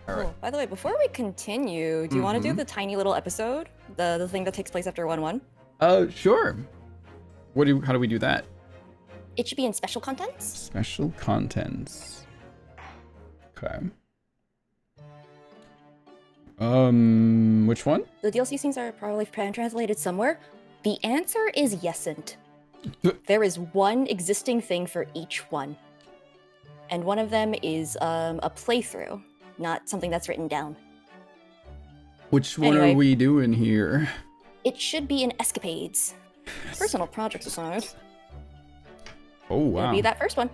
All right. Cool. By the way, before we continue, do you want to do the tiny little episode? The thing that takes place after 1-1? Sure. How do we do that? It should be in special contents. Special contents. Okay. Which one? The DLC scenes are probably translated somewhere. The answer is yesn't. There is one existing thing for each one. And one of them is a playthrough, not something that's written down. Which one Anyway. are we doing here? It should be in Escapades. Personal projects aside. Oh, wow. It'll be that first one.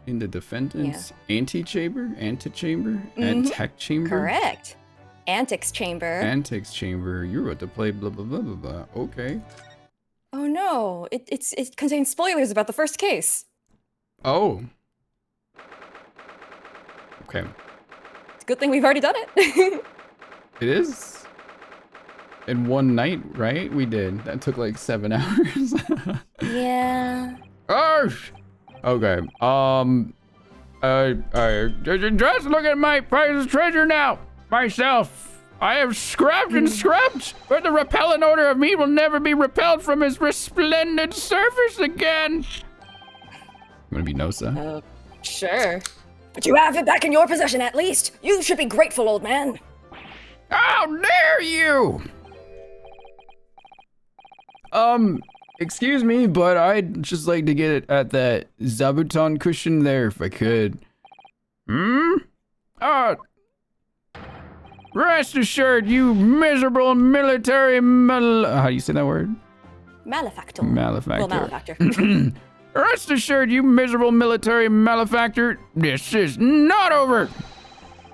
In the defendant's antechamber? Antec chamber? Correct. Antics Chamber. Antics chamber. You're about to play blah, blah, blah, blah, blah. Okay. Oh no, it contains spoilers about the first case. Oh. Okay. It's a good thing we've already done it. It is. In one night, right? We did. That took like 7 hours. Yeah. Oh! Okay. Just look at my priceless treasure now. Myself. I have scrubbed and scrubbed, but the repellent odor of me will never be repelled from his resplendent surface again. You wanna be Nosa? Sure. But you have it back in your possession at least. You should be grateful, old man. How dare you! Excuse me, but I'd just like to get at that Zabuton cushion there if I could. Rest assured, you miserable military how do you say that word? Malefactor. Malefactor. Well, malefactor. Rest assured, you miserable military malefactor, this is not over.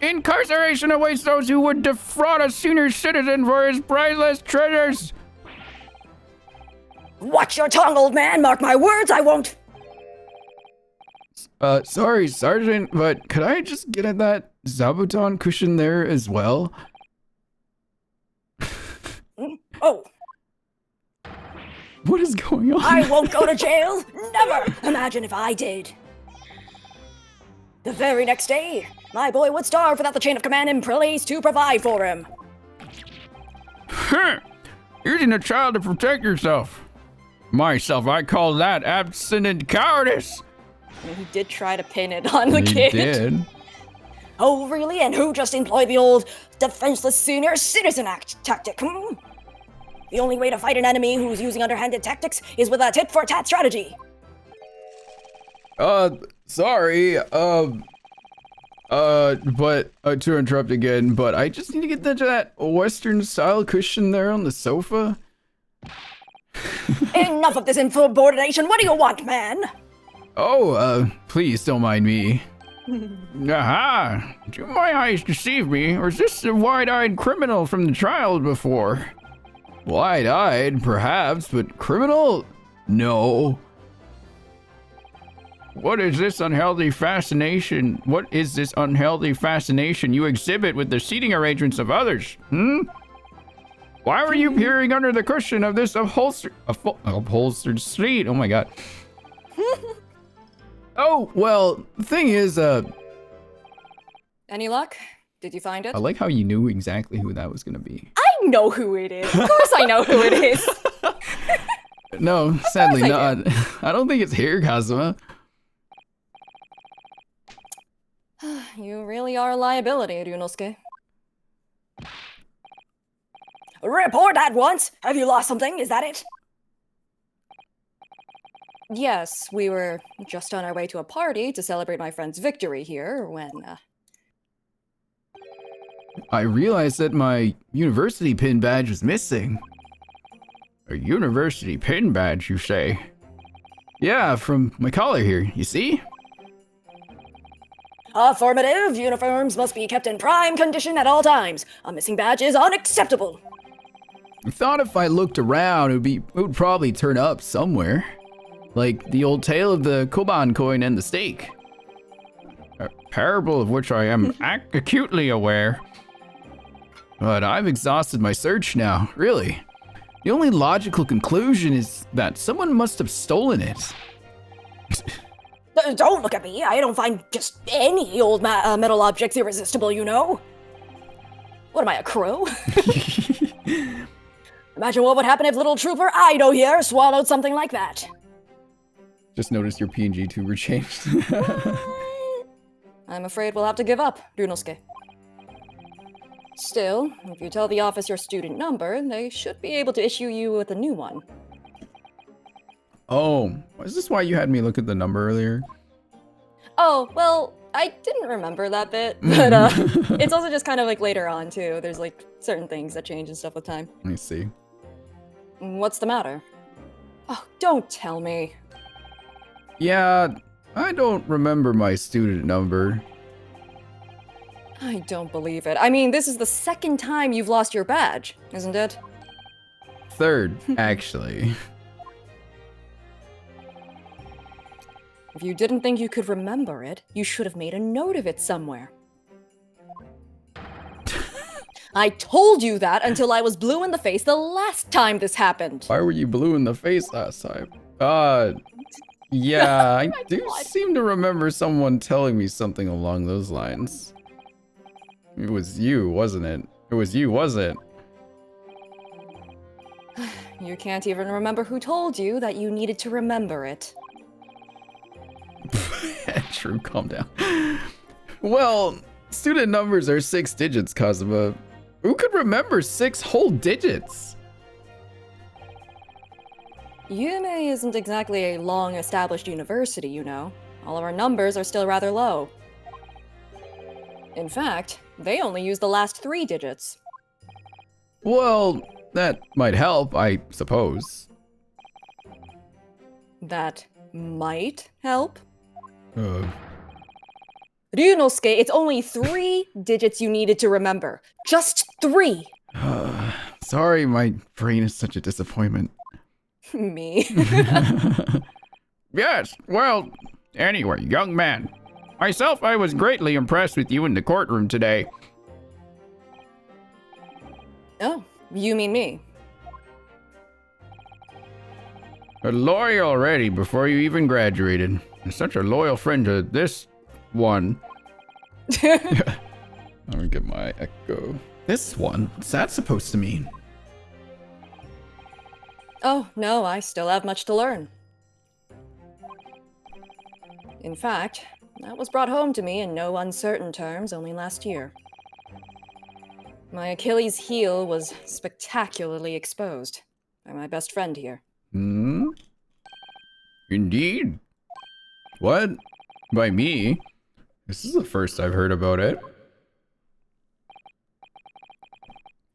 Incarceration awaits those who would defraud a senior citizen for his priceless treasures. Watch your tongue, old man. Mark my words, I won't. Sorry, Sergeant, but could I just get at that Zabuton cushion there as well? Oh, What is going on? I won't go to jail. Never. Imagine if I did. The very next day, my boy would starve without the chain of command and police to provide for him. Using a child to protect yourself. Myself, I call that abstinent cowardice. He did try to pin it on the He kid. did. Oh, really? And who just employed the old defenseless senior citizen act tactic? The only way to fight an enemy who's using underhanded tactics is with a tit-for-tat strategy. Sorry, but to interrupt again, but I just need to get that Western style cushion there on the sofa. Enough of this insubordination. What do you want, man? Oh, please don't mind me. Aha! Do my eyes deceive me, or is this the wide-eyed criminal from the trial before? Wide-eyed, perhaps, but criminal? No. What is this unhealthy fascination? What is this unhealthy fascination you exhibit with the seating arrangements of others? Why were you peering under the cushion of this upholstered seat? Oh my god. Oh, well, the thing is, Any luck? Did you find it? I like how you knew exactly who that was gonna be. I know who it is. Of course I know who it is. No, sadly I not. I don't think it's here, Kazuma. You really are a liability, Ryunosuke. Report at once! Have you lost something? Is that it? Yes, we were just on our way to a party to celebrate my friend's victory here when, I realized that my university pin badge was missing. A university pin badge, you say? Yeah, from my collar here, you see? Affirmative. Uniforms must be kept in prime condition at all times. A missing badge is unacceptable. I thought if I looked around, it would probably turn up somewhere. Like the old tale of the Koban coin and the steak. A parable of which I am acutely aware. But I've exhausted my search now, really. The only logical conclusion is that someone must have stolen it. Don't look at me. I don't find just any old metal objects irresistible, you know. What am I, a crow? Imagine what would happen if little trooper Ido here swallowed something like that. Just noticed your PNG too were changed. I'm afraid we'll have to give up, Ryunosuke. Still, if you tell the office your student number, they should be able to issue you with a new one. Oh, is this why you had me look at the number earlier? Oh, well, I didn't remember that bit, but it's also just kind of like later on too. There's like certain things that change and stuff with time. Let me see. What's the matter? Oh, don't tell me. Yeah, I don't remember my student number. I don't believe it. I mean, this is the second time you've lost your badge, isn't it? Third, actually. If you didn't think you could remember it, you should have made a note of it somewhere. I told you that until I was blue in the face the last time this happened. Why were you blue in the face last time? Yeah, I do God. seem to remember someone telling me something along those lines. It was you, wasn't it? It was you, wasn't it? You can't even remember who told you that you needed to remember it. True, calm down. Well, student numbers are 6 digits, Kazuma. Who could remember 6 whole digits? Yume isn't exactly a long-established university, you know. All of our numbers are still rather low. In fact, they only use the last 3 digits. Well, that might help, I suppose. That might help? Uh, Ryunosuke, it's only 3 digits you needed to remember. Just 3! sorry, my brain is such a disappointment. Me. Yes, well, anyway, young man. Myself, I was greatly impressed with you in the courtroom today. Oh, you mean me? A lawyer already before you even graduated. And such a loyal friend to this one. Let me get my echo. This one? What's that supposed to mean? Oh, no, I still have much to learn. In fact, that was brought home to me in no uncertain terms only last year. My Achilles heel was spectacularly exposed by my best friend here. Hmm? Indeed. What? By me? This is the first I've heard about it.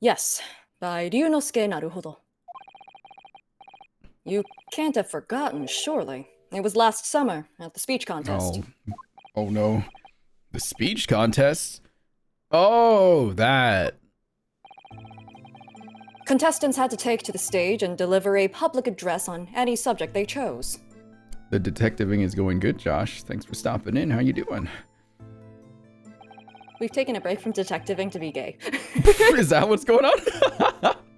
Yes, by Ryunosuke Naruhodo. You can't have forgotten, surely. It was last summer at the speech contest. Oh no. The speech contest? Oh, that. Contestants had to take to the stage and deliver a public address on any subject they chose. The detectiving is going good, Josh. Thanks for stopping in. How you doing? We've taken a break from detectiving to be gay. Is that what's going on?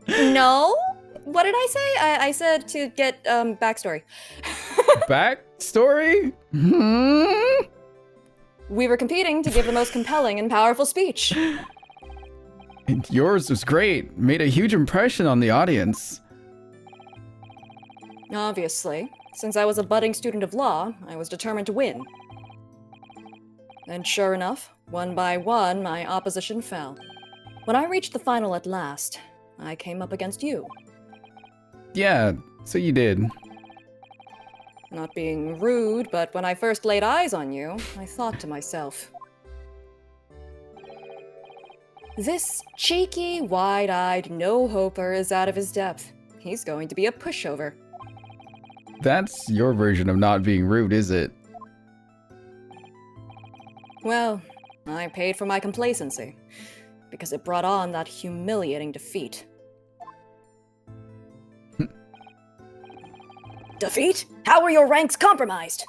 No? What did I say? I said to get backstory. Backstory? Hmm? We were competing to give the most compelling and powerful speech. And yours was great. Made a huge impression on the audience. Obviously. Since I was a budding student of law, I was determined to win. And sure enough, one by one, my opposition fell. When I reached the final at last, I came up against you. Yeah, so you did. Not being rude, but when I first laid eyes on you, I thought to myself, this cheeky, wide-eyed no-hoper is out of his depth. He's going to be a pushover. That's your version of not being rude, is it? Well, I paid for my complacency, because it brought on that humiliating defeat. Defeat? How were your ranks compromised?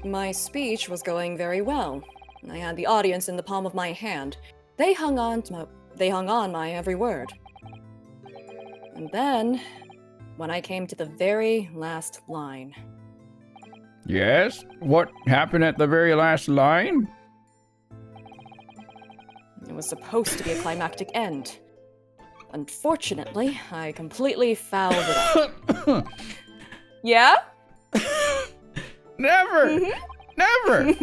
My speech was going very well. I had the audience in the palm of my hand. They hung on my every word. And then, when I came to the very last line. Yes? What happened at the very last line? It was supposed to be a climactic end. Unfortunately, I completely fouled it up. Yeah? Never! Never!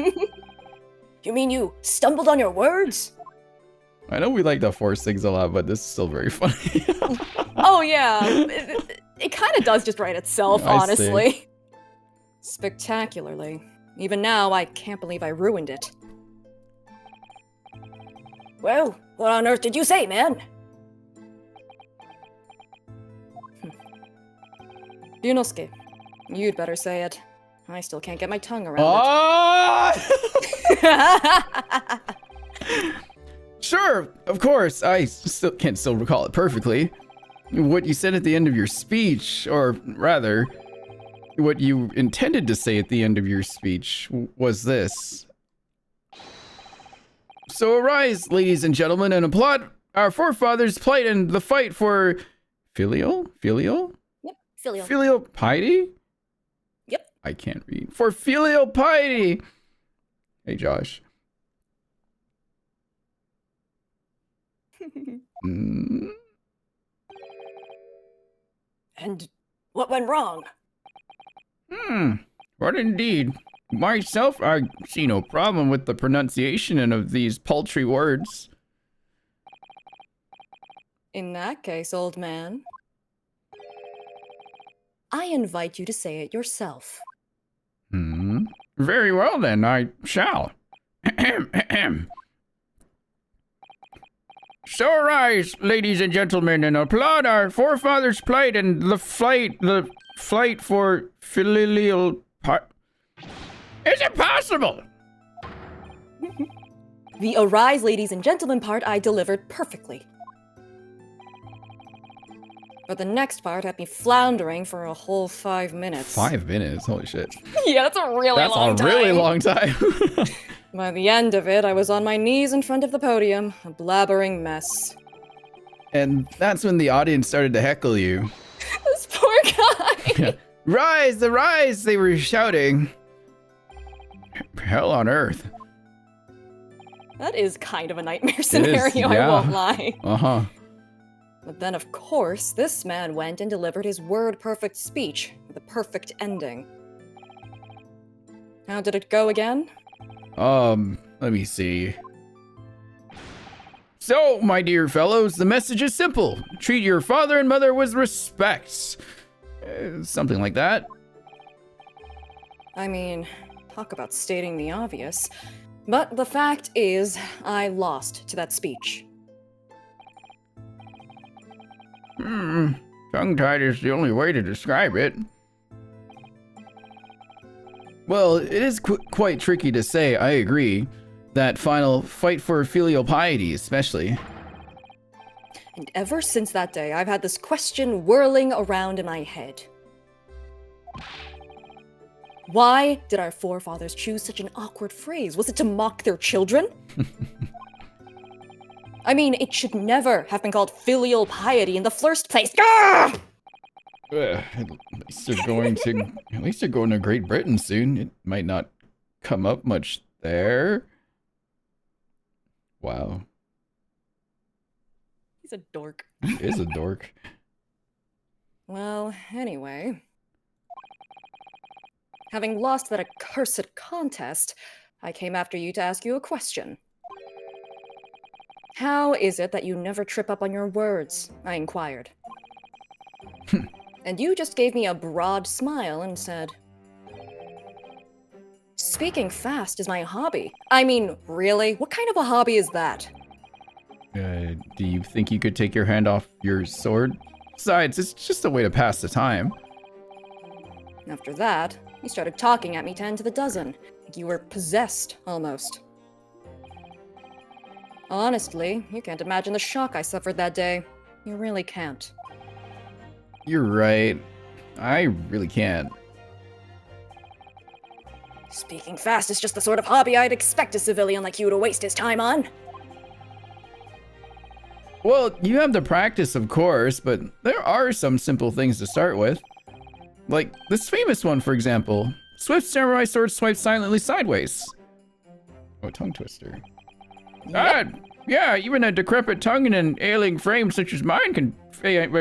You mean you stumbled on your words? I know we like to force things a lot, but this is still very funny. Oh yeah, it kind of does just write itself, I honestly. Spectacularly. Even now, I can't believe I ruined it. Well, what on earth did you say, man? Ryunosuke, you'd better say it. I still can't get my tongue around it. Sure, of course. I still can't recall it perfectly. What you said at the end of your speech, or rather, what you intended to say at the end of your speech was this. So arise, ladies and gentlemen, and applaud our forefathers' plight in the fight for filial piety? Yep. I can't read. For filial piety. Hey, Josh. And what went wrong? What indeed? Myself, I see no problem with the pronunciation of these paltry words. In that case, old man, I invite you to say it yourself. Very well then, I shall. So arise, ladies and gentlemen, and applaud our forefathers' plight and the flight for filial piety. Is it possible? The arise, ladies and gentlemen part I delivered perfectly. But the next part had me floundering for a whole 5 minutes. 5 minutes? Holy shit. Yeah, that's a really long time. That's a really long time. By the end of it, I was on my knees in front of the podium, a blabbering mess. And that's when the audience started to heckle you. This poor guy! Rise, the rise, they were shouting. Hell on earth. That is kind of a nightmare scenario, yeah. I won't lie. Uh-huh. But then, of course, this man went and delivered his word-perfect speech with a perfect ending. How did it go again? Let me see. So, my dear fellows, the message is simple. Treat your father and mother with respect. Something like that. I mean, talk about stating the obvious. But the fact is, I lost to that speech. Tongue-tied is the only way to describe it. Well, it is quite tricky to say, I agree. That final fight for filial piety, especially. And ever since that day, I've had this question whirling around in my head. Why did our forefathers choose such an awkward phrase? Was it to mock their children? I mean, it should never have been called filial piety in the first place. Gah! At least they're going to Great Britain soon. It might not come up much there. Wow. He's a dork. He is a dork. Well, anyway. Having lost that accursed contest, I came after you to ask you a question. How is it that you never trip up on your words? I inquired. And you just gave me a broad smile and said, speaking fast is my hobby. I mean, really? What kind of a hobby is that? Do you think you could take your hand off your sword? Besides, it's just a way to pass the time. After that, you started talking at me 10 to the dozen. Like you were possessed, almost. Honestly, you can't imagine the shock I suffered that day. You really can't. You're right. I really can't. Speaking fast is just the sort of hobby I'd expect a civilian like you to waste his time on. Well, you have the practice, of course, but there are some simple things to start with. Like this famous one, for example. Swift samurai sword swipes silently sideways. Oh, tongue twister. Yep. Yeah, even a decrepit tongue and an ailing frame such as mine can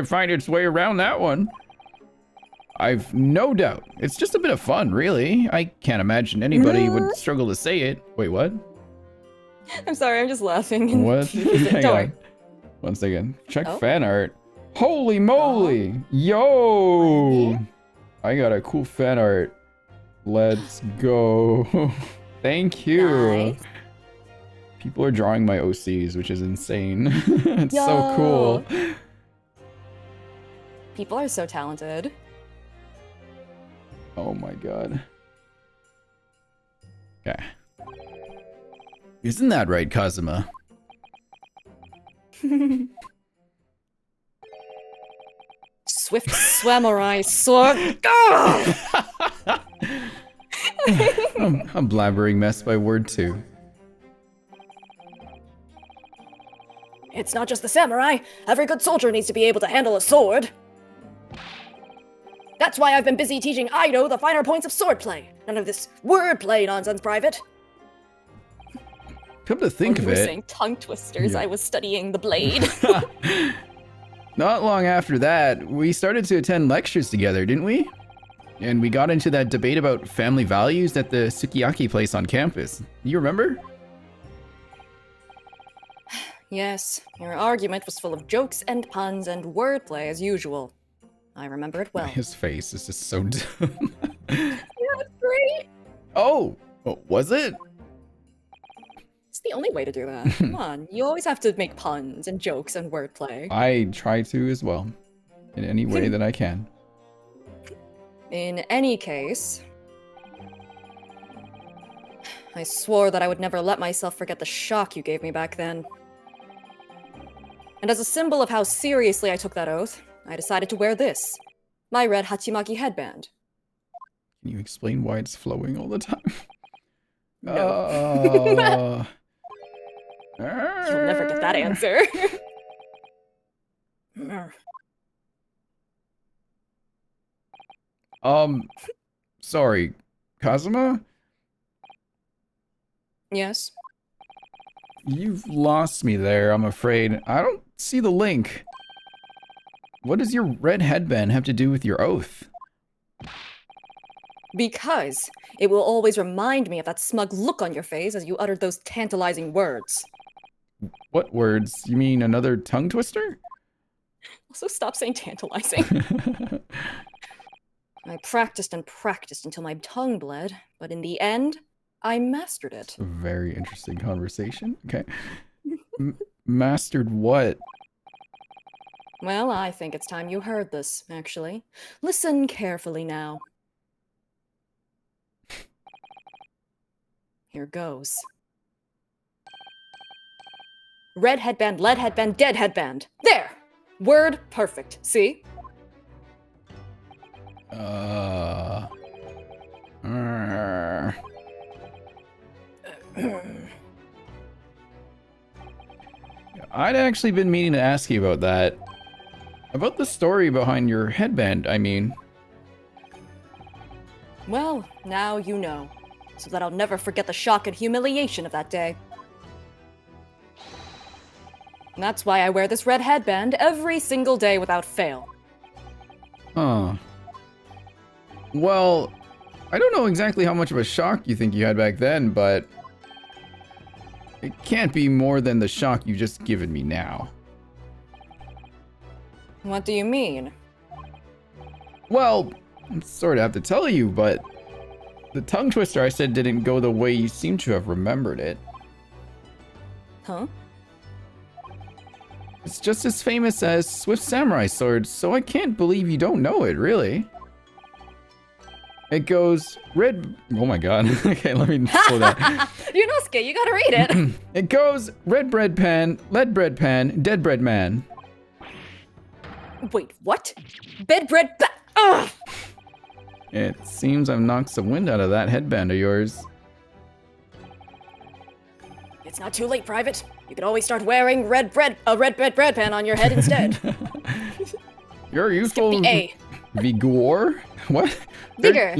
find its way around that one. I've no doubt. It's just a bit of fun, really. I can't imagine anybody would struggle to say it. Wait, what? I'm sorry, I'm just laughing. What? Hang Don't on. 1 second. Check Oh. fan art. Holy moly! Yo! I got a cool fan art. Let's go. Thank you. Nice. People are drawing my OCs, which is insane. It's so cool. People are so talented. Oh my god. Okay. Isn't that right, Kazuma? Swift samurai sword. Ah! I'm blabbering mess by word 2. It's not just the samurai. Every good soldier needs to be able to handle a sword. That's why I've been busy teaching Aido the finer points of swordplay. None of this wordplay nonsense, Private. Come to think When of you were it, saying tongue twisters, Yeah. I was studying the blade. not long after that, we started to attend lectures together, didn't we? And we got into that debate about family values at the sukiyaki place on campus. You remember? Yes, your argument was full of jokes and puns and wordplay as usual. I remember it well. His face is just so dumb. Great. Oh, was it? It's the only way to do that. Come on, you always have to make puns and jokes and wordplay. I try to as well, in any way that I can. In any case, I swore that I would never let myself forget the shock you gave me back then. And as a symbol of how seriously I took that oath, I decided to wear this, my red Hachimaki headband. Can you explain why it's flowing all the time? No. You'll never get that answer. Sorry, Kazuma? Yes? You've lost me there, I'm afraid. I don't see the link. What does your red headband have to do with your oath? Because it will always remind me of that smug look on your face as you uttered those tantalizing words. What words? You mean another tongue twister? Also, stop saying tantalizing. I practiced and practiced until my tongue bled, but in the end, I mastered it. A very interesting conversation. Okay. Mastered what? Well, I think it's time you heard this, actually. Listen carefully now. Here goes. Red headband, lead headband, dead headband. There! Word perfect. See? I'd actually been meaning to ask you about that. About the story behind your headband, I mean. Well, now you know, so that I'll never forget the shock and humiliation of that day. And that's why I wear this red headband every single day without fail. Huh. Well, I don't know exactly how much of a shock you think you had back then, but it can't be more than the shock you've just given me now. What do you mean? Well, I sort of have to tell you, but the tongue twister I said didn't go the way you seem to have remembered it. Huh? It's just as famous as Swift Samurai Sword, so I can't believe you don't know it, really. It goes red. Oh my god. Okay, let me slow down. Yunosuke, you gotta read it. It goes red bread pan, lead bread pan, dead bread man. Wait, what? Bed bread Ugh! It seems I've knocked some wind out of that headband of yours. It's not too late, Private. You could always start wearing a red bread pan on your head instead. You're useful. Skip the A. Vigor? What? Vigor.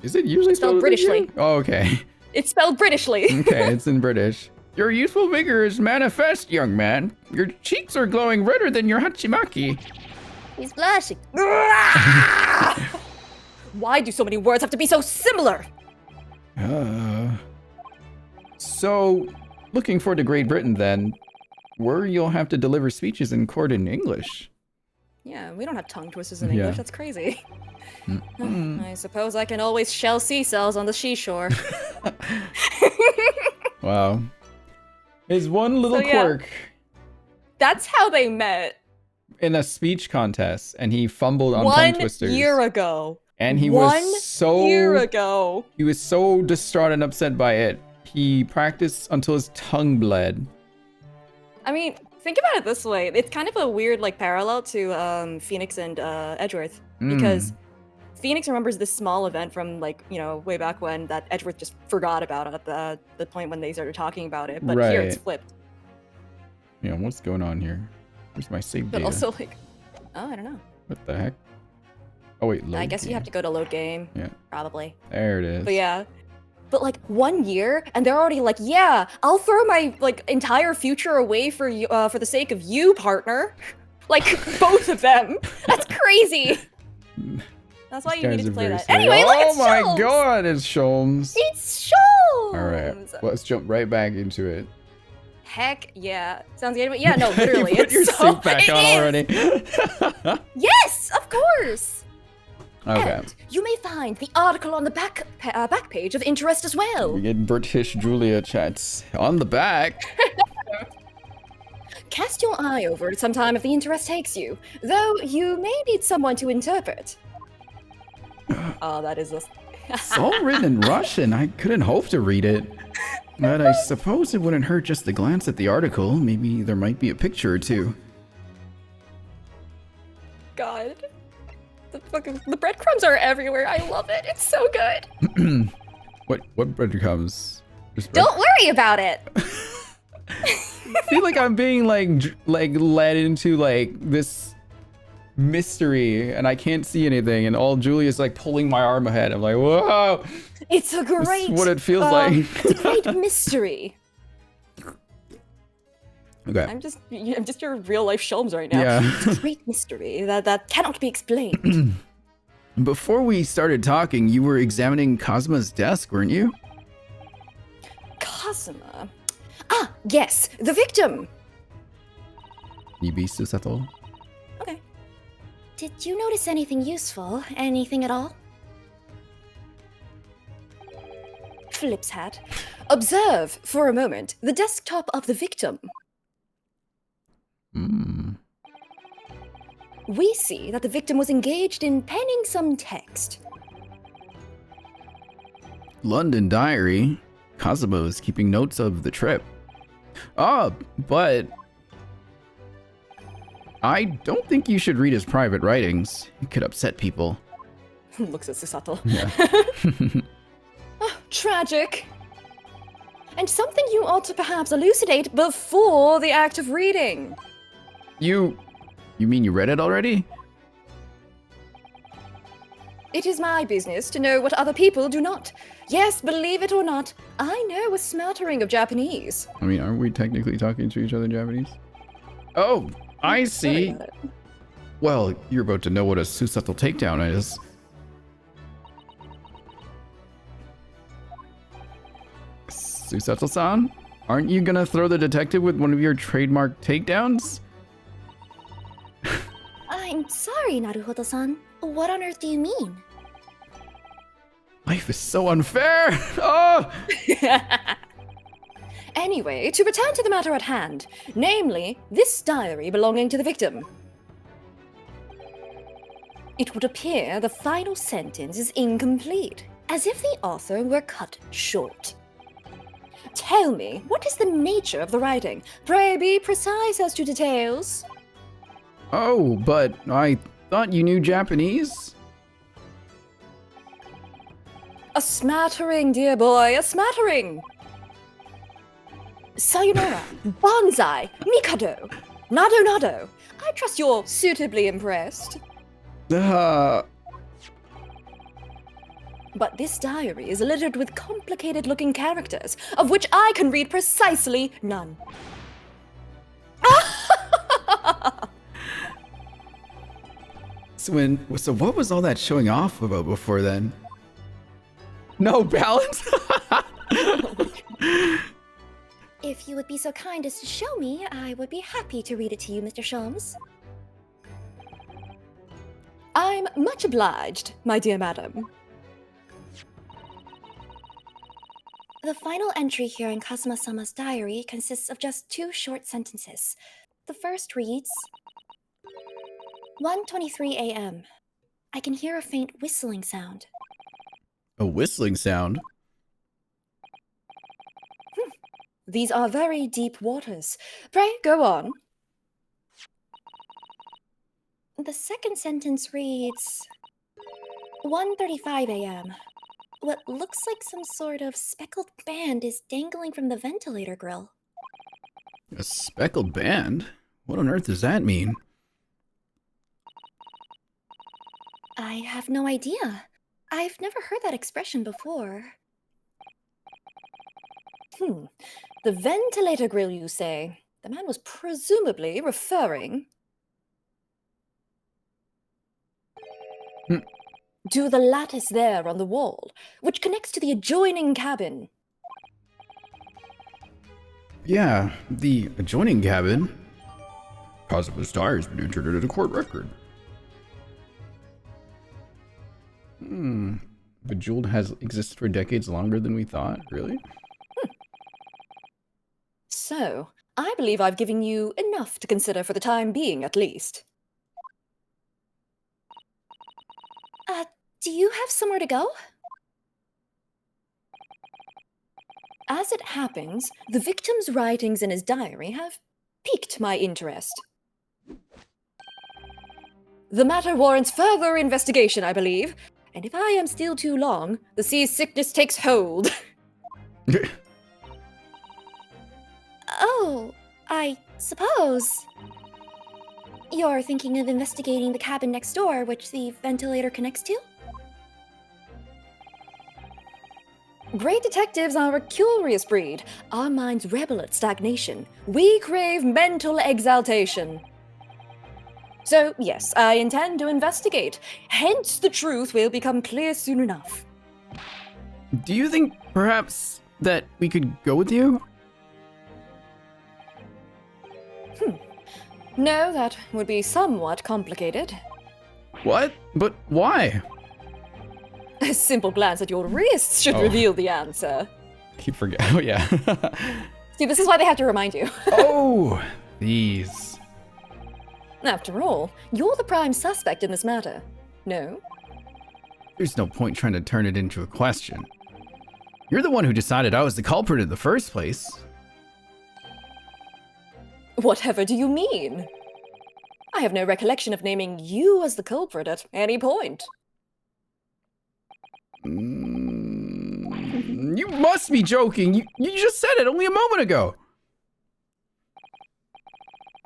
Is it usually Spelled spelled Britishly. Oh, okay. It's spelled Britishly. Okay, it's in British. Your youthful vigor is manifest, young man. Your cheeks are glowing redder than your hachimaki. He's blushing. Why do so many words have to be so similar? So, looking forward to Great Britain then, where you'll have to deliver speeches in court in English. Yeah, we don't have tongue twisters in English. That's crazy. I suppose I can always shell seashells on the seashore. Wow. His one little quirk. That's how they met. In a speech contest, and he fumbled on tongue twisters. 1 year ago. And he was so... 1 year ago. He was so distraught and upset by it. He practiced until his tongue bled. I mean, think about it this way. It's kind of a weird, like, parallel to Phoenix and Edgeworth. Because Phoenix remembers this small event from, like, you know, way back when that Edgeworth just forgot about at the point when they started talking about it. But here it's flipped. Yeah, what's going on here? Where's my save But data? also, like, oh, I don't know. What the heck? Oh, wait, load I guess game. you have to go to load game. Yeah. Probably. There it is. But yeah. But like 1 year, and they're already like, yeah, I'll throw my like entire future away for you, for the sake of you, partner. Like both of them. That's crazy. That's why you needed to play that. Anyway, look, it's Oh my Sholmes! god, it's Sholmes. It's Sholmes! Alright, let's jump right back into it. Heck yeah. Sounds good. Yeah, no, literally. You put it's your so, suit back it on is. already. Yes, of course. Okay. And you may find the article on the back page of interest as well. We get British Julia chats on the back. Cast your eye over it sometime if the interest takes you, though you may need someone to interpret. Oh, that is a... It's all written in Russian. I couldn't hope to read it. But I suppose it wouldn't hurt just to glance at the article. Maybe there might be a picture or two. God. The breadcrumbs are everywhere. I love it. It's so good. What breadcrumbs? Don't worry about it. I feel like I'm being like led into like this mystery and I can't see anything and all Julia's like pulling my arm ahead. I'm like, whoa. It's a great... That's what it feels like. It's a great mystery. Okay. I'm just your real life Sholmes right now. Yeah. It's a great mystery that cannot be explained. Before we started talking, you were examining Cosma's desk, weren't you? Cosma? Ah, yes, the victim. Nibisu Sato. Okay. Did you notice anything useful? Anything at all? Flip's hat. Observe, for a moment, the desktop of the victim. We see that the victim was engaged in penning some text. London diary. Cosmo is keeping notes of the trip. But I don't think you should read his private writings. It could upset people. Looks at Susato. Yeah. Oh, tragic. And something you ought to perhaps elucidate before the act of reading. You mean you read it already? It is my business to know what other people do not. Yes, believe it or not, I know a smattering of Japanese. I mean, aren't we technically talking to each other in Japanese? Oh, I see. Well, you're about to know what a Susato takedown is. Susato-san? Aren't you gonna throw the detective with one of your trademark takedowns? I'm sorry, Naruhodo-san. What on earth do you mean? Life is so unfair! Oh! Anyway, to return to the matter at hand, namely, this diary belonging to the victim. It would appear the final sentence is incomplete, as if the author were cut short. Tell me, what is the nature of the writing? Pray be precise as to details. Oh, but I thought you knew Japanese? A smattering, dear boy, a smattering. Sayonara, bonsai, mikado, nado nado. I trust you're suitably impressed. But this diary is littered with complicated-looking characters, of which I can read precisely none. So what was all that showing off about before then? No balance? If you would be so kind as to show me, I would be happy to read it to you, Mr. Sholmes. I'm much obliged, my dear madam. The final entry here in Kazuma-sama's diary consists of just 2 short sentences. The first reads, 1:23 a.m. I can hear a faint whistling sound. A whistling sound? These are very deep waters. Pray, go on. The second sentence reads, 1:35 a.m. What looks like some sort of speckled band is dangling from the ventilator grill. A speckled band? What on earth does that mean? I have no idea. I've never heard that expression before. The ventilator grill, you say? The man was presumably referring to the lattice there on the wall, which connects to the adjoining cabin. Yeah, the adjoining cabin. Kazuma's diary has been entered into the court record. Bejeweled has existed for decades longer than we thought, really? So, I believe I've given you enough to consider for the time being, at least. Do you have somewhere to go? As it happens, the victim's writings in his diary have piqued my interest. The matter warrants further investigation, I believe, and if I am still too long, the seasickness takes hold. Oh, I suppose. You're thinking of investigating the cabin next door, which the ventilator connects to? Great detectives are a curious breed. Our minds rebel at stagnation. We crave mental exaltation. So, yes, I intend to investigate. Hence, the truth will become clear soon enough. Do you think perhaps that we could go with you? No, that would be somewhat complicated. What? But why? A simple glance at your wrists should reveal the answer. Keep forgetting. Oh, yeah. See, this is why they have to remind you. Oh, these. After all, you're the prime suspect in this matter. No? There's no point trying to turn it into a question. You're the one who decided I was the culprit in the first place. Whatever do you mean? I have no recollection of naming you as the culprit at any point. You must be joking. You just said it only a moment ago.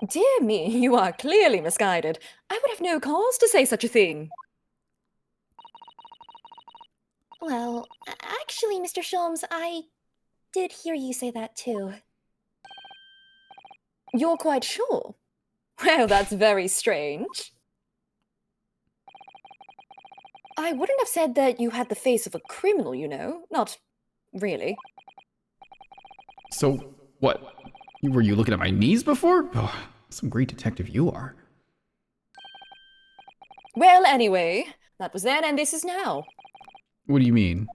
Dear me, you are clearly misguided. I would have no cause to say such a thing. Well, actually, Mr. Sholmes, I did hear you say that too. You're quite sure? Well, that's very strange. I wouldn't have said that you had the face of a criminal, you know. Not really. So, what? Were you looking at my knees before? Oh, some great detective you are. Well, anyway, that was then and this is now. What do you mean?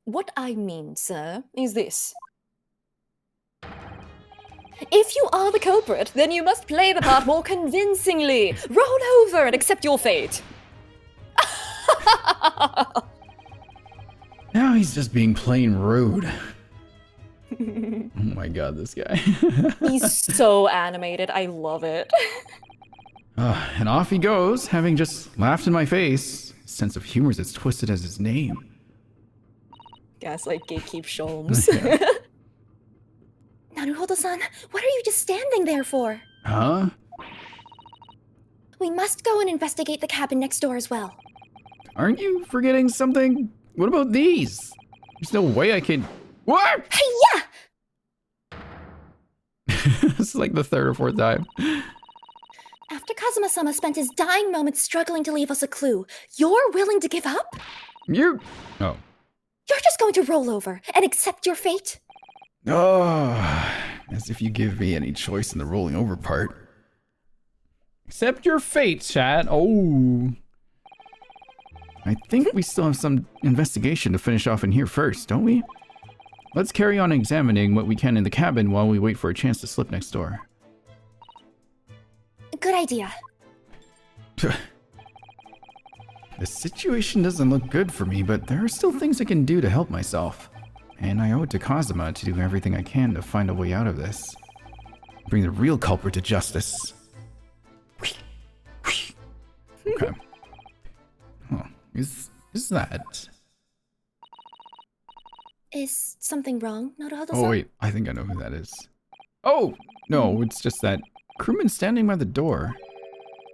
What I mean, sir, is this. If you are the culprit, then you must play the part more convincingly. Roll over and accept your fate. Now he's just being plain rude. Oh my god, this guy. He's so animated. I love it. And off he goes, having just laughed in my face. His sense of humor is as twisted as his name. Gaslight gatekeep Sholmes. Naruhodo-san, what are you just standing there for? Huh? We must go and investigate the cabin next door as well. Aren't you forgetting something? What about these? There's no way I can... What? Hey, yeah! This is like the third or fourth time. After Kazuma-sama spent his dying moments struggling to leave us a clue, you're willing to give up? You... Oh. You're just going to roll over and accept your fate? Oh, as if you give me any choice in the rolling over part. Accept your fate, chat. Oh. I think we still have some investigation to finish off in here first, don't we? Let's carry on examining what we can in the cabin while we wait for a chance to slip next door. Good idea. The situation doesn't look good for me, but there are still things I can do to help myself. And I owe it to Kazuma to do everything I can to find a way out of this. Bring the real culprit to justice. Okay. Huh. Is that... Is something wrong, Naruto-san? Oh wait, I think I know who that is. Oh! No, it's just that crewman standing by the door.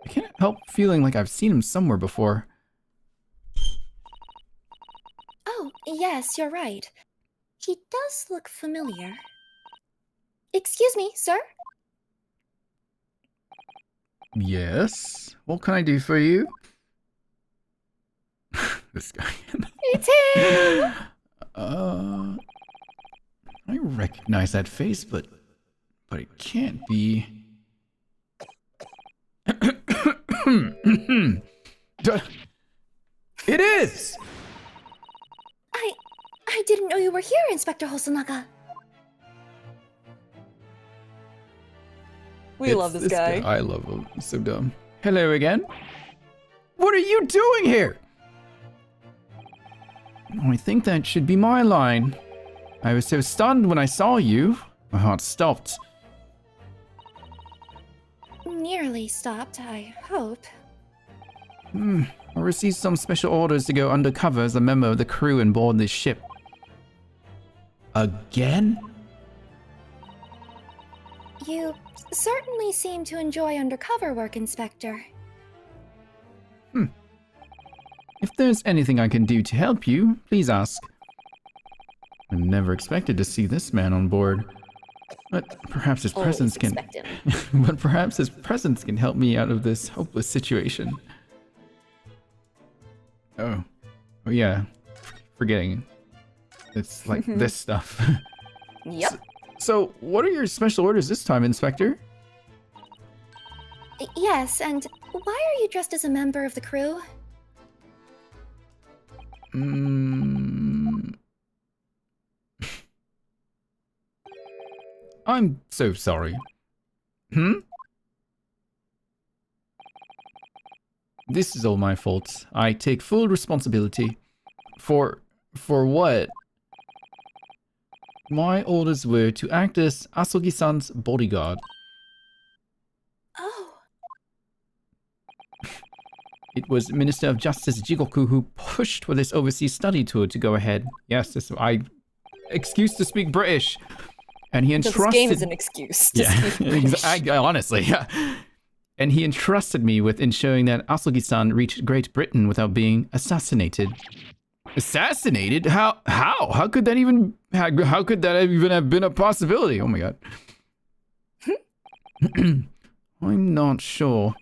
I can't help feeling like I've seen him somewhere before. Oh, yes, you're right. He does look familiar. Excuse me, sir? Yes? What can I do for you? This guy. It's him! I recognize that face, but it can't be. It is! I didn't know you were here, Inspector Hosonaga. We love this guy. I love him. He's so dumb. Hello again. What are you doing here? I think that should be my line. I was so stunned when I saw you. My heart stopped. Nearly stopped, I hope. I received some special orders to go undercover as a member of the crew and board this ship. Again? You certainly seem to enjoy undercover work, Inspector. If there's anything I can do to help you, please ask. I never expected to see this man on board. But perhaps his presence can... but perhaps his presence can help me out of this hopeless situation. Oh yeah. Forgetting. It's like this stuff. Yep. So, what are your special orders this time, Inspector? Yes, and why are you dressed as a member of the crew? I'm so sorry. This is all my fault. I take full responsibility. For what? My orders were to act as Asogi-san's bodyguard. Oh. It was Minister of Justice Jigoku who pushed for this overseas study tour to go ahead. Yes, excuse to speak British. And he entrusted... This game is an excuse to speak British. Honestly, yeah. And he entrusted me with ensuring that Asogi-san reached Great Britain without being assassinated. Assassinated? How? How could that even... How could that even have been a possibility? Oh my god. I'm not sure.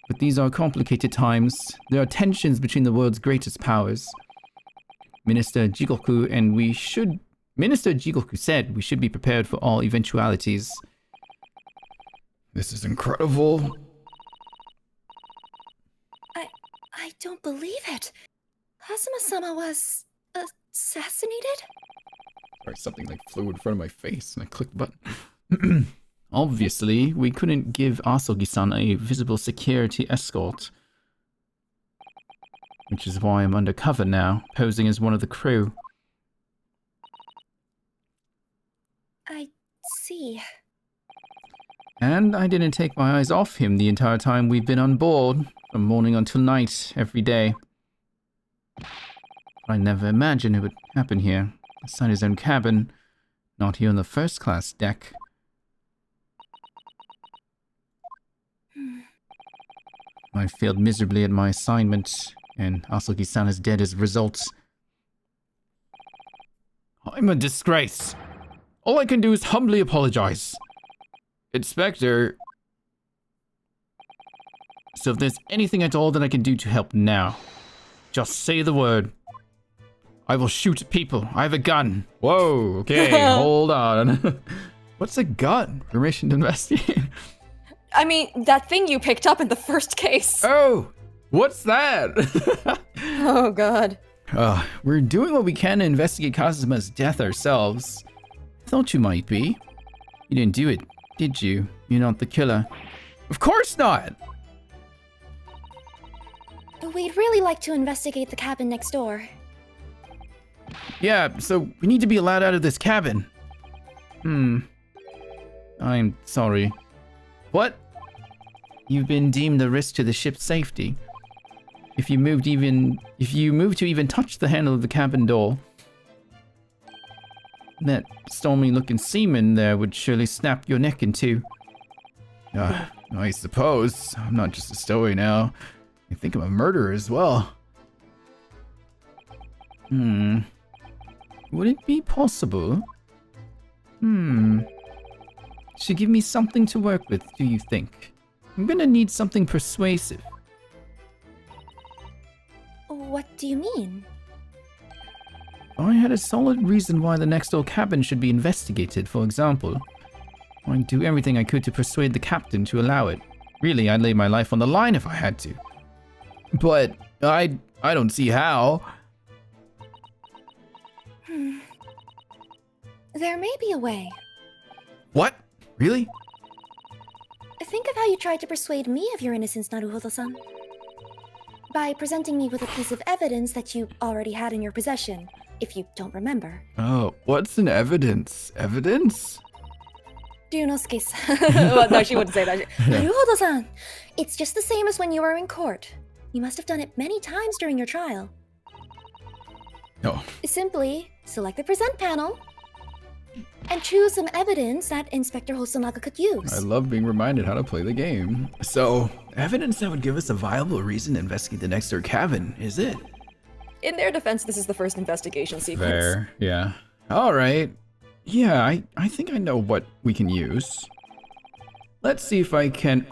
But these are complicated times. There are tensions between the world's greatest powers. Minister Jigoku said we should be prepared for all eventualities. This is incredible. I don't believe it. Kazuma-sama was assassinated? Sorry, something like flew in front of my face and I clicked the button. Obviously, we couldn't give Asogi-san a visible security escort. Which is why I'm undercover now, posing as one of the crew. I see. And I didn't take my eyes off him the entire time we've been on board, from morning until night, every day. I never imagined it would happen here, inside his own cabin, not here on the first class deck. I failed miserably at my assignment, And Asuki-san is dead as a result. I'm a disgrace. All I can do is humbly apologize. Inspector. So if there's anything at all that I can do to help now, just say the word. I will shoot people. I have a gun. Whoa, okay, hold on. What's a gun? Permission to investigate? I mean, that thing you picked up in the first case. Oh, what's that? Oh, God. We're doing what we can to investigate Kazuma's death ourselves. Thought you might be. You didn't do it, did you? You're not the killer. Of course not! We'd really like to investigate the cabin next door. Yeah, so we need to be allowed out of this cabin. I'm sorry. What? You've been deemed a risk to the ship's safety. If you move to even touch the handle of the cabin door, that stormy-looking seaman there would surely snap your neck in two. I suppose. I'm not just a stowaway now. I think I'm a murderer as well. Would it be possible? Should give me something to work with, do you think? I'm gonna need something persuasive. What do you mean? I had a solid reason why the next door cabin should be investigated, for example. I'd do everything I could to persuade the captain to allow it. Really, I'd lay my life on the line if I had to. But I don't see how. There may be a way. What? Really? Think of how you tried to persuade me of your innocence, Naruhodo-san. By presenting me with a piece of evidence that you already had in your possession, if you don't remember. Oh, what's an evidence? Evidence? Ryunosuke-san. Well, no, she wouldn't say that. Naruhodo-san! It's just the same as when you were in court. You must have done it many times during your trial. No. Simply select the present panel and choose some evidence that Inspector Hosonaga could use. I love being reminded how to play the game. So, evidence that would give us a viable reason to investigate the next door cabin, is it? In their defense, this is the first investigation sequence. Fair, yeah. Alright. Yeah, I think I know what we can use. Let's see if I can...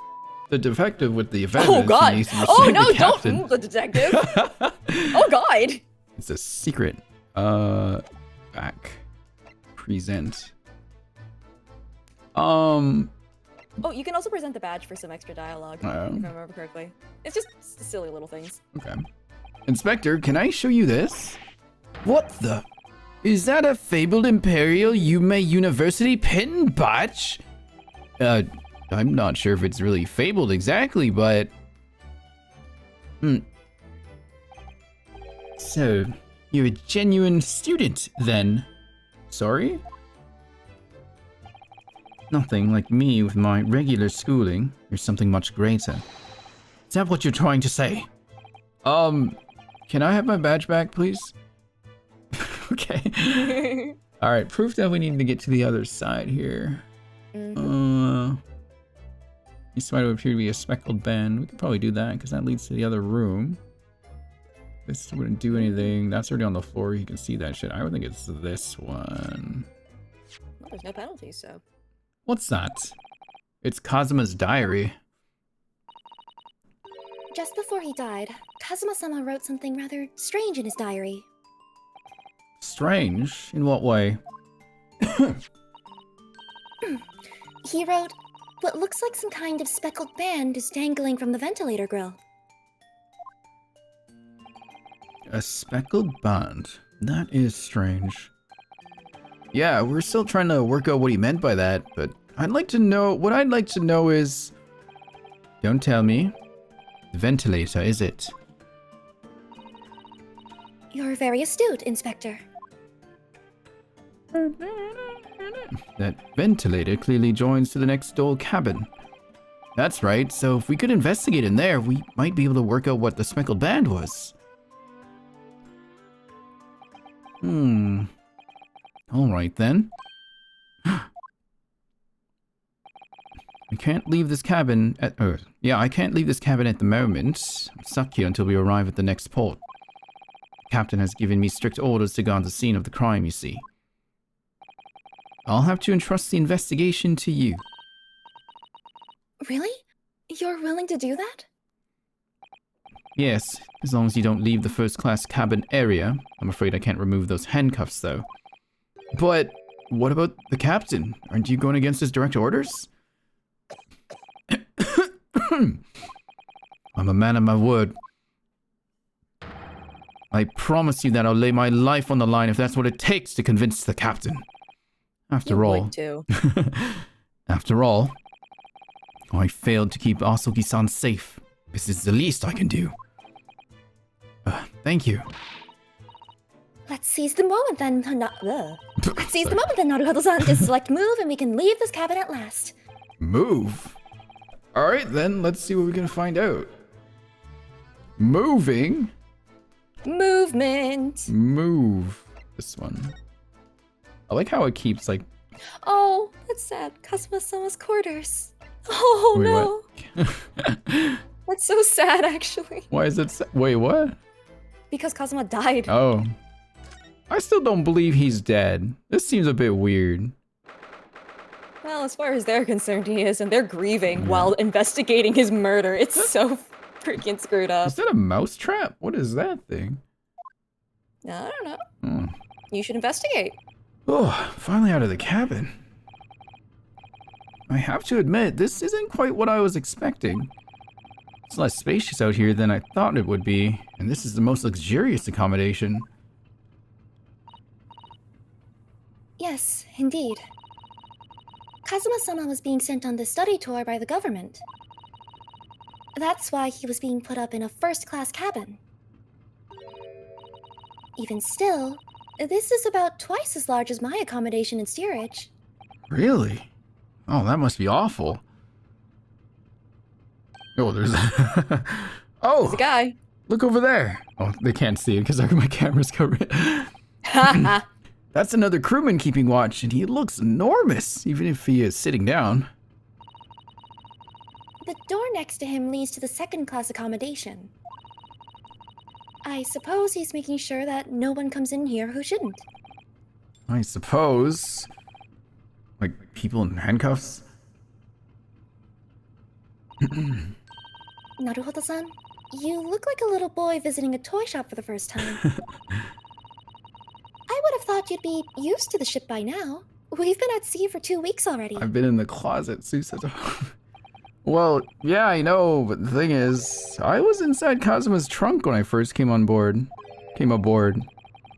The detective with the evidence. Oh god! Oh no, don't move the detective! Oh god! It's a secret. Back. Present. Oh, you can also present the badge for some extra dialogue, if I remember correctly. It's just silly little things. Okay. Inspector, can I show you this? What the? Is that a fabled Imperial Yume University pin badge? I'm not sure if it's really fabled exactly, but... So, you're a genuine student, then? Sorry? Nothing like me with my regular schooling. You're something much greater. Is that what you're trying to say? Can I have my badge back, please? Okay. Alright, proof that we need to get to the other side here. This might appear to be a speckled band. We could probably do that, because that leads to the other room. This wouldn't do anything. That's already on the floor. You can see that shit. I would think it's this one. Well, there's no penalties, so... What's that? It's Kazuma's diary. Just before he died, Kazuma-sama wrote something rather strange in his diary. Strange? In what way? He wrote, what looks like some kind of speckled band is dangling from the ventilator grill. A speckled band? That is strange. Yeah, we're still trying to work out what he meant by that, but I'd like to know, what I'd like to know is... Don't tell me. The ventilator, is it? You're very astute, Inspector. That ventilator clearly joins to the next door cabin. That's right, so if we could investigate in there, we might be able to work out what the speckled band was. Alright then. I can't leave this cabin at... I can't leave this cabin at the moment. I'm stuck here until we arrive at the next port. The captain has given me strict orders to guard the scene of the crime, you see. I'll have to entrust the investigation to you. Really? You're willing to do that? Yes, as long as you don't leave the first-class cabin area. I'm afraid I can't remove those handcuffs, though. But what about the captain? Aren't you going against his direct orders? I'm a man of my word. I promise you that I'll lay my life on the line if that's what it takes to convince the captain. After all... After all, I failed to keep Asogi-san safe. This is the least I can do. Thank you. Let's seize the moment then. Let's seize the moment then, Naruhodo-san. Just select move and we can leave this cabin at last. Move? Alright then, let's see what we can find out. Moving? Movement. Move. This one. I like how it keeps like... Oh, that's sad. Kazuma-sama's quarters. Oh, Wait, no. what? That's so sad, actually. Why is it wait, what? Because Kazuma died. Oh. I still don't believe he's dead. This seems a bit weird. Well, as far as they're concerned, he is, and they're grieving while investigating his murder. It's so freaking screwed up. Is that a mouse trap? What is that thing? I don't know. Oh. You should investigate. Oh, finally out of the cabin. I have to admit, this isn't quite what I was expecting. It's less spacious out here than I thought it would be, and this is the most luxurious accommodation. Yes, indeed. Kazuma-sama was being sent on this study tour by the government. That's why he was being put up in a first-class cabin. Even still, this is about twice as large as my accommodation in steerage. Really? Oh, that must be awful. Oh, there's... Oh! There's a guy. Look over there. Oh, they can't see it because my camera's covering it. Haha. That's another crewman keeping watch, and he looks enormous, even if he is sitting down. The door next to him leads to the second-class accommodation. I suppose he's making sure that no one comes in here who shouldn't. I suppose. Like, people in handcuffs? Naruhodo-san, you look like a little boy visiting a toy shop for the first time. I would have thought you'd be used to the ship by now. We've been at sea for 2 weeks already. I've been in the closet, Susato. Well, yeah, I know, but the thing is, I was inside Kazuma's trunk when I first came aboard.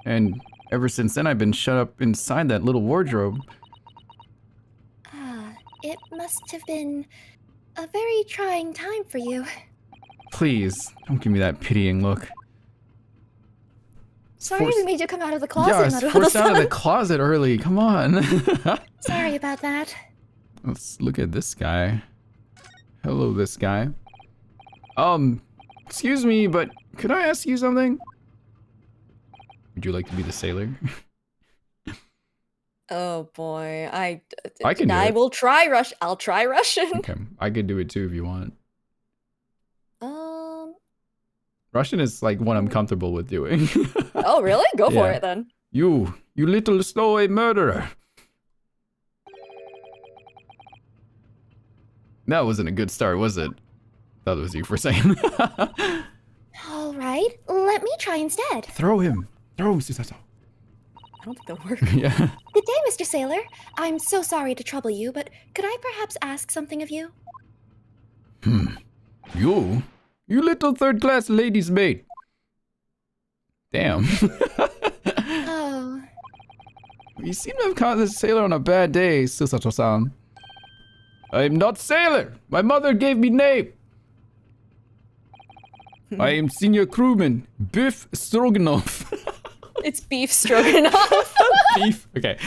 And ever since then, I've been shut up inside that little wardrobe. It must have been a very trying time for you. Please, don't give me that pitying look. Sorry we made you come out of the closet, Yeah, I was forced out of the closet early, come on. Sorry about that. Let's look at this guy. Hello, this guy. Excuse me, but could I ask you something? Would you like to be the sailor? Oh boy, I can do it. will try I'll try Russian. Okay, I could do it too if you want. Russian is like what I'm comfortable with doing. Oh really? Go for Yeah. it then. You little stowaway murderer. That wasn't a good start, was it? Thought it was you for saying. All right, let me try instead. Throw him, Susato. I don't think that'll work. Yeah. Good day, Mr. Sailor. I'm so sorry to trouble you, but could I perhaps ask something of you? You little third-class lady's maid. Damn. Oh. You seem to have caught this sailor on a bad day, Susato-san. I'm not sailor. My mother gave me name. I am senior crewman, Biff Stroganoff. It's beef stroganoff. Beef. Okay.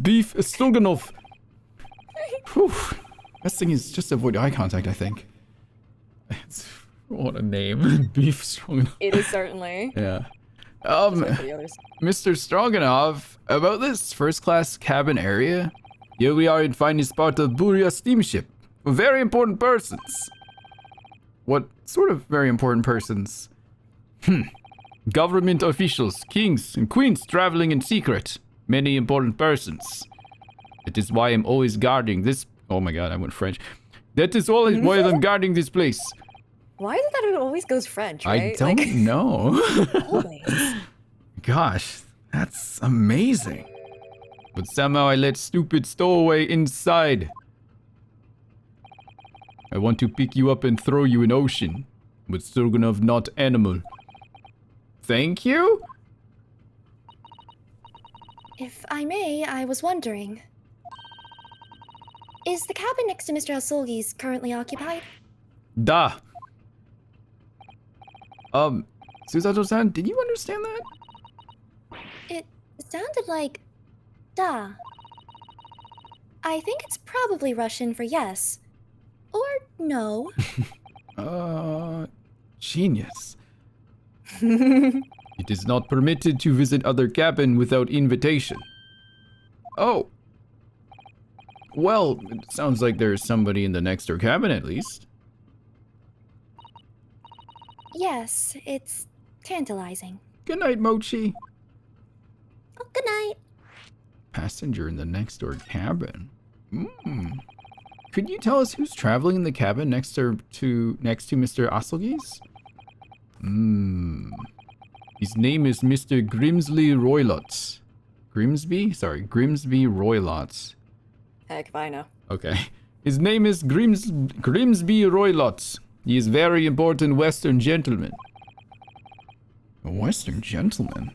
Beef Stroganoff. Whew. Best thing is just avoid eye contact, I think. What a name. Beef Stroganoff. It is certainly. Yeah. Just wait for the others. Mr. Stroganoff, about this first-class cabin area? Here we are in finest part of Buria steamship. very important persons. What sort of very important persons? Government officials, kings and queens traveling in secret. Many important persons. That is why I'm always guarding this. Oh my god, I went French. That is always why I'm guarding this place. Why is it that it always goes French, right? I don't know. Always. Gosh, that's amazing. But somehow I let stupid stowaway inside. I want to pick you up and throw you in ocean. But Sturgunov not animal. Thank you? If I may, I was wondering. Is the cabin next to Mr. Asolgi's currently occupied? Da. Susato-san, did you understand that? It sounded like da. I think it's probably Russian for yes. Or no. Genius. It is not permitted to visit other cabin without invitation. Oh. Well, it sounds like there's somebody in the next door cabin at least. Yes, it's tantalizing. Good night, Mochi. Oh, good night. Passenger in the next door cabin. Could you tell us who's traveling in the cabin next to Mr. Asolgi's? His name is Mr. Grimsby Roylott. Grimsby Roylott. Heck if I know. Okay. His name is Grimsby Roylott. He is very important Western gentleman. A Western gentleman?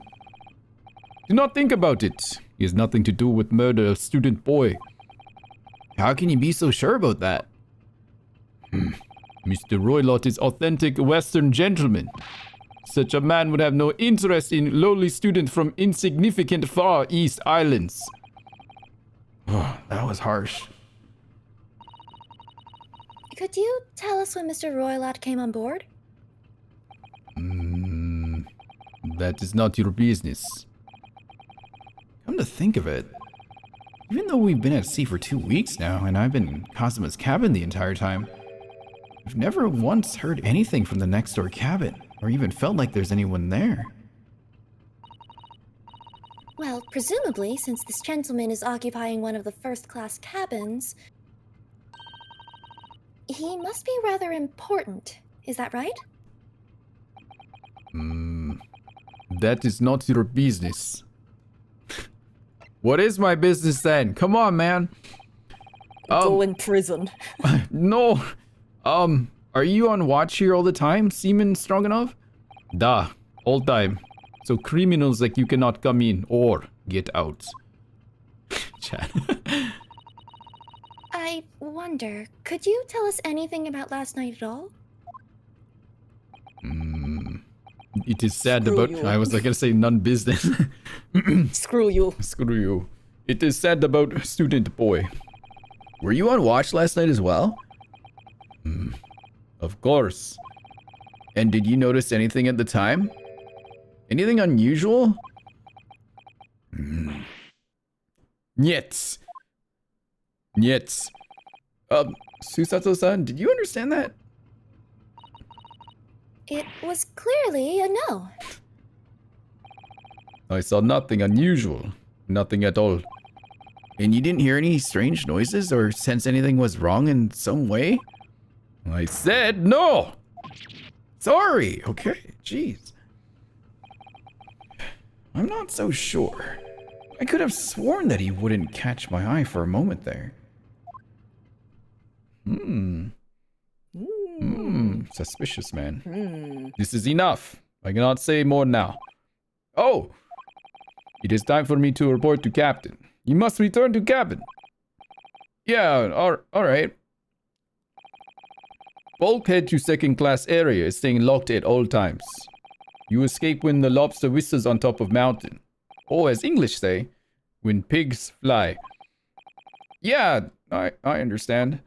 Do not think about it. He has nothing to do with murder of student boy. How can you be so sure about that? Mr. Roylott is authentic Western gentleman. Such a man would have no interest in lowly student from insignificant Far East Islands. Oh, that was harsh. Could you tell us when Mr. Roylott came on board? That is not your business. Come to think of it, even though we've been at sea for 2 weeks now, and I've been in Kazuma's cabin the entire time, I've never once heard anything from the next door cabin, or even felt like there's anyone there. Well, presumably, since this gentleman is occupying one of the first-class cabins, he must be rather important. Is that right? That is not your business. What is my business then? Come on, man. Go in prison. No. Are you on watch here all the time, Seaman Stroganoff? Da, all time. So criminals like you cannot come in or get out. Chat. I wonder, could you tell us anything about last night at all? It is sad Screw about... you. I was like gonna say none business. Screw you. Screw you. It is sad about student boy. Were you on watch last night as well? Of course. And did you notice anything at the time? Anything unusual? Niet. Niet. Susato-san, did you understand that? It was clearly a no. I saw nothing unusual. Nothing at all. And you didn't hear any strange noises or sense anything was wrong in some way? I said no! Sorry, okay, jeez. I'm not so sure. I could have sworn that he wouldn't catch my eye for a moment there. Suspicious, man. This is enough. I cannot say more now. Oh! It is time for me to report to Captain. You must return to cabin. Yeah, alright. Bulkhead to second class area is staying locked at all times. You escape when the lobster whistles on top of mountain. Or as English say, when pigs fly. Yeah, I understand.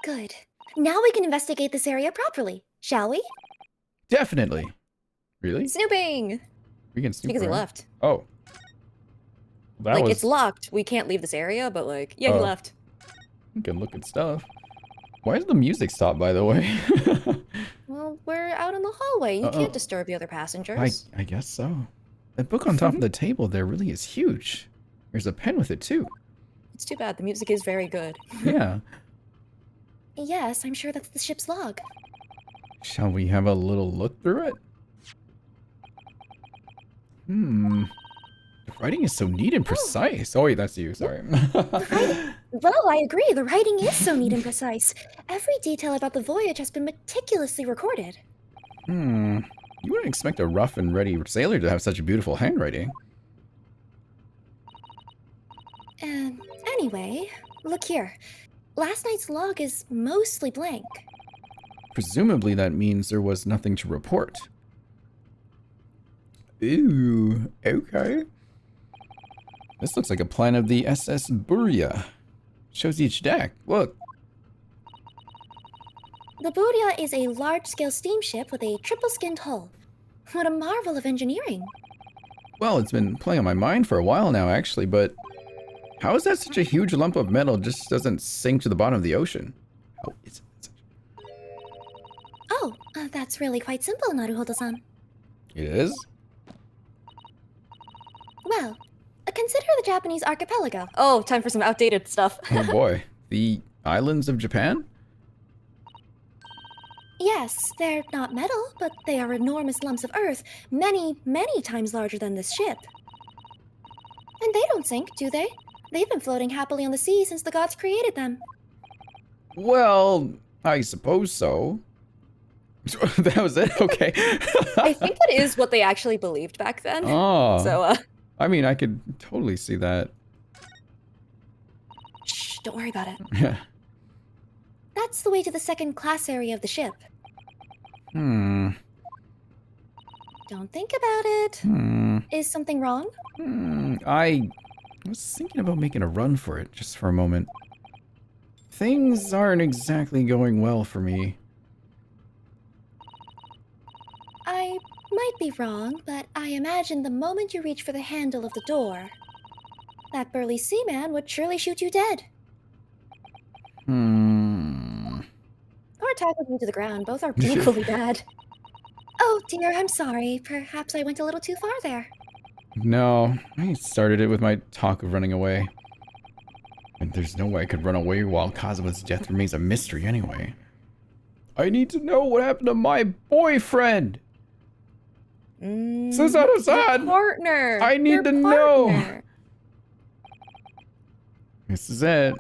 Good. Now we can investigate this area properly, shall we? Definitely. Really? Snooping! We can snoop Because he around. left. Oh. That Like, was... it's locked. We can't leave this area, but like, yeah, he Oh. left. You can look at stuff. Why does the music stop, by the way? Well, we're out in the hallway. You Uh-oh. can't disturb the other passengers. I guess so. That book on top of the table there really is huge. There's a pen with it, too. It's too bad. The music is very good. Yeah. Yes, I'm sure that's the ship's log. Shall we have a little look through it? The writing is so neat and precise. Oh, wait, that's you. Sorry. Well, I agree. The writing is so neat and precise. Every detail about the voyage has been meticulously recorded. You wouldn't expect a rough and ready sailor to have such beautiful handwriting. Anyway, look here. Last night's log is mostly blank. Presumably that means there was nothing to report. Ooh, okay. This looks like a plan of the SS Buria. Shows each deck. Look. The Buria is a large-scale steamship with a triple-skinned hull. What a marvel of engineering. Well, it's been playing on my mind for a while now, actually, but how is that such a huge lump of metal just doesn't sink to the bottom of the ocean? Oh, That's really quite simple, Naruhodo-san. it is? Well, consider the Japanese archipelago. Oh, time for some outdated stuff. Oh boy. The islands of Japan? Yes, they're not metal, but they are enormous lumps of earth, many, many times larger than this ship. And they don't sink, do they? They've been floating happily on the sea since the gods created them. Well, I suppose so. That was it? Okay. I think that is what they actually believed back then. Oh. So, I mean, I could totally see that. Shh, don't worry about it. Yeah. That's the way to the second class area of the ship. Hmm. Don't think about it. Is something wrong? I was thinking about making a run for it, just for a moment. Things aren't exactly going well for me. I might be wrong, but I imagine the moment you reach for the handle of the door, that burly seaman would surely shoot you dead. Or tackle you to the ground. Both are equally bad. Oh dear, I'm sorry. Perhaps I went a little too far there. No, I started it with my talk of running away. And there's no way I could run away while Kazuma's death remains a mystery anyway. I need to know what happened to my boyfriend! Susanoo-san! Partner! I need to know! This is it.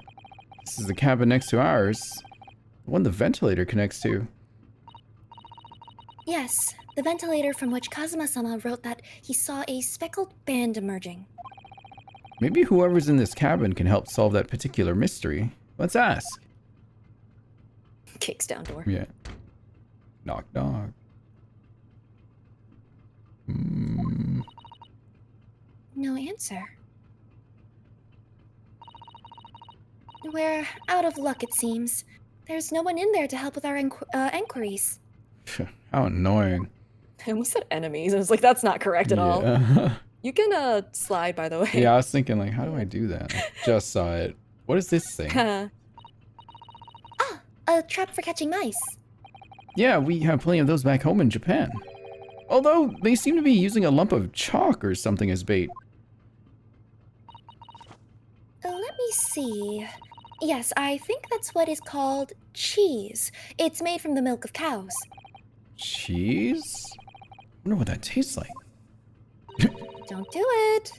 This is the cabin next to ours. The one the ventilator connects to. Yes, the ventilator from which Kazuma-sama wrote that he saw a speckled band emerging. Maybe whoever's in this cabin can help solve that particular mystery. Let's ask. Kicks down door. Yeah. Knock, knock. No answer. We're out of luck, it seems. There's no one in there to help with our inquiries. How annoying. I almost said enemies. I was like, that's not correct at all. You can slide, by the way. Yeah, I was thinking, like, how do I do that? I just saw it. What is this thing? A trap for catching mice. Yeah, we have plenty of those back home in Japan. Although, they seem to be using a lump of chalk or something as bait. Let me see. Yes, I think that's what is called cheese. It's made from the milk of cows. Cheese? I wonder what that tastes like. Don't do it.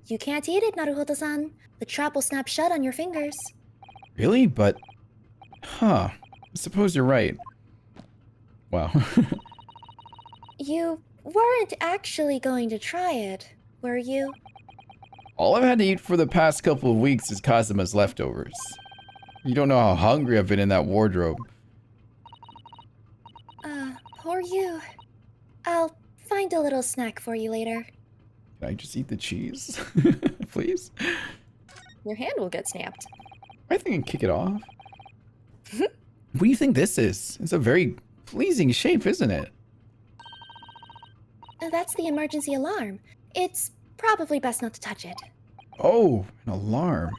You can't eat it, Naruhodo-san. The trap will snap shut on your fingers. Really? But... Huh. I suppose you're right. Wow. You weren't actually going to try it, were you? All I've had to eat for the past couple of weeks is Kazuma's leftovers. You don't know how hungry I've been in that wardrobe. Poor you. I'll find a little snack for you later. Can I just eat the cheese? Please? Your hand will get snapped. I think I can kick it off. What do you think this is? It's a very pleasing shape, isn't it? That's the emergency alarm. It's probably best not to touch it. Oh, an alarm.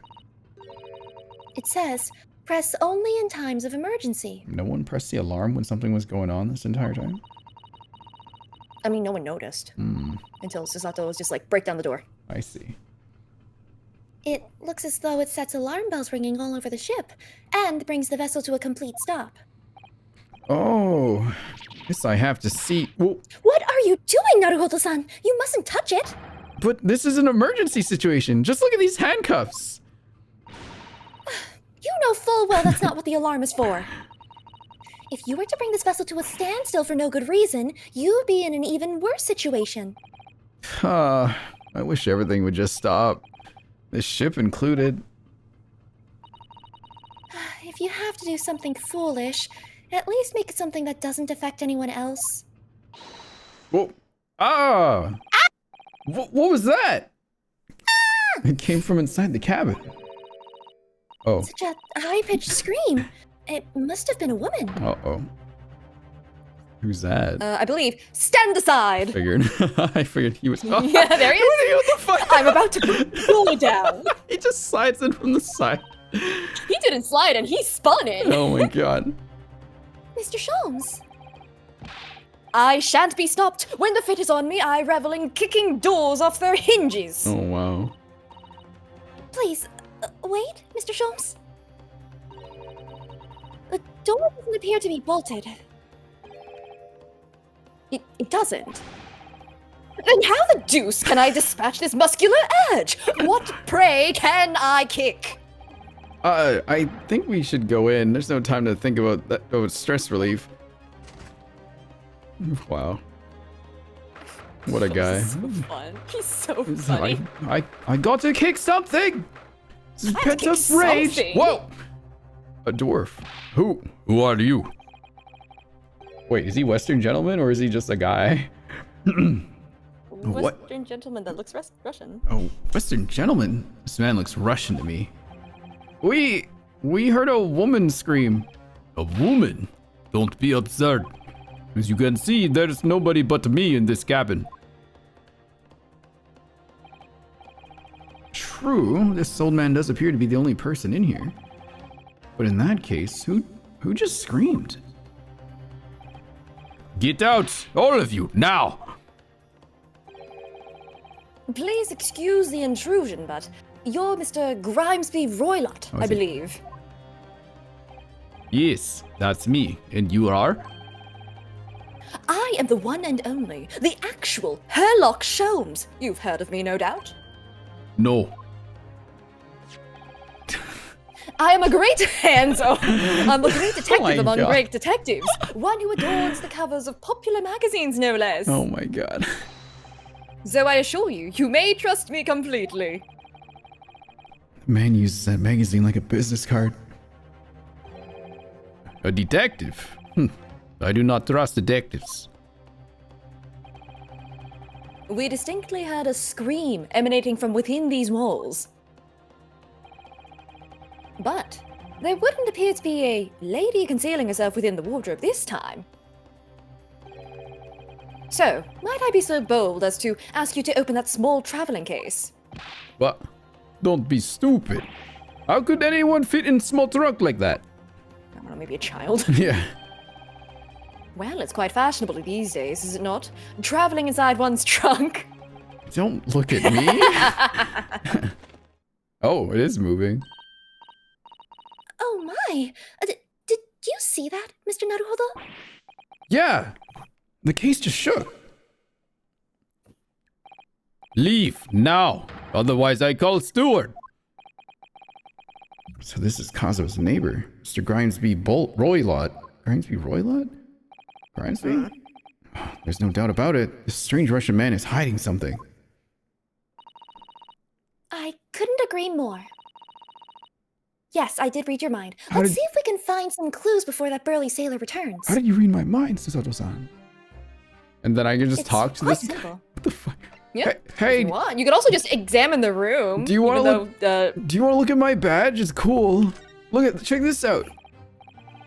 It says, press only in times of emergency. No one pressed the alarm when something was going on this entire time? I mean, no one noticed. Until Susato was just like, break down the door. I see. It looks as though it sets alarm bells ringing all over the ship, and brings the vessel to a complete stop. Oh, guess I have to see. Whoa. What are you doing, Naruhodo-san? You mustn't touch it! But this is an emergency situation. Just look at these handcuffs. You know full well that's not what the alarm is for. If you were to bring this vessel to a standstill for no good reason, you'd be in an even worse situation. I wish everything would just stop. This ship included. If you have to do something foolish, at least make it something that doesn't affect anyone else. Whoa. Ah! What was that? It came from inside the cabin. Oh. Such a high-pitched scream. It must have been a woman. Uh-oh. Who's that? I believe. Stand aside! I figured he was. Oh. Yeah, there he is. What the fuck? I'm about to pull it down. He just slides in from the side. He didn't slide and he spun in. Oh my god. Mr. Sholmes. I shan't be stopped. When the fit is on me, I revel in kicking doors off their hinges. Oh wow. Please, wait, Mr. Sholmes. The door doesn't appear to be bolted. It doesn't. Then how the deuce can I dispatch this muscular urge? What, pray, can I kick? I think we should go in. There's no time to think about that. Oh, it's stress relief. Wow. What a guy. He's so fun. He's so funny. I got to kick something! This is I had to pent kick up rage! something. Whoa! A dwarf. Who? Who are you? Wait, is he Western gentleman or is he just a guy? What? Western gentleman that looks Russian. Oh, Western gentleman? This man looks Russian to me. We heard a woman scream. A woman? Don't be absurd. As you can see, there's nobody but me in this cabin. True, this old man does appear to be the only person in here. But in that case, who just screamed? Get out, all of you, now! Please excuse the intrusion, but you're Mr. Grimesby Roylott, I believe. Yes, that's me. And you are? I am the one and only, the actual Herlock Sholmes. You've heard of me, no doubt? No. I am a great I'm a great detective among God. great detectives. One who adorns the covers of popular magazines, no less. Oh my god. So I assure you, you may trust me completely. The man uses that magazine like a business card. A detective? I do not trust detectives. We distinctly heard a scream emanating from within these walls. But there wouldn't appear to be a lady concealing herself within the wardrobe this time. So, might I be so bold as to ask you to open that small traveling case? What? Don't be stupid. How could anyone fit in a small trunk like that? I don't know, maybe a child. Yeah. Well, it's quite fashionable these days, is it not? Traveling inside one's trunk. Don't look at me. Oh, it is moving. Oh my! Did you see that, Mr. Naruhodo? Yeah. The case just shook. Leave now. Otherwise I call steward. So this is Kazuo's neighbor, Mr. Grimesby Roylott. Grimesby Roylott? Grimesby? Oh, there's no doubt about it. This strange Russian man is hiding something. I couldn't agree more. Yes, I did read your mind. How Let's did- see if we can find some clues before that burly sailor returns. How did you read my mind, Susato-san? And then I can just It's talk to quite this guy? simple. What the fuck? Yeah. Hey, If you want. You could also just examine the room. Do you wanna even look- though, do you want to look at my badge? It's cool. Check this out.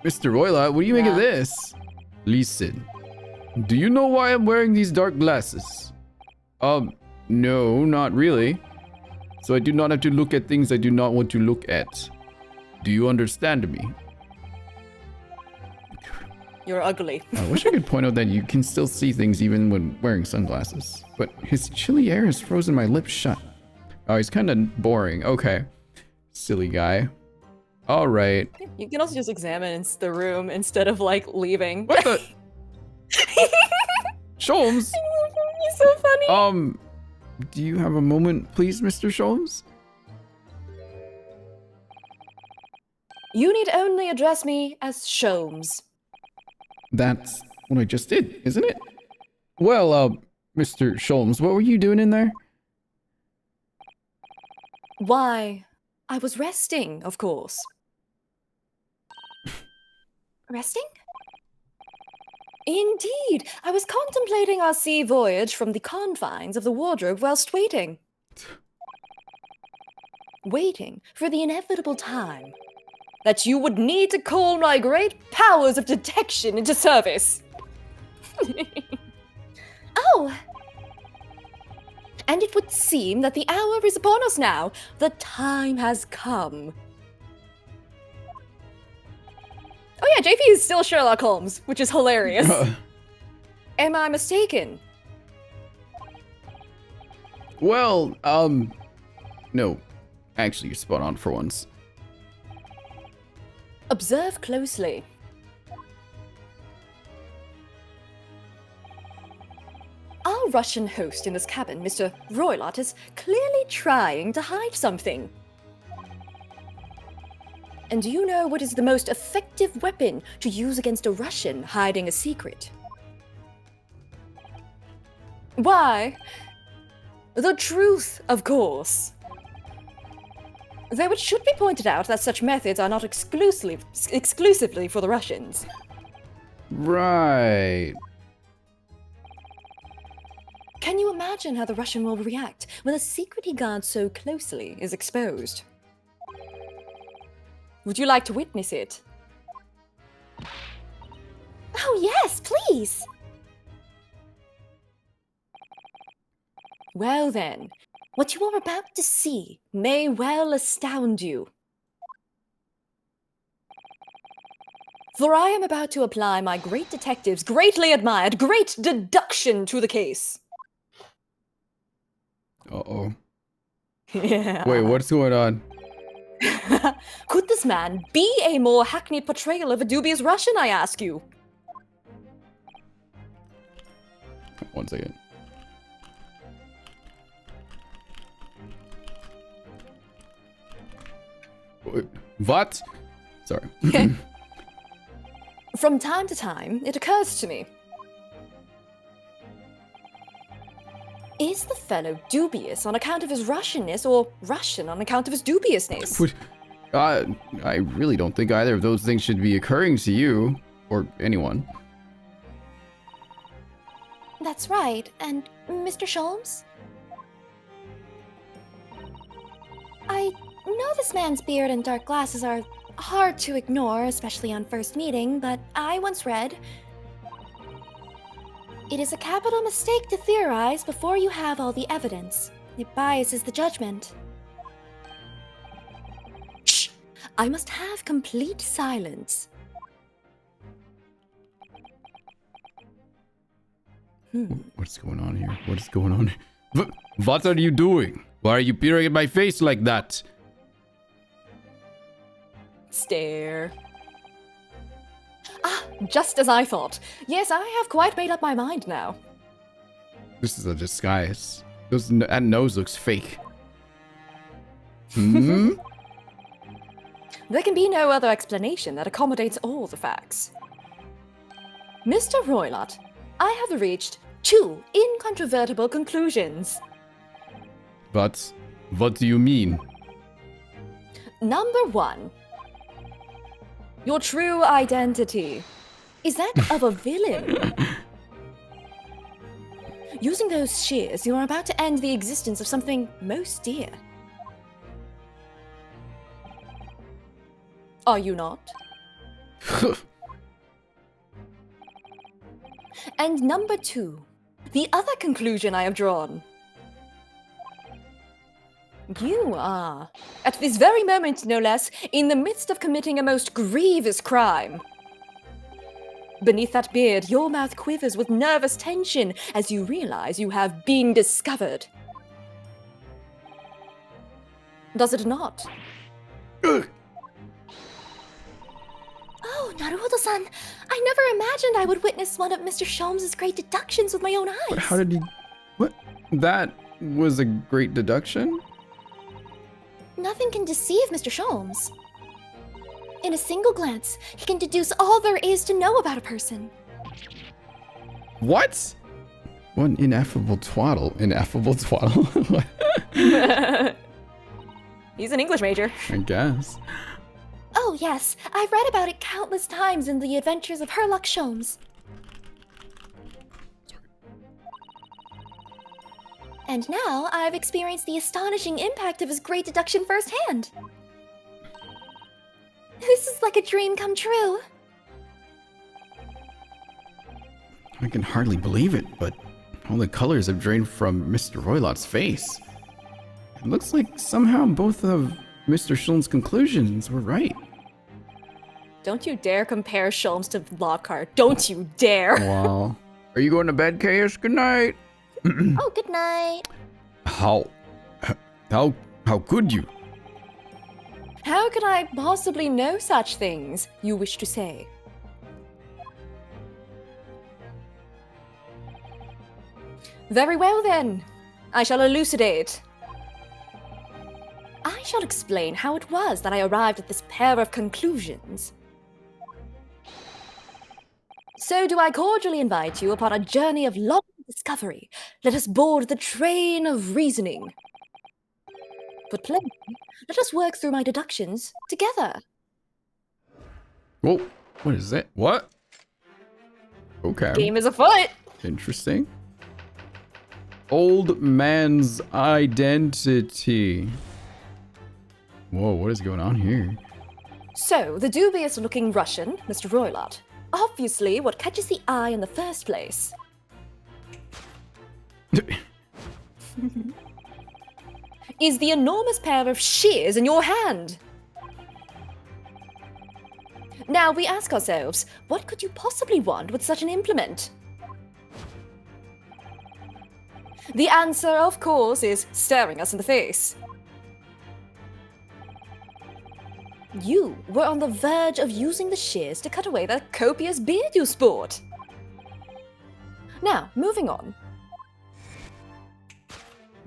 Mr. Roylott, what do you make of Yeah. this? Listen, do you know why I'm wearing these dark glasses? No, not really. So I do not have to look at things I do not want to look at. Do you understand me? You're ugly. I wish I could point out that you can still see things even when wearing sunglasses. But his chilly air has frozen my lips shut. Oh, he's kind of boring. Okay. Silly guy. All right. You can also just examine the room instead of, like, leaving. What the? Sholmes? He's so funny. Do you have a moment, please, Mr. Sholmes? You need only address me as Sholmes. That's what I just did, isn't it? Well, Mr. Sholmes, what were you doing in there? Why, I was resting, of course. Resting? Indeed, I was contemplating our sea voyage from the confines of the wardrobe whilst waiting. Waiting for the inevitable time that you would need to call my great powers of detection into service. Oh! And it would seem that the hour is upon us now. The time has come. Oh yeah, JP is still Sherlock Holmes, which is hilarious. Am I mistaken? Well, no. Actually, you're spot on for once. Observe closely. Our Russian host in this cabin, Mr. Roylott, is clearly trying to hide something. And do you know what is the most effective weapon to use against a Russian hiding a secret? Why? The truth, of course. Though it should be pointed out that such methods are not exclusively for the Russians. Right. Can you imagine how the Russian will react when the secret he guards so closely is exposed? Would you like to witness it? Oh yes, please! Well then, what you are about to see may well astound you. For I am about to apply my great detective's greatly admired great deduction to the case. Uh-oh. Yeah. Wait, what's going on? Could this man be a more hackneyed portrayal of a dubious Russian, I ask you? 1 second. What? Sorry. From time to time, it occurs to me. Is the fellow dubious on account of his Russianness, or Russian on account of his dubiousness? I really don't think either of those things should be occurring to you, or anyone. That's right. And Mr. Sholmes? I know this man's beard and dark glasses are hard to ignore, especially on first meeting, but I once read, "It is a capital mistake to theorize before you have all the evidence. It biases the judgment." Shh! I must have complete silence. What's going on here? What is going on? What are you doing? Why are you peering at my face like that? Stare. Ah, just as I thought. Yes, I have quite made up my mind now. This is a disguise. That nose looks fake. Hmm? There can be no other explanation that accommodates all the facts. Mr. Roylott, I have reached 2 incontrovertible conclusions. But what do you mean? Number 1. Your true identity is that of a villain. Using those shears, you are about to end the existence of something most dear. Are you not? And number 2, the other conclusion I have drawn. You are, at this very moment no less, in the midst of committing a most grievous crime. Beneath that beard, your mouth quivers with nervous tension as you realize you have been discovered. Does it not? Ugh. Oh, Naruhodo-san, I never imagined I would witness one of Mr. Sholmes' great deductions with my own eyes. But how did he... What? That was a great deduction? Nothing can deceive Mr. Sholmes. In a single glance, he can deduce all there is to know about a person. What? What ineffable twaddle. Ineffable twaddle? He's an English major. I guess. Oh yes, I've read about it countless times in the adventures of Herlock Sholmes. And now I've experienced the astonishing impact of his great deduction firsthand. This is like a dream come true. I can hardly believe it, but all the colors have drained from Mr. Roylot's face. It looks like somehow both of Mr. Shuln's conclusions were right. Don't you dare compare Sholmes to Lockhart. Don't you dare. Wow. Are you going to bed, Chaos? Good night. Oh, good night. How could you? How could I possibly know such things, you wish to say? Very well then. I shall elucidate. I shall explain how it was that I arrived at this pair of conclusions. So do I cordially invite you upon a journey of long discovery. Let us board the train of reasoning. But plainly, let us work through my deductions together. Whoa, what is it? What? Okay. Game is afoot. Interesting. Old man's identity. Whoa, what is going on here? So, the dubious-looking Russian, Mr. Roylott, obviously what catches the eye in the first place. Is the enormous pair of shears in your hand. Now we ask ourselves, what could you possibly want with such an implement? The answer, of course, is staring us in the face. You were on the verge of using the shears to cut away that copious beard you sport. Now, moving on.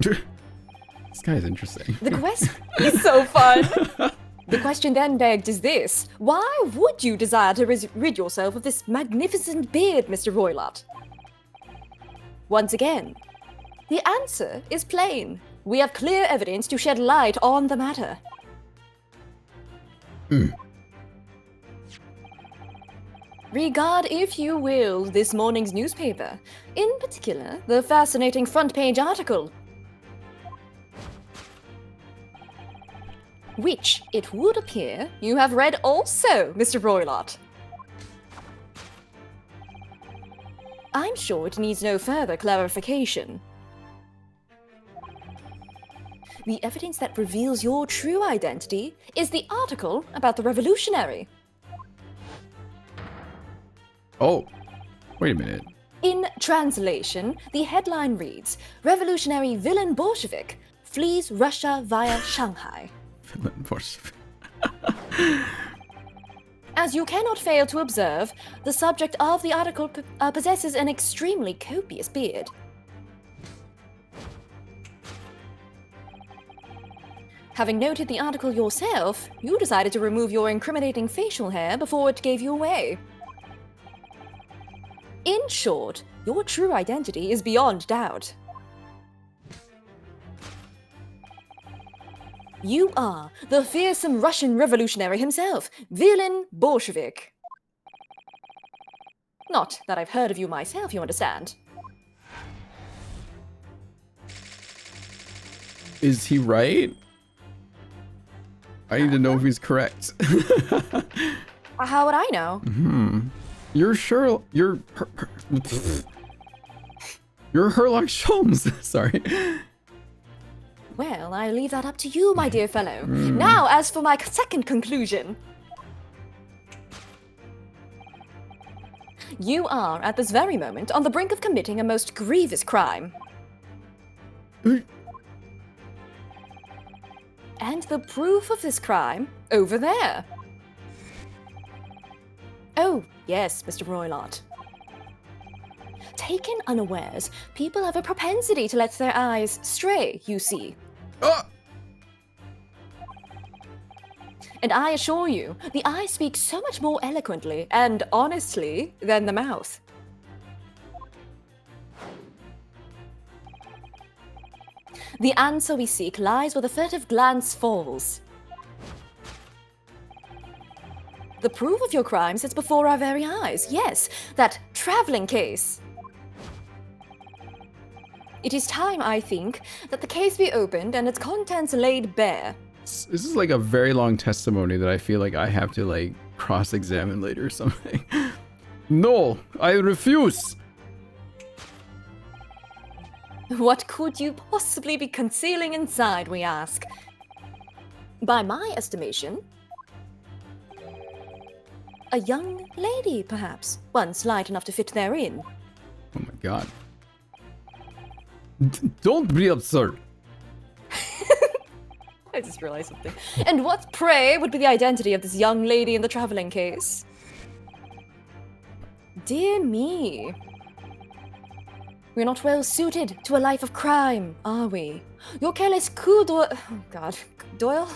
This guy is interesting. The quest is so fun. The question then begged is this: why would you desire to rid yourself of this magnificent beard, Mr. Roylott? Once again, the answer is plain. We have clear evidence to shed light on the matter. Regard, if you will, this morning's newspaper. In particular, the fascinating front page article. Which, it would appear, you have read also, Mr. Roylott. I'm sure it needs no further clarification. The evidence that reveals your true identity is the article about the revolutionary. Oh, wait a minute. In translation, the headline reads, Revolutionary Villain Bolshevik flees Russia via Shanghai. As you cannot fail to observe, the subject of the article possesses an extremely copious beard. Having noted the article yourself, you decided to remove your incriminating facial hair before it gave you away. In short, your true identity is beyond doubt. You are the fearsome Russian revolutionary himself, Villain Bolshevik. Not that I've heard of you myself, you understand. Is he right? I need to know if he's correct. How would I know? You're sure you're Herlock Sholmes. Sorry. Well, I leave that up to you, my dear fellow. Now, as for my second conclusion. You are, at this very moment, on the brink of committing a most grievous crime. And the proof of this crime, over there. Oh, yes, Mr. Roylott. Taken unawares, people have a propensity to let their eyes stray, you see. And I assure you, the eye speaks so much more eloquently and honestly than the mouth. The answer we seek lies where the furtive glance falls. The proof of your crime sits before our very eyes. Yes, that traveling case. It is time, I think, that the case be opened and its contents laid bare. This is like a very long testimony that I feel like I have to like cross-examine later or something. No, I refuse. What could you possibly be concealing inside, we ask? By my estimation, a young lady, perhaps, once light enough to fit therein. Oh my god. Don't be absurd. I just realized something. And what, pray, would be the identity of this young lady in the traveling case? Dear me. We're not well suited to a life of crime, are we? Your careless coup d'oeil... Oh, God. Doyle?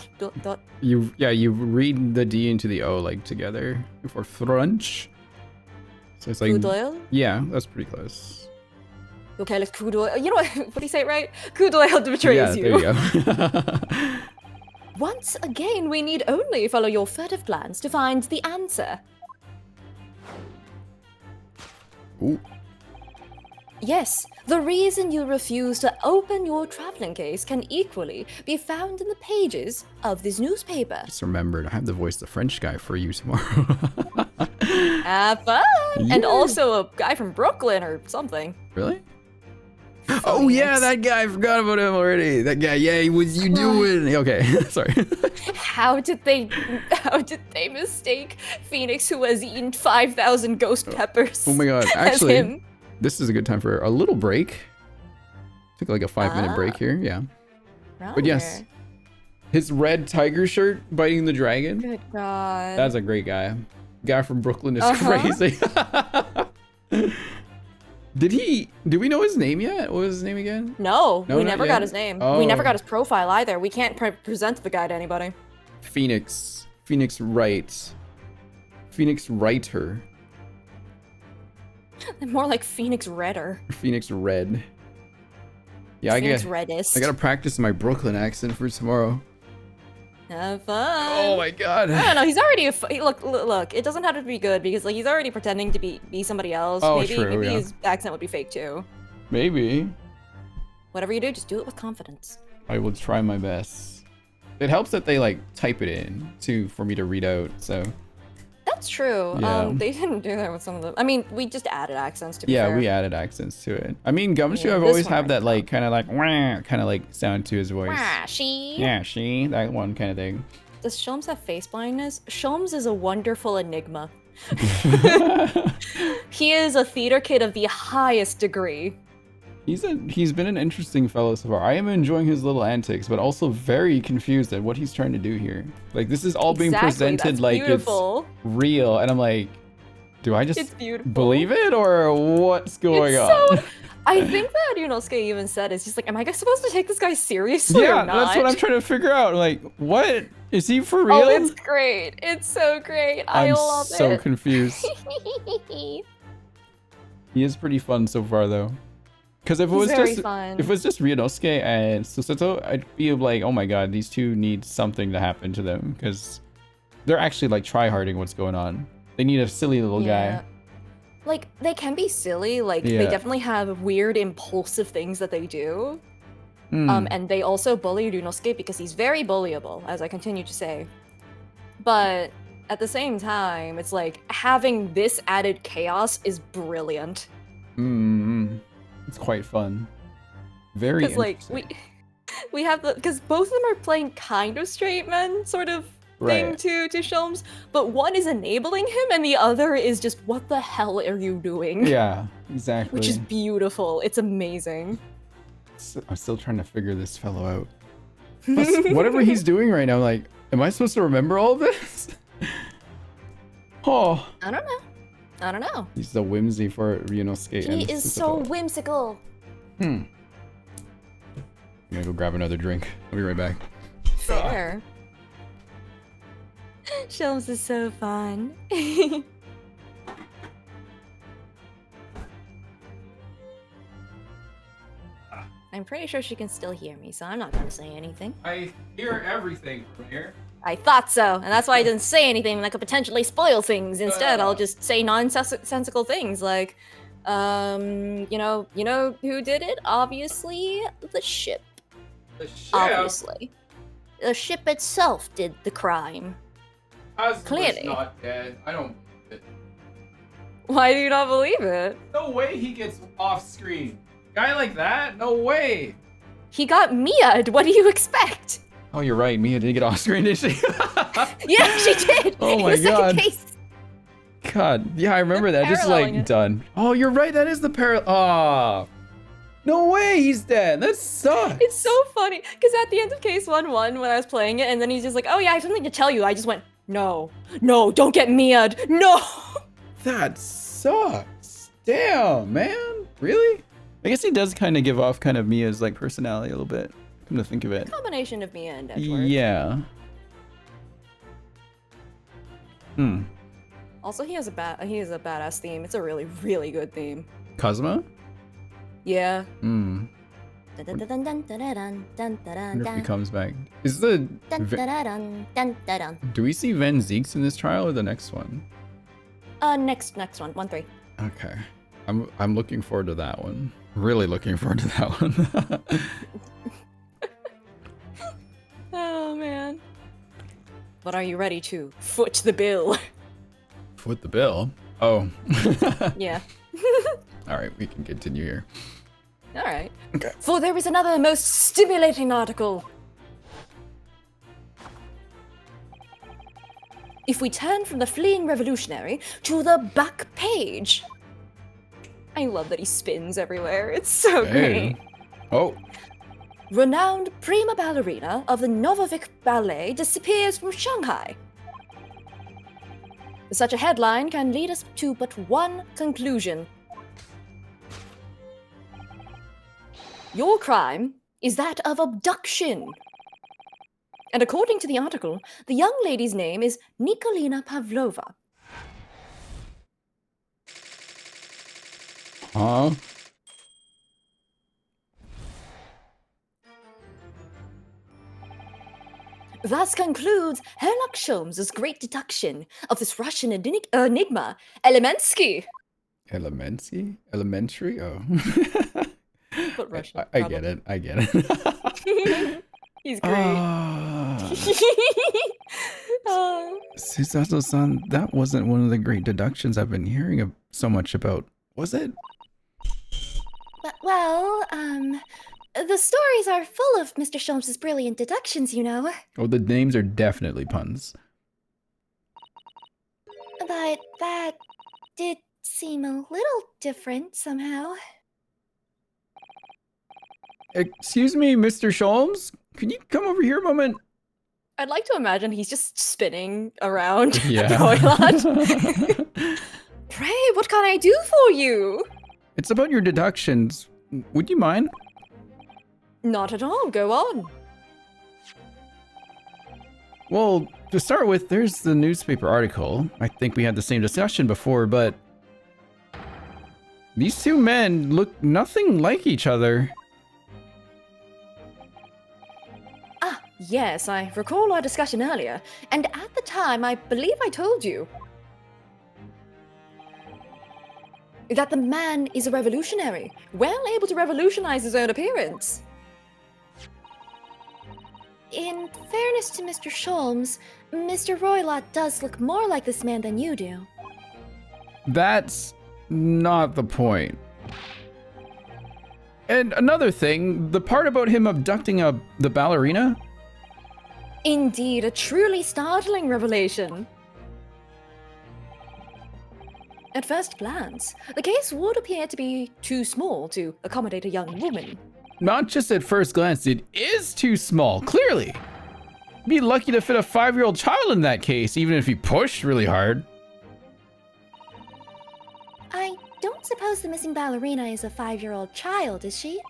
You read the D into the O like together for French. So it's like... Coup d'oeil? Yeah, that's pretty close. Your careless coup d'oeil... You know what? What do you say it right? Coup d'oeil betrays you. Yeah, there you go. Once again, we need only follow your furtive glance to find the answer. Ooh. Yes, the reason you refuse to open your traveling case can equally be found in the pages of this newspaper. Just remembered, I have to voice the French guy for you tomorrow. Have fun! Yeah. And also a guy from Brooklyn or something. Really? Oh yeah, that guy, I forgot about him already. That guy, yeah, he was you doing. Okay, sorry. How did they mistake Phoenix, who has eaten 5,000 ghost peppers? Oh my god, as actually, him? this is a good time for a little break. Took like a 5-minute break here, yeah. But yes, his red tiger shirt biting the dragon. Good God. That's a great guy. Guy from Brooklyn is crazy. Do we know his name yet? What was his name again? No, we not never yet? got his name. Oh. We never got his profile either. We can't present the guy to anybody. Phoenix Wright. Phoenix Writer. More like Phoenix Redder. Phoenix Red. Yeah, Phoenix Reddest. I gotta practice my Brooklyn accent for tomorrow. Have fun. Oh my god. I don't know. He's already look. It doesn't have to be good because like he's already pretending to be somebody else. Oh, maybe true, yeah. his accent would be fake too. Maybe. Whatever you do, just do it with confidence. I will try my best. It helps that they like type it in too for me to read out. So. That's true. Yeah. They didn't do that with some of them. I mean, we just added accents to be fair. Yeah, we added accents to it. I mean, Gumshoe, Yeah, I've this always one had I that like kind of like wah kind of like sound to his voice. Wah, she. Yeah, she, that one kind of thing. Does Sholmes have face blindness? Sholmes is a wonderful enigma. He is a theater kid of the highest degree. He's been an interesting fellow so far. I am enjoying his little antics, but also very confused at what he's trying to do here. Like this is all being presented that's like beautiful. it's real, and I'm like, do I just It's beautiful. believe it or what's going It's on? so. I think that Yunosuke even said it's just like, am I supposed to take this guy seriously Yeah, or not? that's what I'm trying to figure out. Like, what is he for real? Oh, it's great. It's so great. I I'm love so it. confused. He is pretty fun so far though. Because if it He's was very just fun. if it was just Ryunosuke and Susato, I'd feel like, oh my god, these two need something to happen to them because they're actually like try-harding what's going on. They need a silly little guy. Like, they can be silly. Like, they Yeah. definitely have weird, impulsive things that they do. Hmm. And they also bully Ryunosuke because he's very bullyable, as I continue to say. But at the same time, it's like, having this added chaos is brilliant. It's quite fun. Very Because, like, interesting. We have the because both of them are playing kind of straight men sort of thing Right. to Sholmes, but one is enabling him and the other is just what the hell are you doing? Yeah, exactly. Which is beautiful. It's amazing. I'm still trying to figure this fellow out. Plus, whatever he's doing right now, like, am I supposed to remember all of this? Oh. I don't know. I don't know. He's so whimsy for skate. He is so whimsical. I'm gonna go grab another drink. I'll be right back. Fair. Shelves is so fun. I'm pretty sure she can still hear me, so I'm not gonna say anything. I hear everything from here. I thought so, and that's why I didn't say anything that could potentially spoil things. Instead, I'll just say nonsensical things like, you know who did it? Obviously, the ship. The ship? Obviously. The ship itself did the crime. Clearly. not dead. I don't believe it. Why do you not believe it? No way he gets off screen. Guy like that? No way. He got Mia'd. What do you expect? Oh, you're right. Mia did get off screen, didn't she? Yeah, she did. Oh my In the second God. case. God. Yeah, I remember that. Just Paralleling like it. done. Oh, you're right. That is the no way he's dead. That sucks. It's so funny because at the end of case 1-1, when I was playing it, and then he's just like, "Oh yeah, I have something to tell you." I just went, "No, don't get Mia'd. No." That sucks. Damn, man. Really? I guess he does kind of give off kind of Mia's like personality a little bit. Come to think of it. Combination of Mia and Edward. Yeah. Also, he has a badass theme. It's a really, really good theme. Cosmo? Yeah. Wonder if he comes back. Is the do we see Van Zeeks in this trial or the next one? Next one, 1-3. Okay. I'm looking forward to that one. Really looking forward to that one. Oh man. But are you ready to foot the bill? Foot the bill? Oh. Yeah. Alright, we can continue here. Alright. Okay. For there is another most stimulating article. If we turn from the fleeing revolutionary to the back page. I love that he spins everywhere. It's so great. Oh. Renowned prima ballerina of the Novovik Ballet disappears from Shanghai. Such a headline can lead us to but one conclusion. Your crime is that of abduction. And according to the article, the young lady's name is Nikolina Pavlova. Huh? Thus concludes Herlock Sholmes' great deduction of this Russian enigma, Elemensky. Elementary? Oh. But Russian. I get it. I get it. He's great. Susato-san, that wasn't one of the great deductions I've been hearing so much about, was it? Well, the stories are full of Mr. Sholmes' brilliant deductions, you know. Oh, the names are definitely puns. But that did seem a little different somehow. Excuse me, Mr. Sholmes? Can you come over here a moment? I'd like to imagine he's just spinning around Yeah. the toilet. Pray, what can I do for you? It's about your deductions. Would you mind? Not at all, go on. Well, to start with, there's the newspaper article. I think we had the same discussion before, but these two men look nothing like each other. Ah, yes, I recall our discussion earlier, and at the time I believe I told you that the man is a revolutionary, well able to revolutionize his own appearance. In fairness to Mr. Sholmes, Mr. Roylott does look more like this man than you do. That's not the point. And another thing, the part about him abducting the ballerina? Indeed, a truly startling revelation. At first glance, the case would appear to be too small to accommodate a young woman. Not just at first glance, it is too small, clearly. Be lucky to fit a 5-year-old child in that case, even if you pushed really hard. I don't suppose the missing ballerina is a 5-year-old child, is she?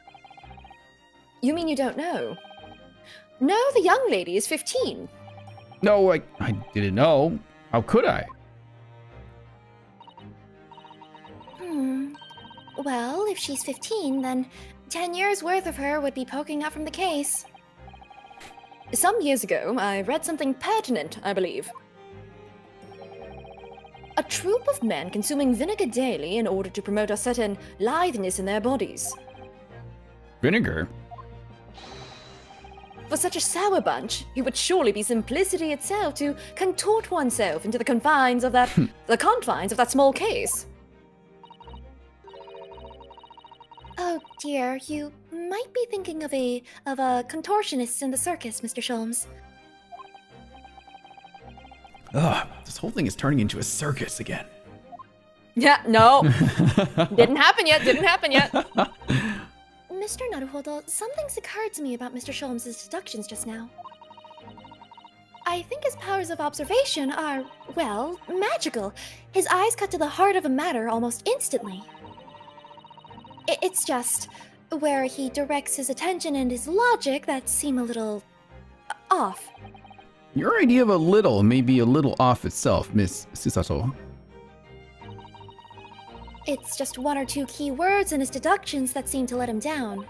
You mean you don't know? No, the young lady is 15. No, I didn't know. How could I? Well, if she's 15, then 10 years worth of her would be poking up from the case. Some years ago, I read something pertinent, I believe. A troop of men consuming vinegar daily in order to promote a certain litheness in their bodies. Vinegar? For such a sour bunch, it would surely be simplicity itself to contort oneself into the confines of that small case. Oh dear, you might be thinking of a contortionist in the circus, Mr. Sholmes. Ugh, this whole thing is turning into a circus again. Yeah, no. Didn't happen yet. Mr. Naruhodo, something's occurred to me about Mr. Sholmes' deductions just now. I think his powers of observation are, well, magical. His eyes cut to the heart of a matter almost instantly. It's just where he directs his attention and his logic that seem a little off. Your idea of a little may be a little off itself, Miss Susato. It's just one or two key words in his deductions that seem to let him down.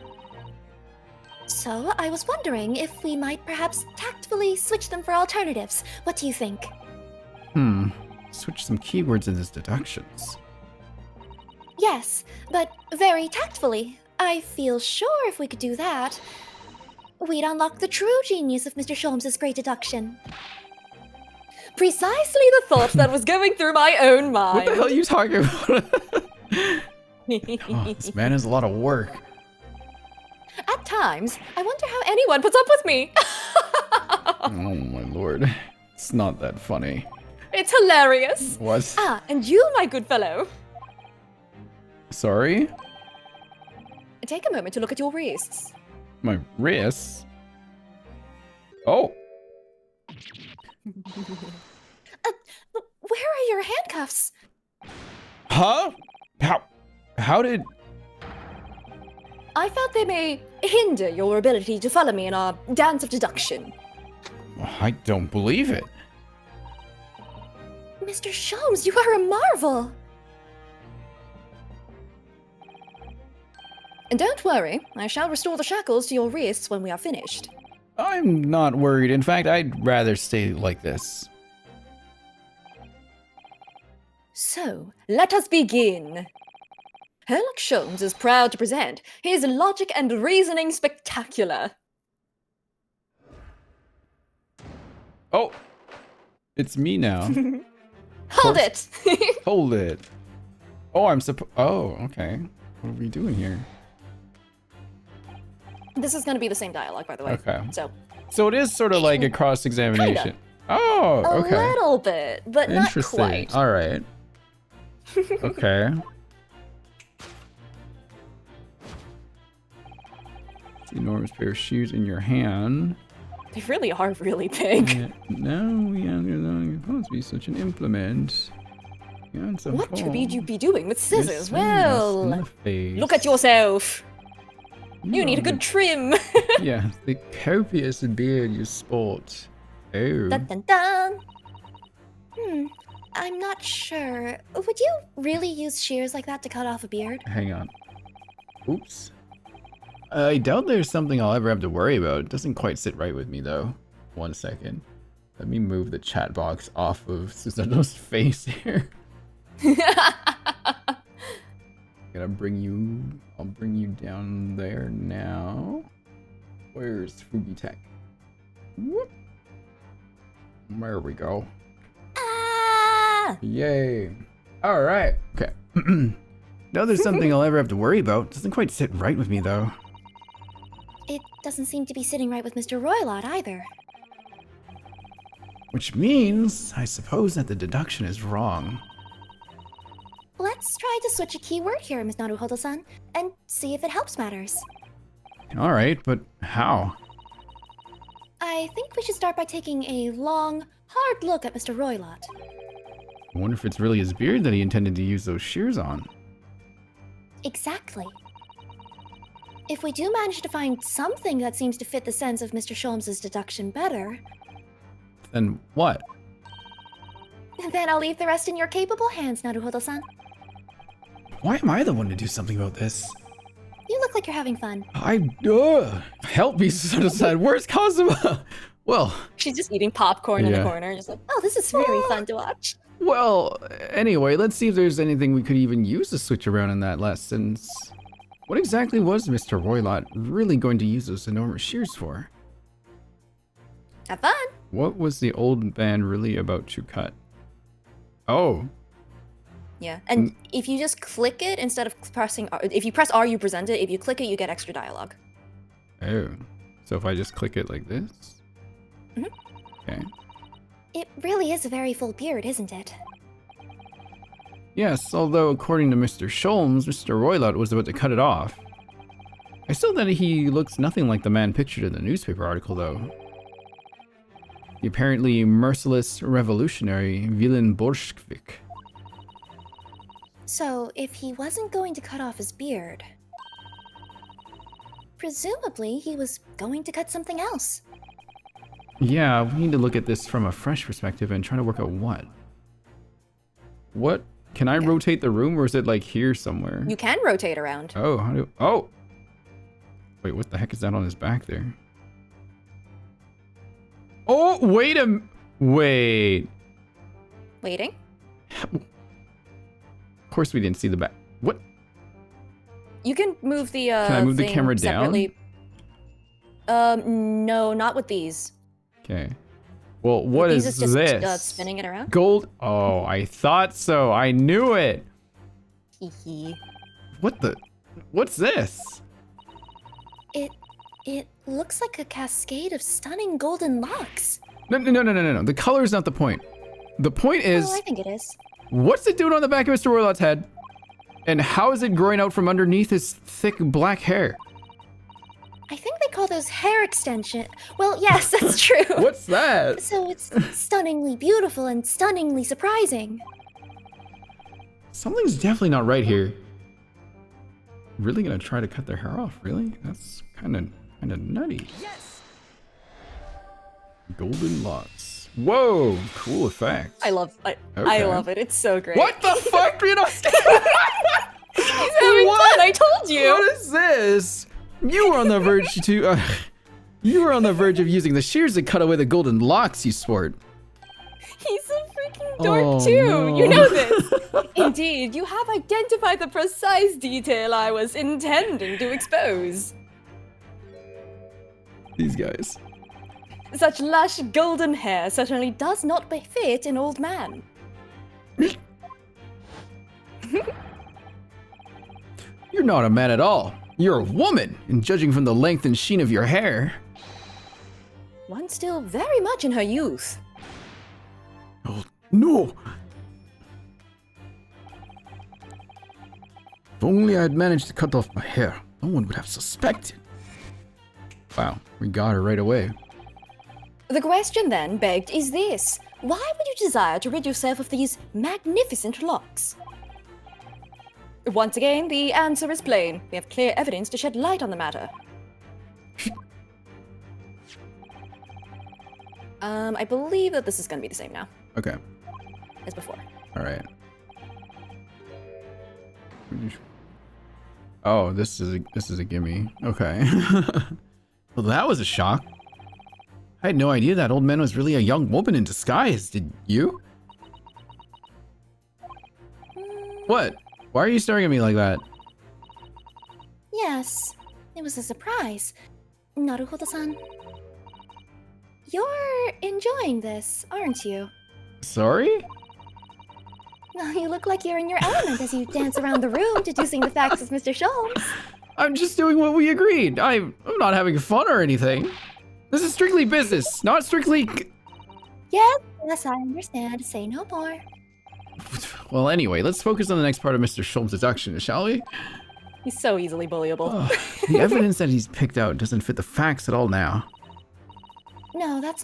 So I was wondering if we might perhaps tactfully switch them for alternatives. What do you think? Switch some keywords in his deductions. Yes, but very tactfully. I feel sure if we could do that, we'd unlock the true genius of Mr. Sholmes' great deduction. Precisely the thought that was going through my own mind. What the hell are you talking about? Oh, this man has a lot of work. At times, I wonder how anyone puts up with me. Oh my lord. It's not that funny. It's hilarious. What? Ah, and you, my good fellow. Sorry? Take a moment to look at your wrists. My wrists? Oh. Where are your handcuffs? Huh? How did... I felt they may hinder your ability to follow me in our dance of deduction. I don't believe it. Mr. Sholmes, you are a marvel! And don't worry, I shall restore the shackles to your wrists when we are finished. I'm not worried. In fact, I'd rather stay like this. So, let us begin. Herlock Sholmes is proud to present his logic and reasoning spectacular. Oh. It's me now. Hold it! Hold it. Oh, oh, okay. What are we doing here? This is going to be the same dialogue, by the way. Okay. So it is sort of like a cross-examination. Oh, okay. A little bit, but not Interesting. quite. All right. Okay. Enormous pair of shoes in your hand. They really are really big. No, you're supposed to be such an implement. What could you be doing with scissors? Yes, Well, in the face. look at yourself. You need a good trim. Yeah, the copious beard you sport. Oh. Dun dun dun. I'm not sure. Would you really use shears like that to cut off a beard? Hang on. Oops. I doubt there's something I'll ever have to worry about. It doesn't quite sit right with me, though. 1 second. Let me move the chat box off of Susano's face here. I'll bring you down there now. Where's Fugi Tech? Whoop. There we go. Ah! Yay. All right. Okay. Know there's something I'll ever have to worry about. Doesn't quite sit right with me, though. It doesn't seem to be sitting right with Mr. Roylott either. Which means, I suppose that the deduction is wrong. Let's try to switch a keyword here, Ms. Naruhodo-san, and see if it helps matters. Alright, but how? I think we should start by taking a long, hard look at Mr. Roylott. I wonder if it's really his beard that he intended to use those shears on. Exactly. If we do manage to find something that seems to fit the sense of Mr. Sholmes' deduction better, Then what? then I'll leave the rest in your capable hands, Naruhodo-san. Why am I the one to do something about this? You look like you're having fun. Help me, Son-san. Where's Kazuma? Well, She's just eating popcorn in the corner, just like, oh, this is very fun to watch. well, anyway, let's see if there's anything we could even use to switch around in that lessons. What exactly was Mr. Roylott really going to use those enormous shears for? Have fun. What was the old man really about to cut? Oh, Yeah, and if you just click it instead of pressing R, if you press R, you present it. If you click it, you get extra dialogue. oh. So if I just click it like this? Mhm. Okay. It really is a very full beard, isn't it? Yes, although according to Mr. Sholmes, Mr. Roylott was about to cut it off. I still think he looks nothing like the man pictured in the newspaper article, though. The apparently merciless revolutionary Villain Bolshevik. So, if he wasn't going to cut off his beard, presumably he was going to cut something else. Yeah, we need to look at this from a fresh perspective and try to work out what. What? Can I rotate the room, or is it like here somewhere? You can rotate around. Oh, how do... Oh! Wait, what the heck is that on his back there? Oh, wait a... Wait. Waiting. Of course we didn't see the back. What? You can move the Can I move the thing camera down? separately. No, not with these. Okay. Well, what These is just this? spinning it around. Gold... Oh, I thought so. I knew it. Hee. What the... What's this? It looks like a cascade of stunning golden locks. No. The color is not the point. The point is... Oh, I think it is. What's it doing on the back of Mr. Roylott's head? And how is it growing out from underneath his thick black hair? I think they call those hair extension. Well, yes, that's true. What's that? So it's stunningly beautiful and stunningly surprising. Something's definitely not right here. Really gonna try to cut their hair off? Really? That's kind of nutty. Yes! Golden locks. Whoa, cool effect. I love it. It's so great. What the fuck, you know? He's having fun. I told you. What is this? You were on the verge to. You were on the verge of using the shears to cut away the golden locks you sport. He's a freaking dork Oh, too. no. You know this. Indeed, you have identified the precise detail I was intending to expose. These guys. Such lush golden hair certainly does not befit an old man. You're not a man at all. You're a woman, and judging from the length and sheen of your hair. One still very much in her youth. Oh, no! If only I had managed to cut off my hair, no one would have suspected. Wow, we got her right away. The question then begged is this: why would you desire to rid yourself of these magnificent locks? Once again, the answer is plain. We have clear evidence to shed light on the matter. I believe that this is going to be the same now Okay, as before. alright. Oh, this is a gimme. Okay. Well, that was a shock. I had no idea that old man was really a young woman in disguise. Did you? What? Why are you staring at me like that? Yes, it was a surprise. Naruhodo-san. You're enjoying this, aren't you? Sorry? Well, you look like you're in your element as you dance around the room, deducing the facts as Mr. Sholmes. I'm just doing what we agreed. I'm not having fun or anything. This is strictly business, not strictly... Yes, I understand. Say no more. Well, anyway, let's focus on the next part of Mr. Sholmes' deduction, shall we? He's so easily bullyable. The evidence that he's picked out doesn't fit the facts at all now. No, that's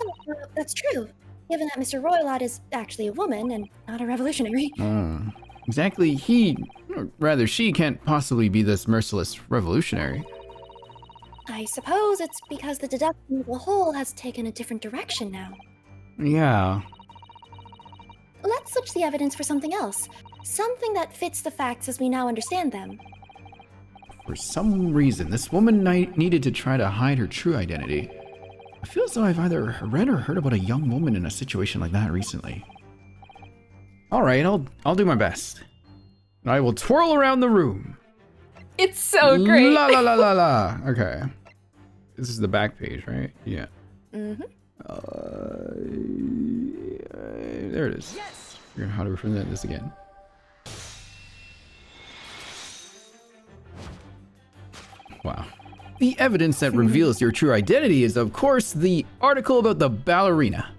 true. Given that Mr. Roylott is actually a woman and not a revolutionary. Exactly, or rather she can't possibly be this merciless revolutionary. I suppose it's because the deduction as a whole has taken a different direction now. Yeah. Let's switch the evidence for something else. Something that fits the facts as we now understand them. For some reason, this woman needed to try to hide her true identity. I feel as though I've either read or heard about a young woman in a situation like that recently. Alright, I'll do my best. I will twirl around the room. It's so great. La la la la la. Okay. This is the back page, right? Yeah. Mm-hmm. There it is. Yes. Figure out how to represent this again. Wow. The evidence that reveals your true identity is, of course, the article about the ballerina.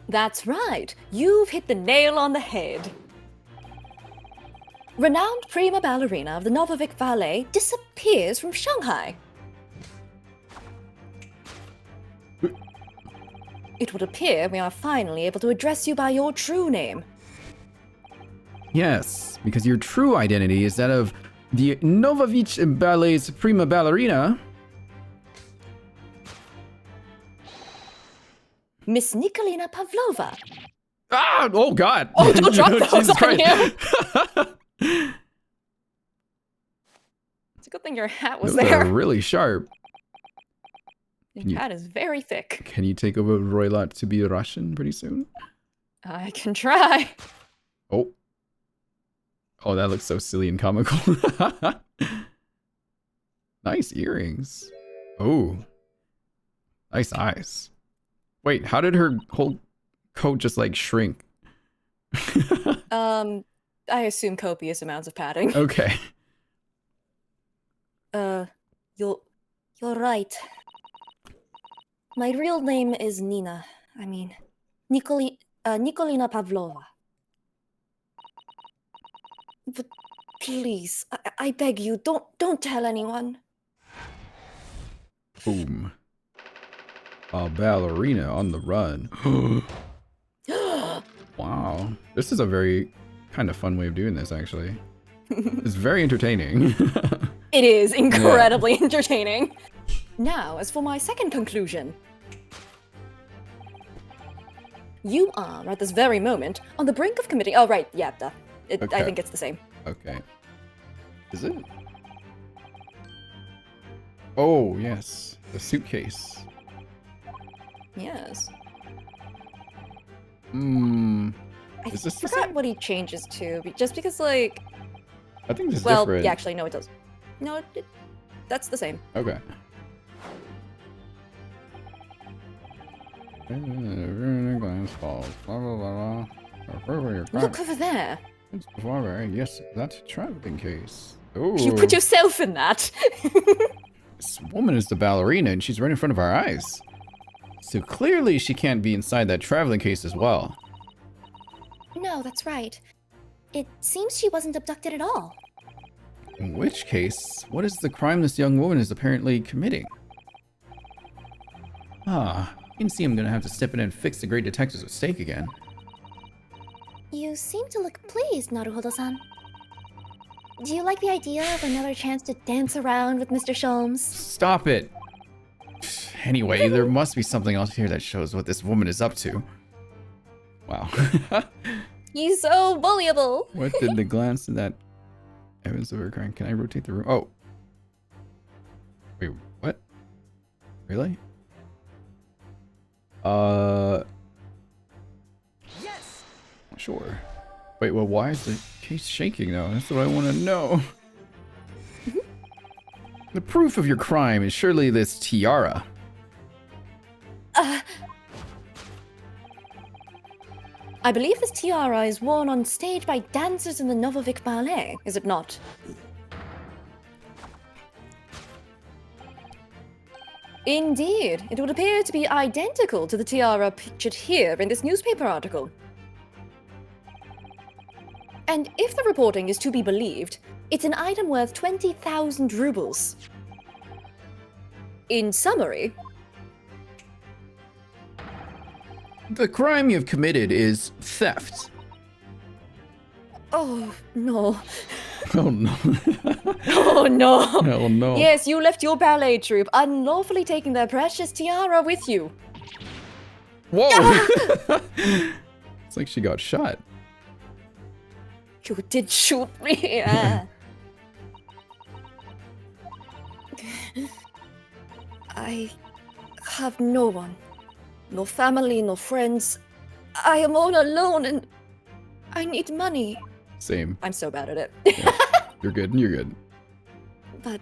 That's right. You've hit the nail on the head. Renowned prima ballerina of the Novovik Ballet disappears from Shanghai. It would appear we are finally able to address you by your true name. Yes, because your true identity is that of the Novovich Ballet's prima ballerina. Miss Nikolina Pavlova. Ah! Oh God! Oh, don't drop those Jesus on Christ. you. It's a good thing your hat was Those there. are really sharp. Your hat is very thick. Can you take over Roylott to be Russian pretty soon? I can try. Oh. Oh, that looks so silly and comical. Nice earrings. Oh. Nice eyes. Wait, how did her whole coat just like shrink? I assume copious amounts of padding. Okay. You're right. My real name is Nina. I mean, Nikolina Pavlova. But please, I beg you, don't tell anyone. Boom. A ballerina on the run. Wow. This is a very kind of fun way of doing this, actually. It's very entertaining. It is incredibly entertaining. Now, as for my second conclusion. You are, at this very moment, on the brink of committing... Oh, right, yeah, duh. I Okay. think it's the same. Okay. Is it? Oh, yes. The suitcase. Yes. Hmm. I Is this the forgot same? what he changes to, just because, like... I think this is Well, different. yeah, actually, no, it does. No, that's the same. Okay. Glance falls. Blah, blah, blah, blah. Look over there. Yes, that's a traveling case. Oh, You put yourself in that. this woman is the ballerina and she's right in front of our eyes. So clearly she can't be inside that traveling case as well. No, that's right. It seems she wasn't abducted at all. In which case, what is the crime this young woman is apparently committing? Ah, you can see I'm gonna have to step in and fix the great detective's mistake again. You seem to look pleased, Naruhodo-san. Do you like the idea of another chance to dance around with Mr. Sholmes? Stop it! Anyway, there must be something else here that shows what this woman is up to. Wow. He's so bullyable! What did the glance in that evidence of her crime? Can I rotate the room? Oh. Wait, what? Really? Yes. Sure. Wait, well, why is the case shaking though? That's what I want to know. The proof of your crime is surely this tiara. I believe this tiara is worn on stage by dancers in the Novovic Ballet, is it not? Indeed, it would appear to be identical to the tiara pictured here in this newspaper article. And if the reporting is to be believed, it's an item worth 20,000 rubles. In summary, The crime you've committed is theft. oh no. Oh no. Oh no. Oh no. Yes, you left your ballet troupe, unlawfully taking their precious tiara with you. Whoa! It's like she got shot. You did shoot me. Ah. I have no one. No family, no friends. I am all alone and I need money. Same. I'm so bad at it. Yeah. You're good. You're good. But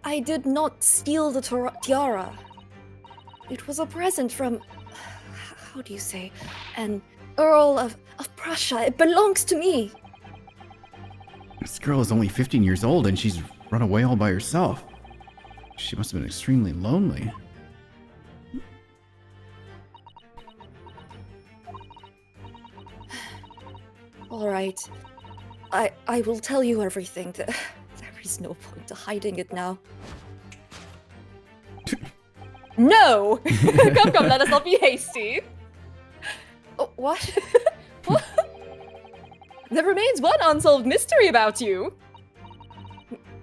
I did not steal the tiara. It was a present from, how do you say, an Earl of Prussia. It belongs to me. This girl is only 15 years old and she's run away all by herself. She must have been extremely lonely. All right. I will tell you everything. There is no point to hiding it now. No! Come, let us not be hasty. Oh, what? What? There remains one unsolved mystery about you.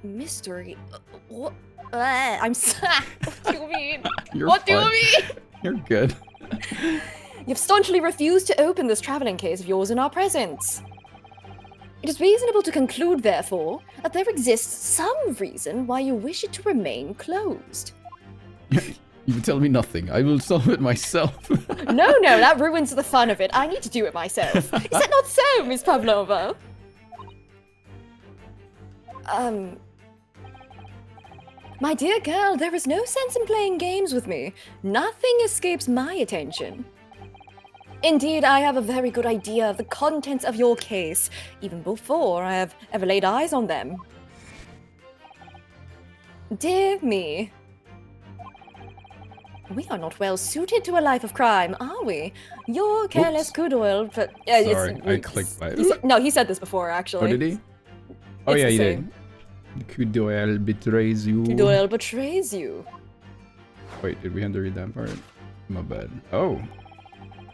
Mystery? What? I'm sad. What do you mean? What do you mean? You're good. You've staunchly refused to open this traveling case of yours in our presence. It is reasonable to conclude, therefore, that there exists some reason why you wish it to remain closed. You tell me nothing. I will solve it myself. No, that ruins the fun of it. I need to do it myself. Is that not so, Miss Pavlova? My dear girl, there is no sense in playing games with me. Nothing escapes my attention. Indeed, I have a very good idea of the contents of your case, even before I have ever laid eyes on them. Dear me. We are not well suited to a life of crime, are we? You're careless, good oil, but... Sorry, I clicked by it. No, he said this before, actually. Oh, did he? Oh, It's yeah, the he same. did. Kudoel betrays you. Doyle betrays you. Wait, did we have to read that part? My bad. Oh.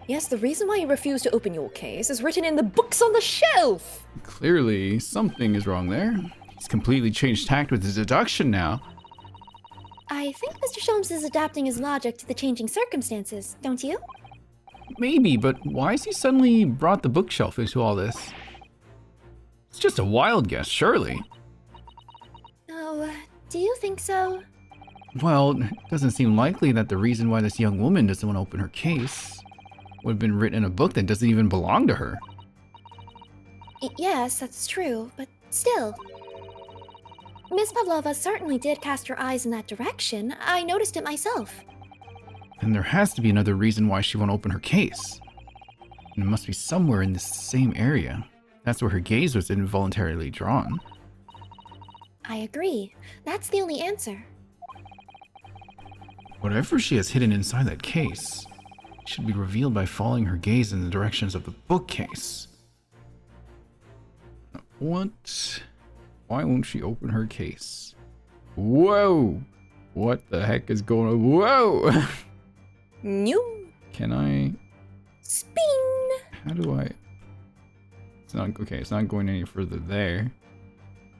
Yes, the reason why you refuse to open your case is written in the books on the shelf. Clearly, something is wrong there. He's completely changed tact with his deduction now. I think Mr. Sholmes is adapting his logic to the changing circumstances, don't you? Maybe, but why has he suddenly brought the bookshelf into all this? It's just a wild guess, surely. Oh, do you think so? Well, it doesn't seem likely that the reason why this young woman doesn't want to open her case would have been written in a book that doesn't even belong to her. Yes, that's true, but still. Miss Pavlova certainly did cast her eyes in that direction. I noticed it myself. And there has to be another reason why she won't open her case. And it must be somewhere in this same area. That's where her gaze was involuntarily drawn. I agree. That's the only answer. Whatever she has hidden inside that case should be revealed by following her gaze in the directions of the bookcase. What? Why won't she open her case? Whoa! What the heck is going on? Whoa! New. Can I? Spin. How do I? It's not okay. It's not going any further there.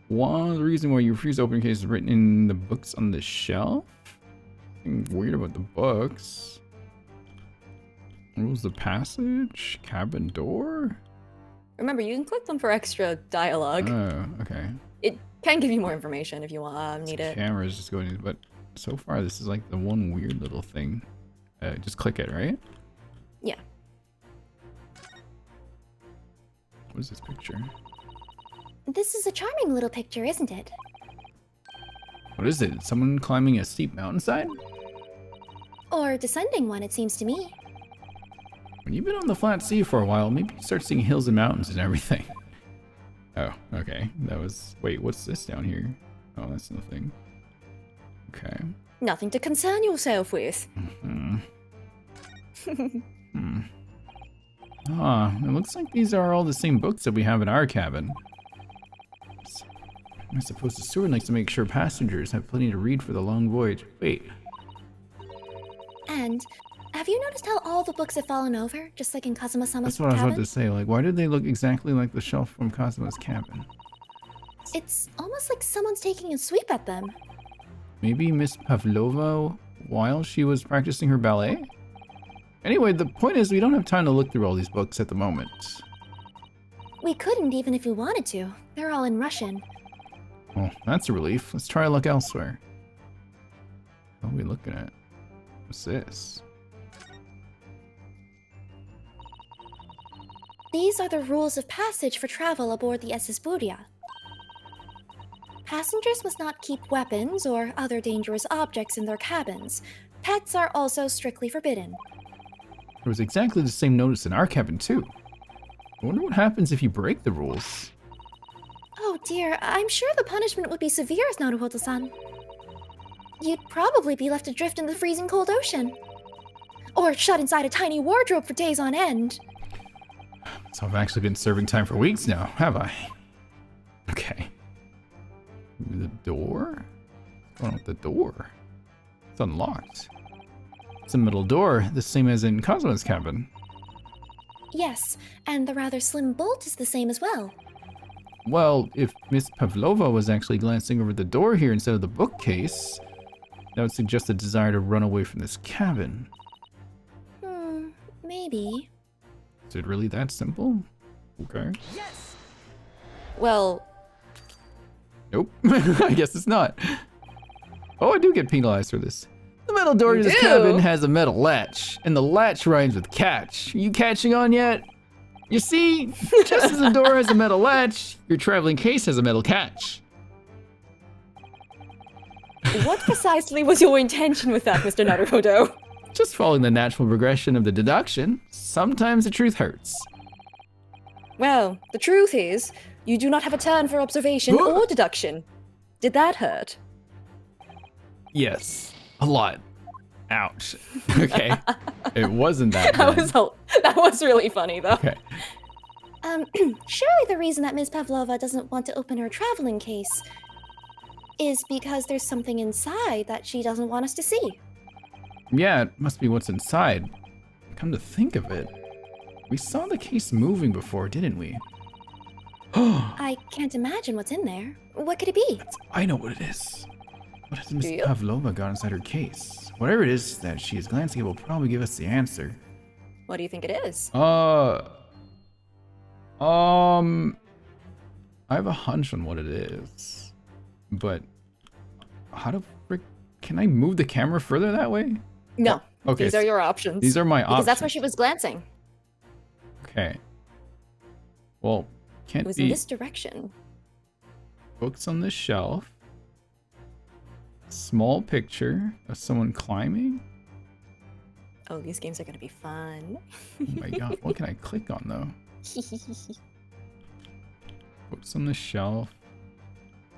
One the reason why you refuse to open a case is written in the books on the shelf. Something weird about the books. Rules of passage. Cabin door. Remember, you can click them for extra dialogue. Oh, okay. It can give you more information if you want. Need it. Camera's just going in, but so far this is like the one weird little thing. Just click it, right? Yeah. What is this picture? This is a charming little picture, isn't it? What is it? Someone climbing a steep mountainside? Or descending one, it seems to me. When you've been on the flat sea for a while, maybe you start seeing hills and mountains and everything. Oh, okay. That was... Wait, what's this down here? Oh, that's nothing. Okay. Nothing to concern yourself with. Ah, it looks like these are all the same books that we have in our cabin. I suppose the steward likes to make sure passengers have plenty to read for the long voyage. Wait, And have you noticed how all the books have fallen over, just like in Kazuma-sama's that's what I was cabin? about to say. Like, why did they look exactly like the shelf from Kazuma's cabin? It's almost like someone's taking a sweep at them. Maybe Miss Pavlova while she was practicing her ballet? Anyway, the point is we don't have time to look through all these books at the moment. We couldn't even if we wanted to. They're all in Russian. Well, that's a relief. Let's try a look elsewhere. What are we looking at? What's this? These are the rules of passage for travel aboard the Escapade. Passengers must not keep weapons or other dangerous objects in their cabins. Pets are also strictly forbidden. There was exactly the same notice in our cabin, too. I wonder what happens if you break the rules. Oh dear, I'm sure the punishment would be severe, Naruhodo-san. You'd probably be left adrift in the freezing cold ocean. Or shut inside a tiny wardrobe for days on end. So I've actually been serving time for weeks now, have I? Okay. The door? What's going on with the door? It's unlocked. It's a metal door, the same as in Kazuma's cabin. Yes, and the rather slim bolt is the same as well. Well, if Miss Pavlova was actually glancing over the door here instead of the bookcase, that would suggest a desire to run away from this cabin. Maybe. Is it really that simple? Okay. Well, Nope. I guess it's not. Oh, I do get penalized for this. The metal door to You this do? cabin has a metal latch, and the latch rhymes with catch. Are you catching on yet? You see, just as the door has a metal latch, your traveling case has a metal catch. what precisely was your intention with that, Mr. Naruhodo? Just following the natural progression of the deduction, sometimes the truth hurts. Well, the truth is, you do not have a turn for observation or deduction. Did that hurt? Yes, a lot. Ouch. Okay, it wasn't that bad. That was really funny, though. Okay. Surely the reason that Ms. Pavlova doesn't want to open her traveling case is because there's something inside that she doesn't want us to see. Yeah, it must be what's inside. Come to think of it, we saw the case moving before, didn't we? I can't imagine what's in there. What could it be? I know what it is. What has Miss Do you? Pavlova got inside her case? Whatever it is that she is glancing at will probably give us the answer. What do you think it is? I have a hunch on what it is, but how to frick? Can I move the camera further that way? No. Okay, These are your options. These are my Because options. that's where she was glancing. Okay. Well, It can't was in be this direction. books on this shelf. Small picture of someone climbing. Oh, these games are gonna be fun. Oh my god, what can I click on though? Books on the shelf.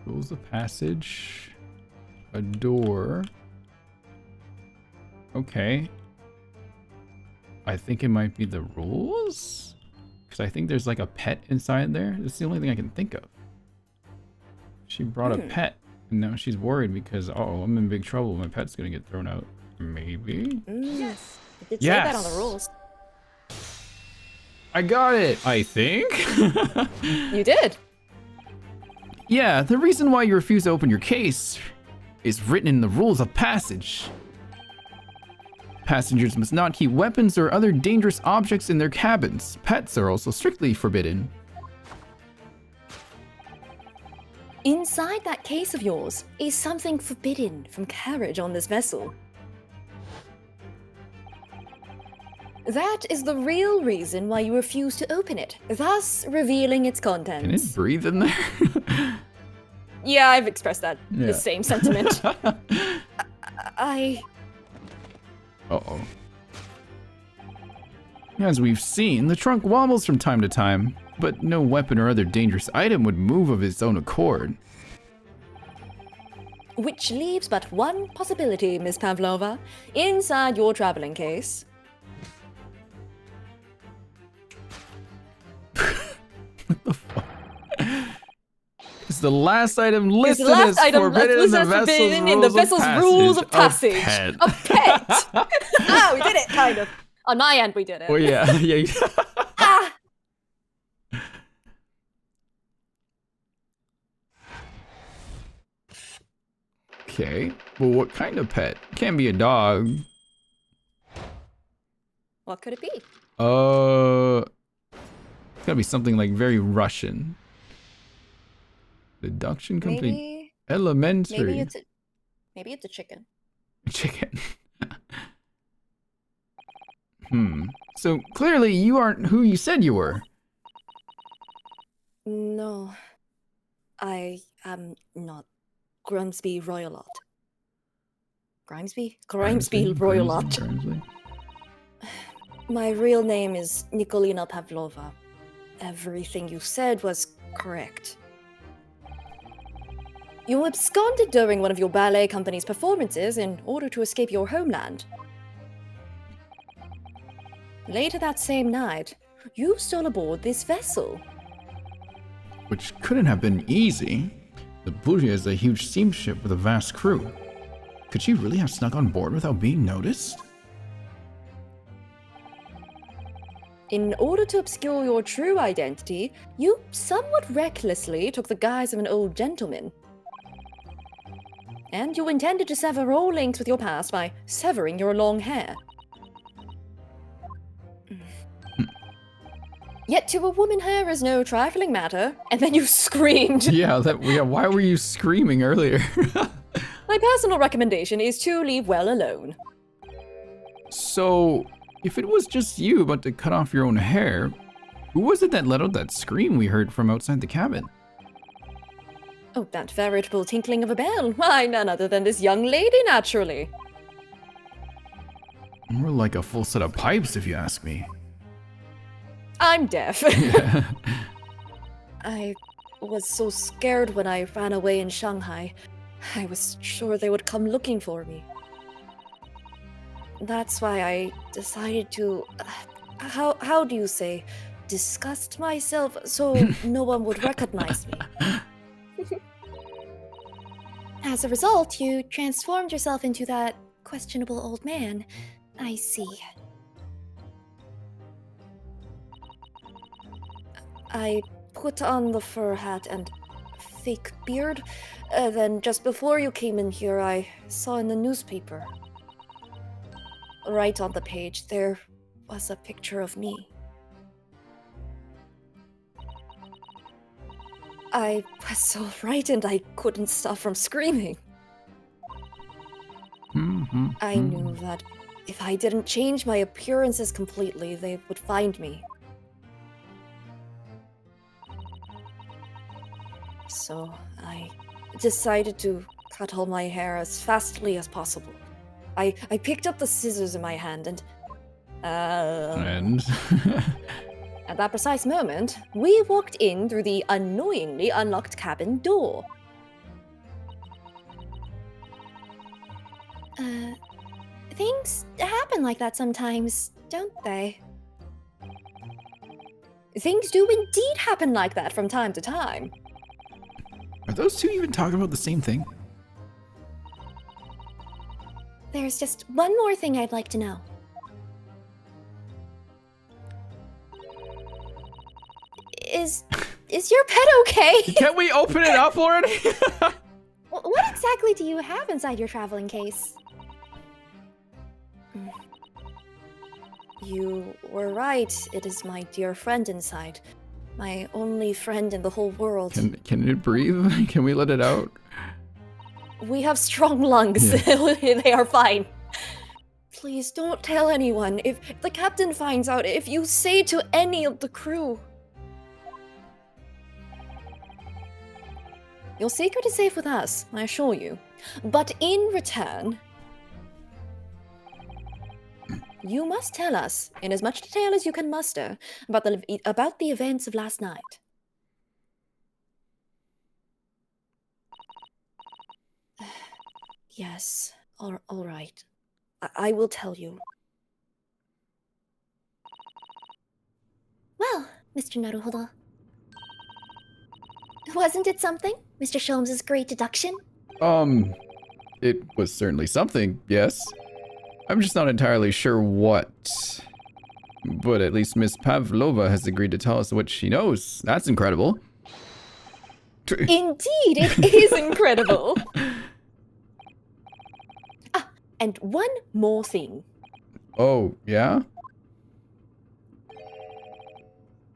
Rules of passage. A door. Okay. I think it might be the rules? Because I think there's like a pet inside there. That's the only thing I can think of. She brought a pet, and now she's worried because, uh-oh, I'm in big trouble. My pet's gonna get thrown out. Maybe? Yes. It did say that on the Yes. rules. I got it, I think. You did. Yeah, the reason why you refuse to open your case is written in the rules of passage. Passengers must not keep weapons or other dangerous objects in their cabins. Pets are also strictly forbidden. Inside that case of yours is something forbidden from carriage on this vessel. That is the real reason why you refuse to open it, thus revealing its Can contents. it breathe in there? Yeah, I've expressed that Yeah. the same sentiment. I Uh-oh. As we've seen, the trunk wobbles from time to time, but no weapon or other dangerous item would move of its own accord. Which leaves but one possibility, Miss Pavlova, inside your traveling case. What the fuck? It's the last item listed as forbidden in the vessel's rules of passage. A pet! Ah, we did it, kind of. On my end, we did it. Well, yeah, yeah. Ah! Okay. Well, what kind of pet? Can't be a dog. What could it be? It's gotta be something like very Russian. Deduction complete. Elementary. Maybe it's a chicken. Chicken. So clearly you aren't who you said you were. No. I am not Grimsby Royalot. Grimsby Royalot. Grimsby. My real name is Nikolina Pavlova. Everything you said was correct. You absconded during one of your ballet company's performances in order to escape your homeland. Later that same night, you stole aboard this vessel. Which couldn't have been easy. The Bougie is a huge steamship with a vast crew. Could she really have snuck on board without being noticed? In order to obscure your true identity, you somewhat recklessly took the guise of an old gentleman. And you intended to sever all links with your past by severing your long hair. Yet to a woman, hair is no trifling matter, and then you screamed. Yeah, why were you screaming earlier? My personal recommendation is to leave well alone. So, if it was just you about to cut off your own hair, who was it that let out that scream we heard from outside the cabin? Oh, that veritable tinkling of a bell. Why, none other than this young lady, naturally. More like a full set of pipes, if you ask me. I'm deaf. Yeah. I was so scared when I ran away in Shanghai. I was sure they would come looking for me. That's why I decided to, how do you say, disgust myself so no one would recognize me. As a result, you transformed yourself into that questionable old man. I see. I put on the fur hat and fake beard. Then just before you came in here, I saw in the newspaper. Right on the page, there was a picture of me. I was so frightened I couldn't stop from screaming. I knew that if I didn't change my appearances completely, they would find me. So I decided to cut all my hair as fastly as possible. I picked up the scissors in my hand and... At that precise moment, we walked in through the annoyingly unlocked cabin door. Things happen like that sometimes, don't they? Things do indeed happen like that from time to time. Are those two even talking about the same thing? There's just one more thing I'd like to know. Is your pet okay? Can we open it up already? What exactly do you have inside your traveling case? You were right. It is my dear friend inside. My only friend in the whole world. Can it breathe? Can we let it out? We have strong lungs. Yeah. They are fine. Please don't tell anyone. If the captain finds out, if you say to any of the crew. Your secret is safe with us, I assure you. But in return... You must tell us, in as much detail as you can muster, about the events of last night. Yes, all right. I will tell you. Well, Mr. Naruhodo. Wasn't it something? Mr. Sholmes's great deduction? It was certainly something, yes. I'm just not entirely sure what. But at least Miss Pavlova has agreed to tell us what she knows. That's incredible. Indeed, it is incredible. And one more thing. Oh, yeah?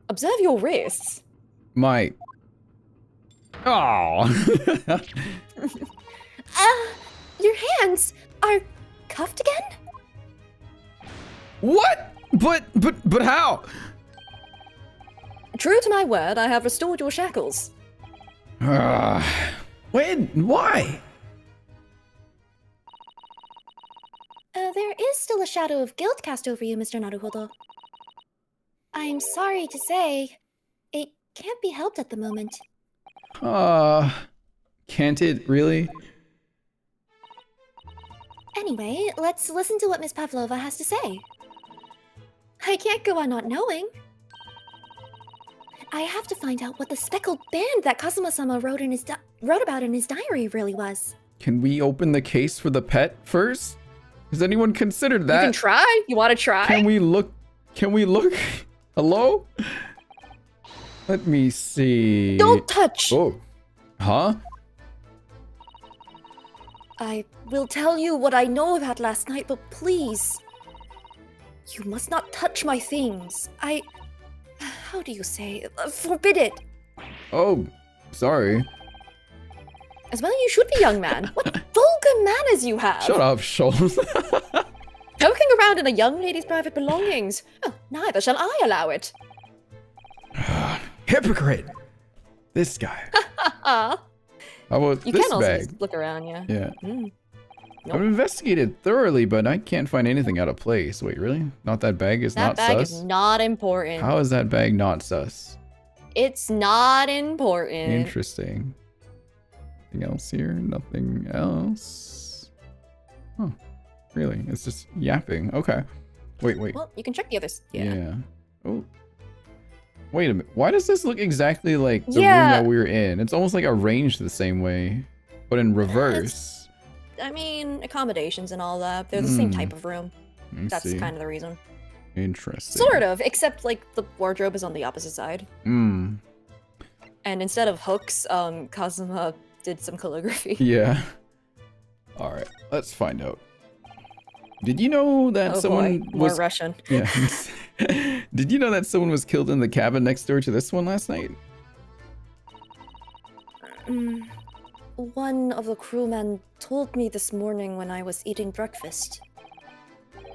Observe your wrists. My... Oh. Your hands are cuffed again? What? But how? True to my word, I have restored your shackles. When? Why? There is still a shadow of guilt cast over you, Mr. Naruhodo. I'm sorry to say, it can't be helped at the moment. Can't it really? Anyway, let's listen to what Miss Pavlova has to say. I can't go on not knowing. I have to find out what the speckled band that Kazuma-sama wrote about in his diary really was. Can we open the case for the pet first? Has anyone considered that? You can try. You want to try? Can we look? Hello? Let me see. Don't touch. Oh. Huh? I will tell you what I know about last night, but please, you must not touch my things. How do you say? Forbid it. Oh, sorry. As well you should be, young man. What vulgar manners you have. Shut up, Scholes. Poking around in a young lady's private belongings. Oh, neither shall I allow it. Hypocrite. This guy. How about you this can also bag? just look around, yeah. Yeah. Nope. I've investigated thoroughly, but I can't find anything out of place. Wait, really? Not that bag is That not bag sus? is not important. How is that bag not sus? It's not important. Interesting. Anything else here? Nothing else. Huh. Really? It's just yapping. Okay. Wait. Well, you can check the others. Yeah. Oh. Wait a minute. Why does this look exactly like the room Yeah. that we were in? It's almost like arranged the same way, but in reverse. I mean, accommodations and all that. They're the same type of room. That's see. kind of the reason. Interesting. Sort of, except like the wardrobe is on the opposite side. Hmm. And instead of hooks, Kazuma did some calligraphy. Yeah. All right. Let's find out. Did you know that Oh someone boy, more was Russian. Yeah. Did you know that someone was killed in the cabin next door to this one last night? One of the crewmen told me this morning when I was eating breakfast.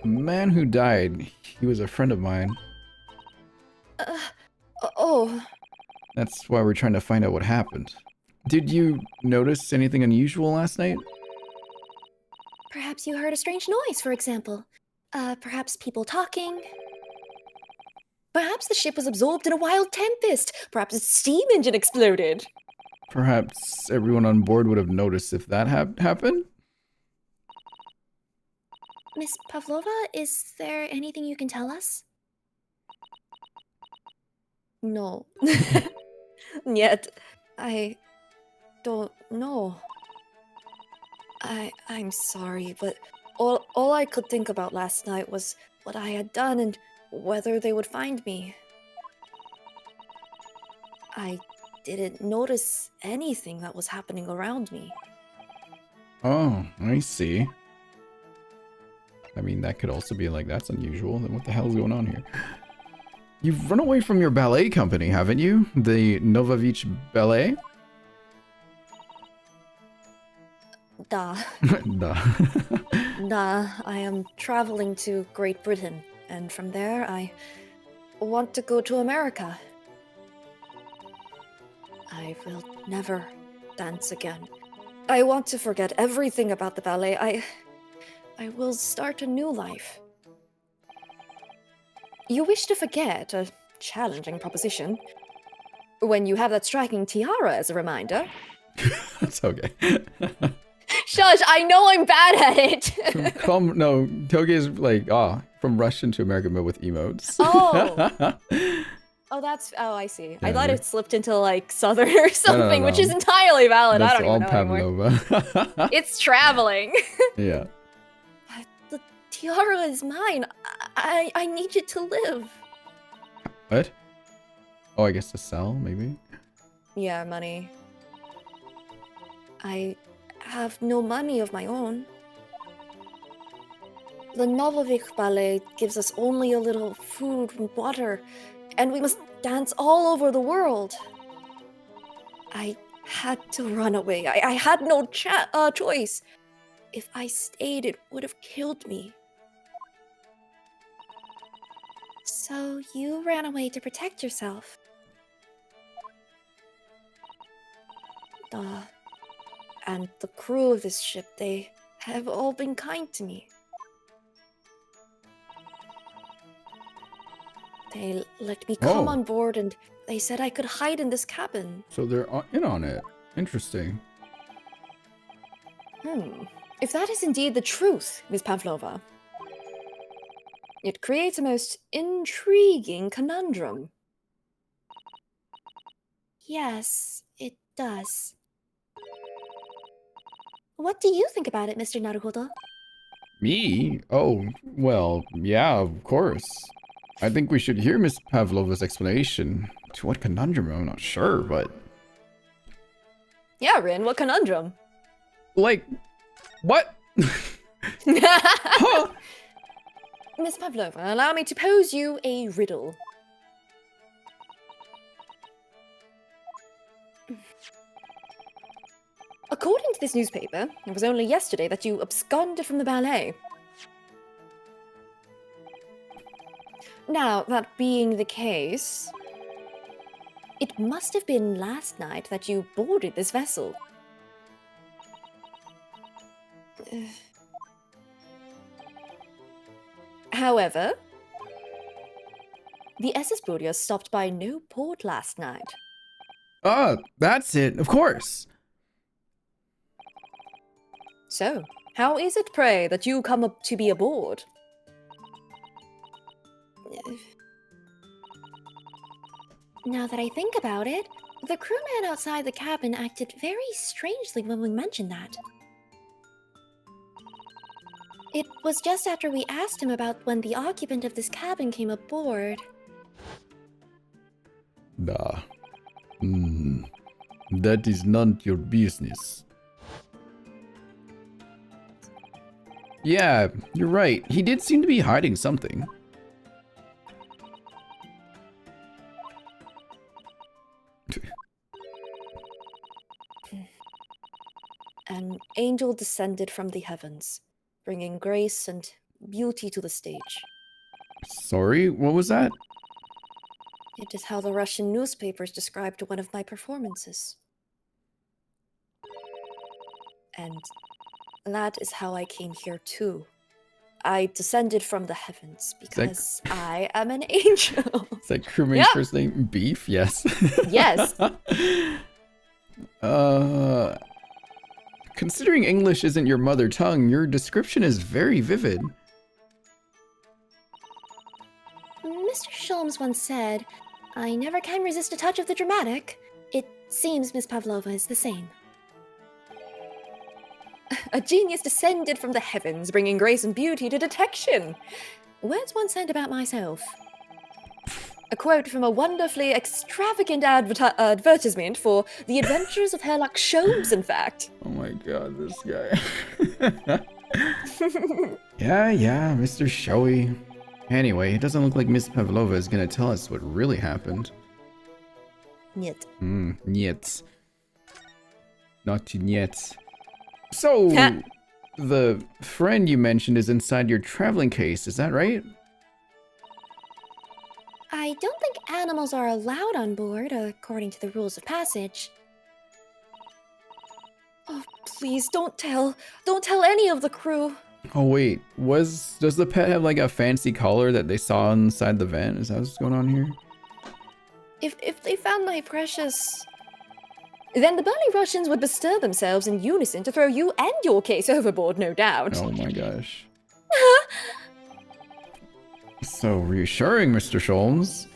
The man who died, he was a friend of mine. Oh, That's why we're trying to find out what happened. Did you notice anything unusual last night? Perhaps you heard a strange noise, for example. Perhaps people talking. perhaps the ship was absorbed in a wild tempest. Perhaps its steam engine exploded. Perhaps everyone on board would have noticed if that happened? Miss Pavlova, is there anything you can tell us? No. Yet, I don't know. I'm sorry, but all I could think about last night was what I had done and whether they would find me. I didn't notice anything that was happening around me. Oh, I see. I mean, that could also be like, that's unusual. Then what the hell is going on here? You've run away from your ballet company, haven't you? The Novavich Ballet? Duh. Duh. Nah, I am traveling to Great Britain, and from there I want to go to America. I will never dance again. I want to forget everything about the ballet. I will start a new life. You wish to forget a challenging proposition when you have that striking tiara as a reminder. It's okay. Shush, I know I'm bad at it. No, Toge is like, from Russian to American, but with emotes. Oh, I see. Yeah, I thought yeah. it slipped into like Southern or something, which no. is entirely valid. That's I don't all even know anymore. Pavlova. It's traveling. Yeah. But the tiara is mine. I need it to live. What? Oh, I guess to sell, maybe? Yeah, money. I have no money of my own. The Novovik ballet gives us only a little food and water, and we must dance all over the world. I had to run away. I had no choice. If I stayed, it would have killed me. So you ran away to protect yourself? And the crew of this ship, they have all been kind to me. They let me come on board, and they said I could hide in this cabin. So they're in on it. Interesting. If that is indeed the truth, Miss Pavlova, it creates a most intriguing conundrum. Yes, it does. What do you think about it, Mr. Naruhodo? Me? Oh, well, yeah, of course. I think we should hear Miss Pavlova's explanation. To what conundrum? I'm not sure, but... Yeah, Rin, what conundrum? Like, what? Huh? Miss Pavlova, allow me to pose you a riddle. According to this newspaper, it was only yesterday that you absconded from the ballet. Now, that being the case, it must have been last night that you boarded this vessel. However, the SS Boreas stopped by no port last night. That's it, of course. So, how is it, pray, that you come up to be aboard? Now that I think about it, the crewman outside the cabin acted very strangely when we mentioned that. It was just after we asked him about when the occupant of this cabin came aboard. That is not your business. Yeah, you're right. He did seem to be hiding something. An angel descended from the heavens, bringing grace and beauty to the stage. Sorry, what was that? It is how the Russian newspapers described one of my performances. And that is how I came here too. I descended from the heavens because I am an angel. Is that crewmate's first name Beef? Yes. Yes. Considering English isn't your mother tongue, your description is very vivid. Mr. Sholmes once said, "I never can resist a touch of the dramatic." It seems Miss Pavlova is the same. A genius descended from the heavens, bringing grace and beauty to detection. Words once said about myself. A quote from a wonderfully extravagant advertisement for the adventures of Herlock Sholmes, in fact. Oh my god, this guy. Yeah, Mr. Showy. Anyway, it doesn't look like Miss Pavlova is gonna tell us what really happened. Niet. Niet. Not yet. So, the friend you mentioned is inside your traveling case, is that right? I don't think animals are allowed on board, according to the rules of passage. Oh, please, don't tell any of the crew. Oh wait, does the pet have like a fancy collar that they saw inside the vent? Is that what's going on here? If they found my precious, then the burly Russians would bestir themselves in unison to throw you and your case overboard, no doubt. Oh my gosh. So reassuring, Mr. Sholmes.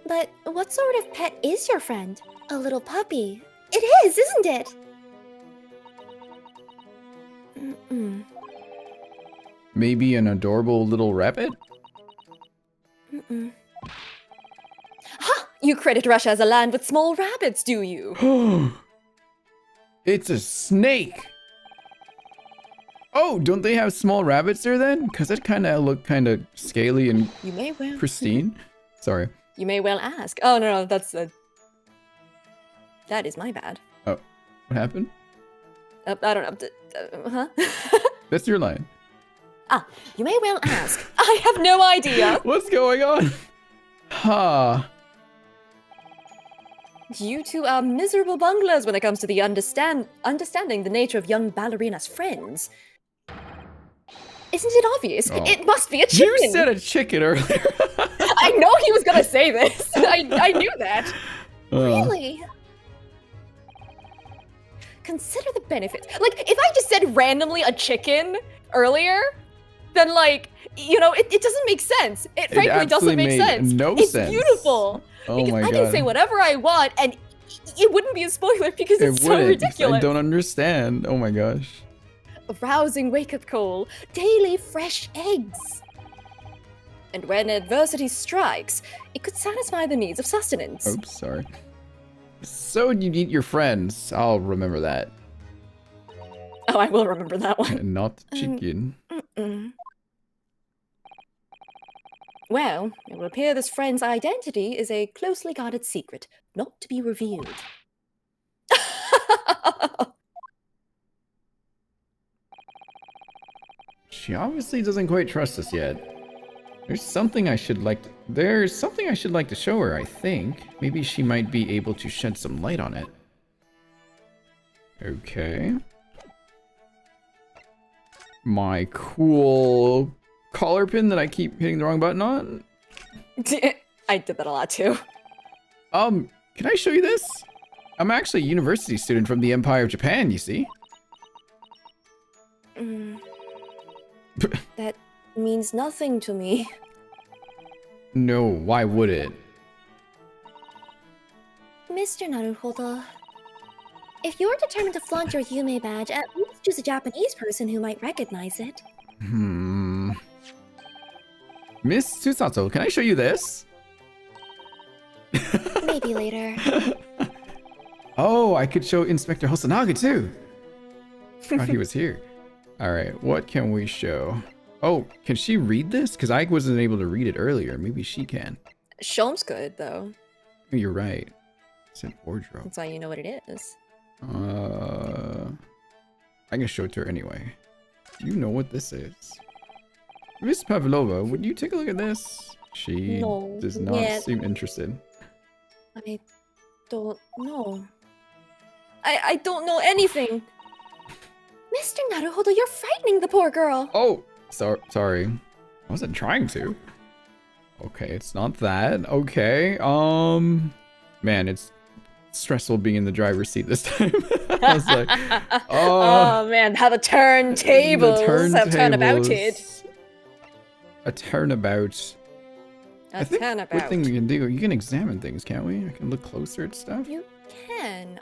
But what sort of pet is your friend? A little puppy. It is, isn't it? Mm-mm. Maybe an adorable little rabbit? Mm-mm. Ha! You credit Russia as a land with small rabbits, do you? It's a snake! Oh, don't they have small rabbits there then? Because it kind of looked kind of scaly and You may well. pristine. Sorry. You may well ask. Oh no, that's that is my bad. Oh, what happened? I don't know. Huh? That's your line. You may well ask. I have no idea. What's going on? Ha. You two are miserable bunglers when it comes to the understanding the nature of young ballerina's friends. Isn't it obvious? Oh. It must be a chicken. You said a chicken earlier. I know he was gonna say this. I knew that. Really? Consider the benefits. Like, if I just said randomly a chicken earlier, then like, you know, it doesn't make sense. It frankly doesn't make made sense. no It's sense. beautiful. Oh Because my I god. can say whatever I want, and it wouldn't be a spoiler because it's so wouldn't. ridiculous. I don't understand. Oh my gosh. A rousing wake-up call, daily fresh eggs. And when adversity strikes, it could satisfy the needs of sustenance. Oops, sorry. So you eat your friends. I'll remember that. Oh, I will remember that one. And not the chicken. Mm-mm. Well, it will appear this friend's identity is a closely guarded secret, not to be revealed. She obviously doesn't quite trust us yet. There's something I should like to show her, I think. Maybe she might be able to shed some light on it. Okay. My cool collar pin that I keep hitting the wrong button on. I did that a lot too. Can I show you this? I'm actually a university student from the Empire of Japan, you see. That means nothing to me. No, why would it? Mr. Naruhodo, if you're determined to flaunt your Yume badge, at least choose a Japanese person who might recognize it. Miss Susato, can I show you this? Maybe later. Oh, I could show Inspector Hosonaga too. Thought he was here. All right, what can we show? Oh, can she read this? Because I wasn't able to read it earlier. Maybe she can. Shom's good, though. You're right. It's an wardrobe. That's why you know what it is. I can show it to her anyway. Do you know what this is? Miss Pavlova, would you take a look at this? She No, does not yet. seem interested. I don't know. I don't know anything. Mr. Naruhodo, you're frightening the poor girl. Oh, sorry. I wasn't trying to. Okay, it's not that. Okay, man, it's stressful being in the driver's seat this time. I was like, Oh man, how the turntables have turnabouted. A turnabout. I think one thing we can do, you can examine things, can't we? I can look closer at stuff. You can.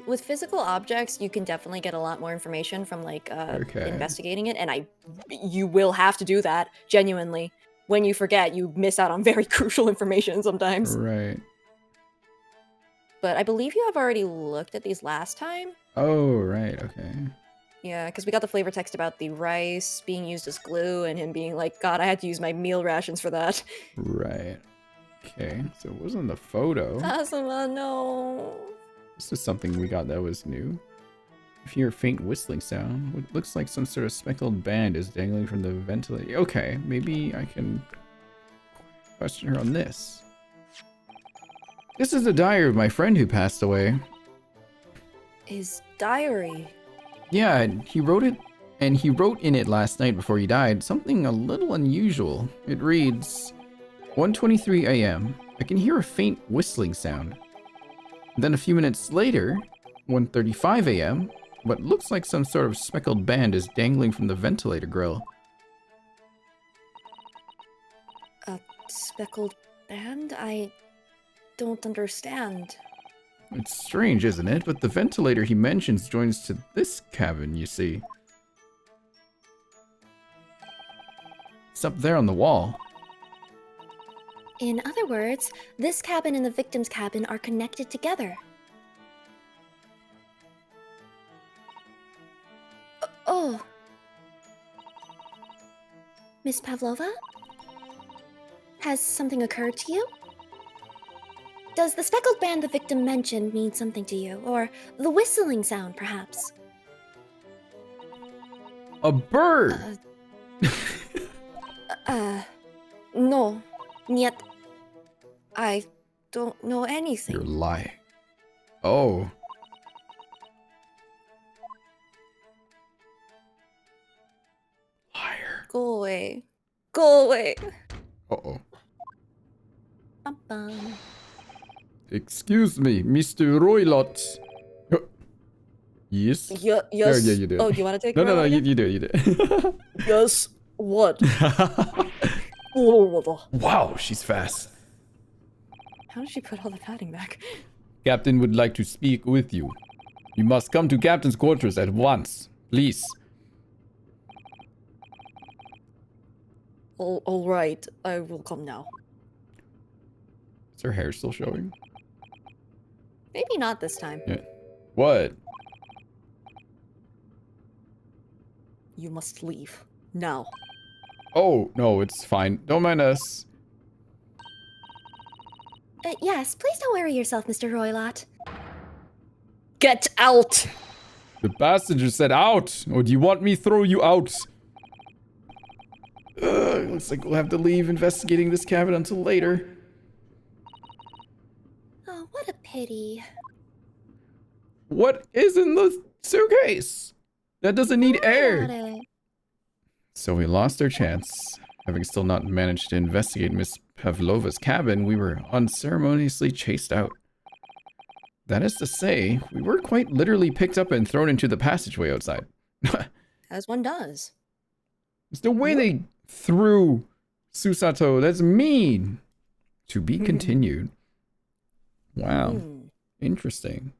With physical objects, you can definitely get a lot more information from like investigating it, and you will have to do that genuinely. When you forget, you miss out on very crucial information sometimes. Right. But I believe you have already looked at these last time. Oh, right. Okay. Yeah, because we got the flavor text about the rice being used as glue and him being like, God, I had to use my meal rations for that. Right. Okay. So it wasn't the photo. Asuma, no. This is something we got that was new. If you hear a faint whistling sound, what looks like some sort of speckled band is dangling from the ventilator. Okay, maybe I can question her on this. This is the diary of my friend who passed away. His diary. Yeah, he wrote it And he wrote in it last night before he died something a little unusual. It reads, 1:23 a.m. I can hear a faint whistling sound. Then a few minutes later, 1:35 a.m., what looks like some sort of speckled band is dangling from the ventilator grill. A speckled band? I don't understand. It's strange, isn't it? But the ventilator he mentions joins to this cabin, you see. It's up there on the wall. In other words, this cabin and the victim's cabin are connected together. Oh. Miss Pavlova? Has something occurred to you? Does the speckled band the victim mentioned mean something to you? Or the whistling sound, perhaps? A bird! No. Yet, I don't know anything. You're lying. Oh. Liar. Go away. Go away. Uh-oh. Bum-bum. Excuse me, Mr. Roylott. Yes? Yes. Yeah, you do. Oh, do you want to take No, it? no, you do, you do. Yes. What? Wow, she's fast. How did she put all the padding back? Captain would like to speak with you. You must come to Captain's quarters at once, please. All right. I will come now. Is her hair still showing? Maybe not this time. Yeah. What? You must leave. Now. Oh, no, it's fine. Don't mind us. Yes, please don't worry yourself, Mr. Roylott. Get out! The passenger said out. Or do you want me throw you out? Looks like we'll have to leave investigating this cabin until later. Oh, what a pity. What is in the suitcase? That doesn't need Got air. it. So we lost our chance. Having still not managed to investigate Miss Pavlova's cabin, we were unceremoniously chased out. That is to say, we were quite literally picked up and thrown into the passageway outside. As one does. There's no way they threw Susato. That's mean. To be continued. Wow. Interesting.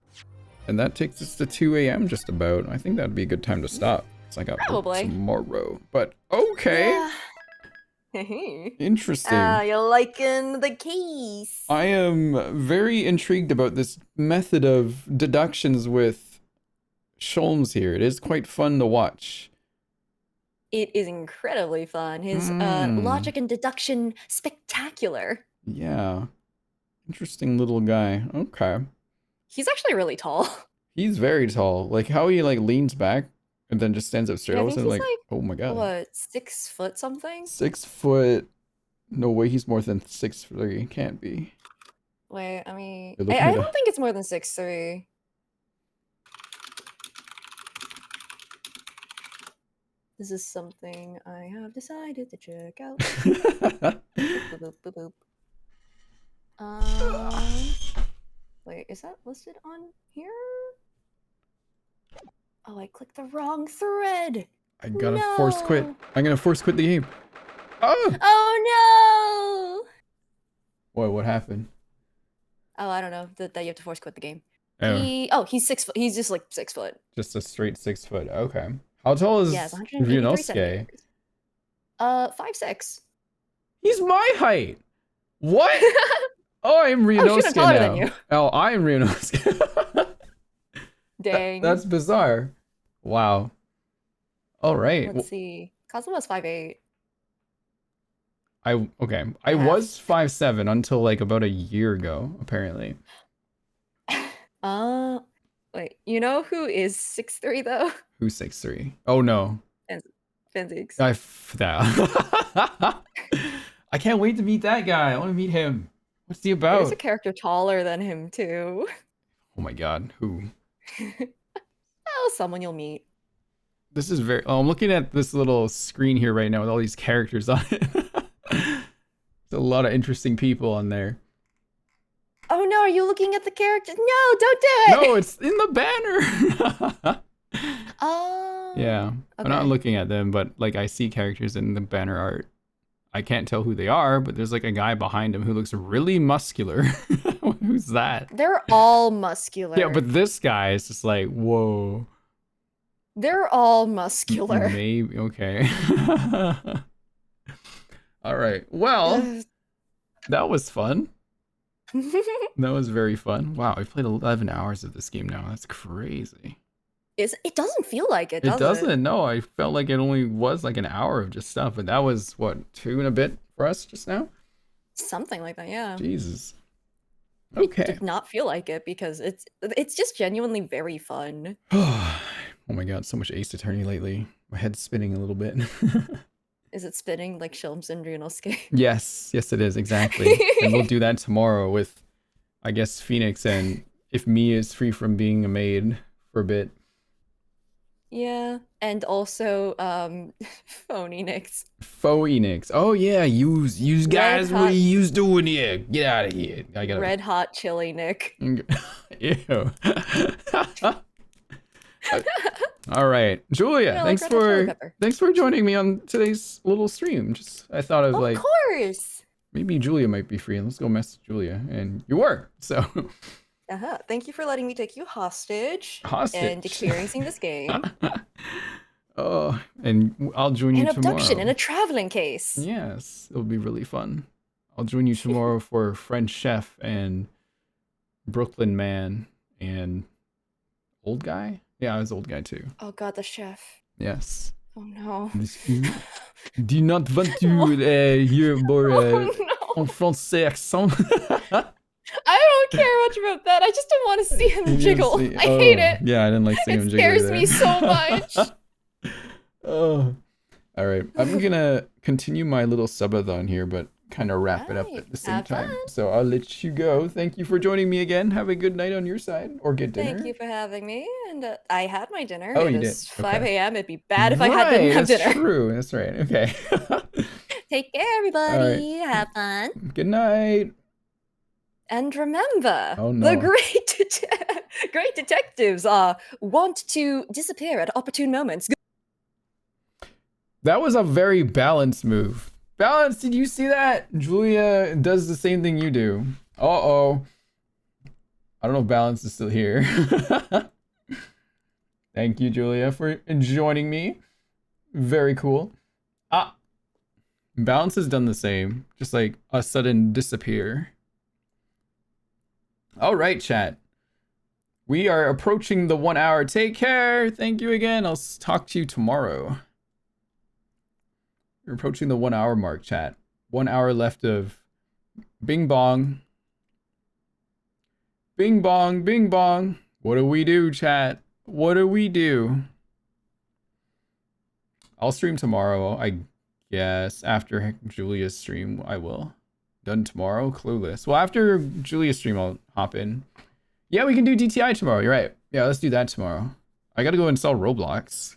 And that takes us to 2 a.m. just about. I think that'd be a good time to stop. It's like Probably. tomorrow. But okay. Interesting. You're liking the case. I am very intrigued about this method of deductions with Sholmes here. It is quite fun to watch. It is incredibly fun. His logic and deduction spectacular. Yeah. Interesting little guy. Okay. He's actually really tall. He's very tall. Like how he like leans back and then just stands up straight. Yeah, I I was think he's like, oh my god. What, 6 foot something? 6 foot. No way he's more than 6'3". Can't be. Wait, I mean, You're looking I at don't think it's more than 6'3". This is something I have decided to check out. Boop, boop, boop, boop. Wait, is that listed on here? Oh, I clicked the wrong thread. I gotta force quit. No. I'm gonna force quit the game. Oh! Oh no! What happened? Oh, I don't know. That you have to force quit the game. Oh, He's 6 foot. He's just like 6 foot. just a straight 6 foot. Okay. How tall is Yes, 183 Ryunosuke? centimeters. 5'6". He's my height. What? Oh, I'm Ryunosuke I'm taller now. than you. Oh, I'm Ryunosuke. Dang. That's bizarre. Wow. All right. Let's see. Kazuma's 5'8". I was 5'7" until like about a year ago, apparently. Wait. You know who is 6'3" though? Who's 6'3"? Oh no. Fenzix. I can't wait to meet that guy. I want to meet him. What's he about? There's a character taller than him too. Oh my god, who? Oh, someone you'll meet. This is very. Oh, I'm looking at this little screen here right now with all these characters on it. There's a lot of interesting people on there. Oh no, are you looking at the characters? No, don't do it! No, it's in the banner. Oh. Yeah, Okay. I'm not looking at them, but like I see characters in the banner art. I can't tell who they are, but there's like a guy behind him who looks really muscular. Who's that? They're all muscular. Yeah, but this guy is just like, whoa. They're all muscular. Maybe, okay. All right. Well, that was fun. That was very fun. Wow, I've played 11 hours of this game now. That's crazy. It doesn't feel like it, It does doesn't. No, I felt like it only was like an hour of just stuff, but that was what, 2 and a bit for us just now? Something like that, yeah. Jesus. It Okay. did not feel like it because it's just genuinely very fun. Oh my god, so much Ace Attorney lately. My head's spinning a little bit. Is it spinning like Shelms and Dreanosuke? Yes, it is, exactly. And we'll do that tomorrow with, I guess, Phoenix, and if Mia is free from being a maid for a bit. Yeah, and also Phony Nix. Faux Enix. Oh yeah, you guys, what are you doing here? Get out of here. I gotta... Red Hot Chili Nick. Ew. All right, Julia, Yeah, like thanks Red Hot Chili for Pepper. joining me on today's little stream. Just I thought of Of like course. maybe Julia might be free, and let's go message Julia, and you were. So Thank you for letting me take you hostage. Hostage. And experiencing this game. oh, and I'll join you An tomorrow. abduction in a traveling case. Yes, it'll be really fun. I'll join you tomorrow for French Chef and Brooklyn Man and Old Guy. Yeah, I was Old Guy too. Oh god, the chef. Yes. Oh no. Do not want to hear more Oh no. en français accent. I don't care much about that. I just don't want to see him You jiggle. didn't see- I hate oh, it. Yeah, I didn't like seeing him It jiggle scares either. me so much. Oh. All right. I'm gonna continue my little subathon here, but kind of wrap it up Alright, at the same have time. fun. So I'll let you go. Thank you for joining me again. Have a good night on your side, or good dinner. Thank you for having me. And I had my dinner. Oh, It you is did? 5 Okay. a.m. It'd be bad if I didn't Right, have that's dinner. true. That's right. Okay. Take care, everybody. Have fun. Good night. And remember, Oh, the no. great detectives want to disappear at opportune moments. That was a very balanced move. Balance, did you see that? Julia does the same thing you do. Uh-oh. I don't know if Balance is still here. Thank you, Julia, for joining me. Very cool. Ah. Balance has done the same. Just like a sudden disappear. All right, chat. We are approaching the 1 hour. Take care. Thank you again. I'll talk to you tomorrow. We're approaching the 1 hour mark, chat. 1 hour left of Bing Bong. Bing Bong, Bing Bong. What do we do, chat? What do we do? I'll stream tomorrow, I guess. After Julia's stream, I will. Done tomorrow? Clueless. Well, after Julia's stream, I'll hop in. Yeah, we can do DTI tomorrow. You're right. Yeah, let's do that tomorrow. I gotta go install Roblox.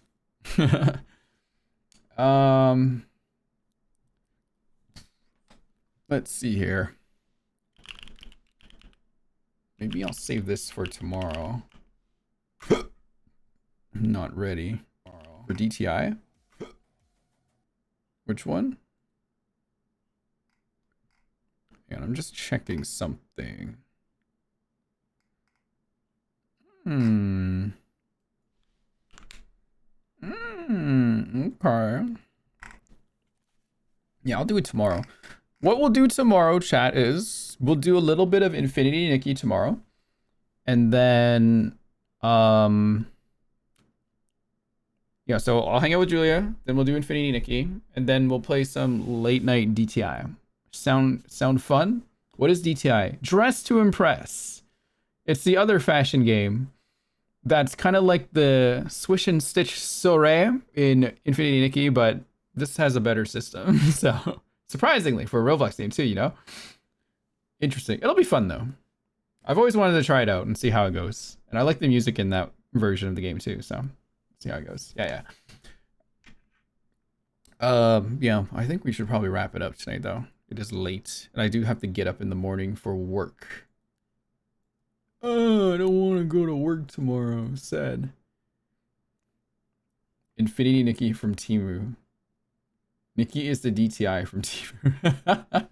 Let's see here. Maybe I'll save this for tomorrow. I'm not ready. For DTI? Which one? Hang on, I'm just checking something. Okay. Yeah, I'll do it tomorrow. What we'll do tomorrow, chat, is we'll do a little bit of Infinity Nikki tomorrow. And then, yeah, so I'll hang out with Julia, then we'll do Infinity Nikki, and then we'll play some late night DTI. Sound fun? What is DTI? Dress to Impress. It's the other fashion game that's kind of like the Swish and Stitch Soiree in Infinity Nikki, but this has a better system. So, surprisingly, for a Roblox game too, you know? Interesting. It'll be fun though. I've always wanted to try it out and see how it goes. And I like the music in that version of the game too, so See how it goes. Yeah. Yeah, I think we should probably wrap it up tonight, though. It is late, and I do have to get up in the morning for work. Oh, I don't want to go to work tomorrow. Sad. Infinity Nikki from Timu. Nikki is the DTI from Timu.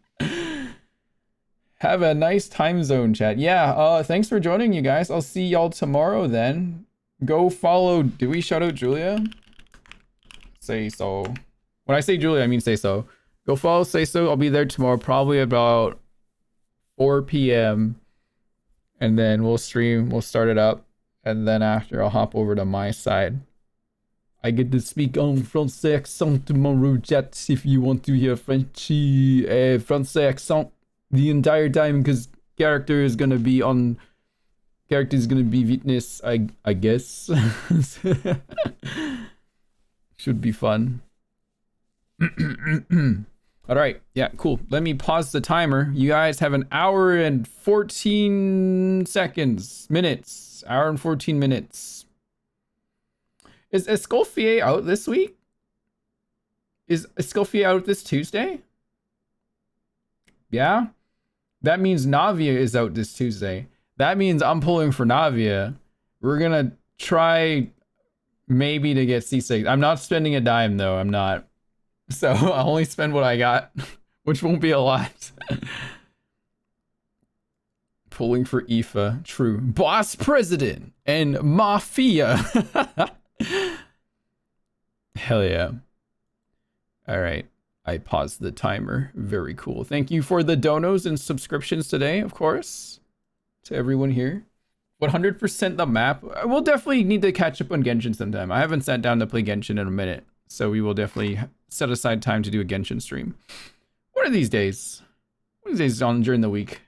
Have a nice time zone, chat. Yeah, thanks for joining, you guys. I'll see y'all tomorrow then. Go follow... Do we shout out Julia? Say so. When I say Julia, I mean Say So. Go follow Say So. I'll be there tomorrow, probably about 4 p.m. And then we'll stream. We'll start it up. And then after, I'll hop over to my side. I get to speak en français accent tomorrow, chat, if you want to hear Frenchy français accent the entire time, because character is gonna be Vietnamese, I guess. Should be fun. All right, yeah, cool. Let me pause the timer. You guys have an hour and 14 minutes. Hour and 14 minutes. Is Escapade out this week? Is Escapade out this Tuesday? Yeah? That means Navia is out this Tuesday. That means I'm pulling for Navia. We're gonna try maybe to get C6. I'm not spending a dime though, I'm not. So I'll only spend what I got, which won't be a lot. Pulling for IFA, true. Boss President and Mafia. Hell yeah. All right. I paused the timer. Very cool. Thank you for the donos and subscriptions today, of course. To everyone here. 100% the map. We'll definitely need to catch up on Genshin sometime. I haven't sat down to play Genshin in a minute. So we will definitely set aside time to do a Genshin stream. One of these days. One of these days on during the week.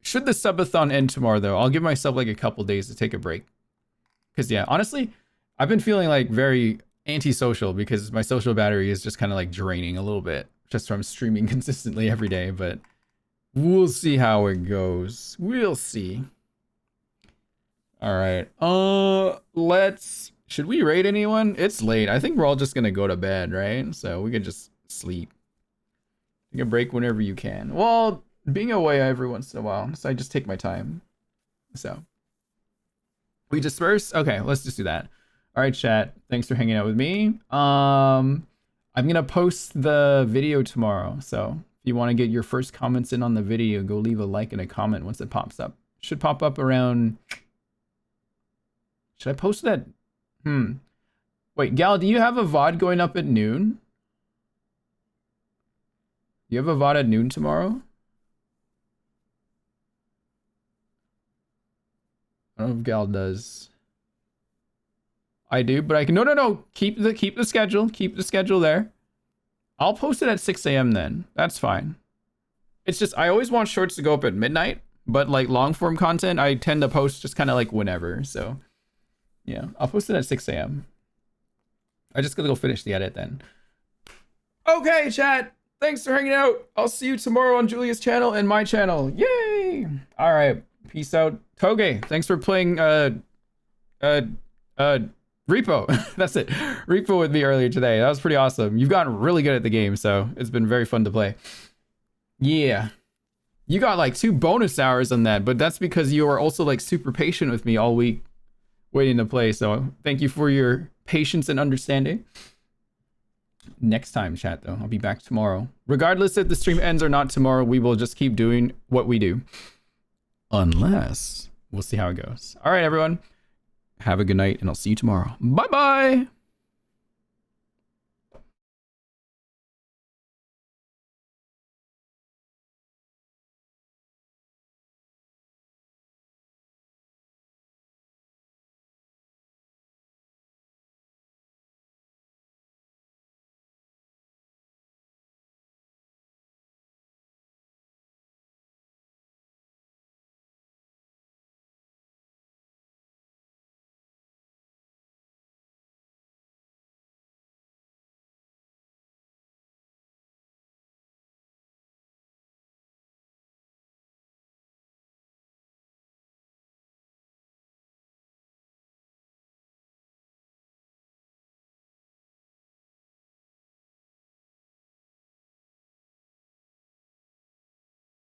Should the subathon end tomorrow, though, I'll give myself like a couple days to take a break. Because, yeah, honestly, I've been feeling like very antisocial because my social battery is just kind of like draining a little bit just from streaming consistently every day. But we'll see how it goes. We'll see. All right. Should we raid anyone? It's late. I think we're all just going to go to bed, right? So we could just sleep. Take a break whenever you can. Well, being away every once in a while. So I just take my time. So. We disperse? Okay, let's just do that. All right, chat. Thanks for hanging out with me. I'm gonna post the video tomorrow. So if you want to get your first comments in on the video, go leave a like and a comment once it pops up. Should pop up around... Should I post that? Wait, Gal, do you have a VOD going up at noon? You have a VOD at noon tomorrow? I don't know if Gal does. I do, but I can... No. Keep the schedule. Keep the schedule there. I'll post it at 6 a.m. then. That's fine. It's just, I always want shorts to go up at midnight, but like long form content, I tend to post just kind of like whenever. So yeah, I'll post it at 6 a.m. I just gotta go finish the edit then. Okay, chat. Thanks for hanging out. I'll see you tomorrow on Julia's channel and my channel. Yay! All right. Peace out. Toge, thanks for playing Repo. That's it. Repo with me earlier today. That was pretty awesome. You've gotten really good at the game, so it's been very fun to play. Yeah. You got like 2 bonus hours on that, but that's because you were also like super patient with me all week waiting to play. So thank you for your patience and understanding. Next time, chat, though. I'll be back tomorrow. Regardless if the stream ends or not tomorrow, we will just keep doing what we do. Unless... we'll see how it goes. All right, everyone. Have a good night, and I'll see you tomorrow. Bye-bye!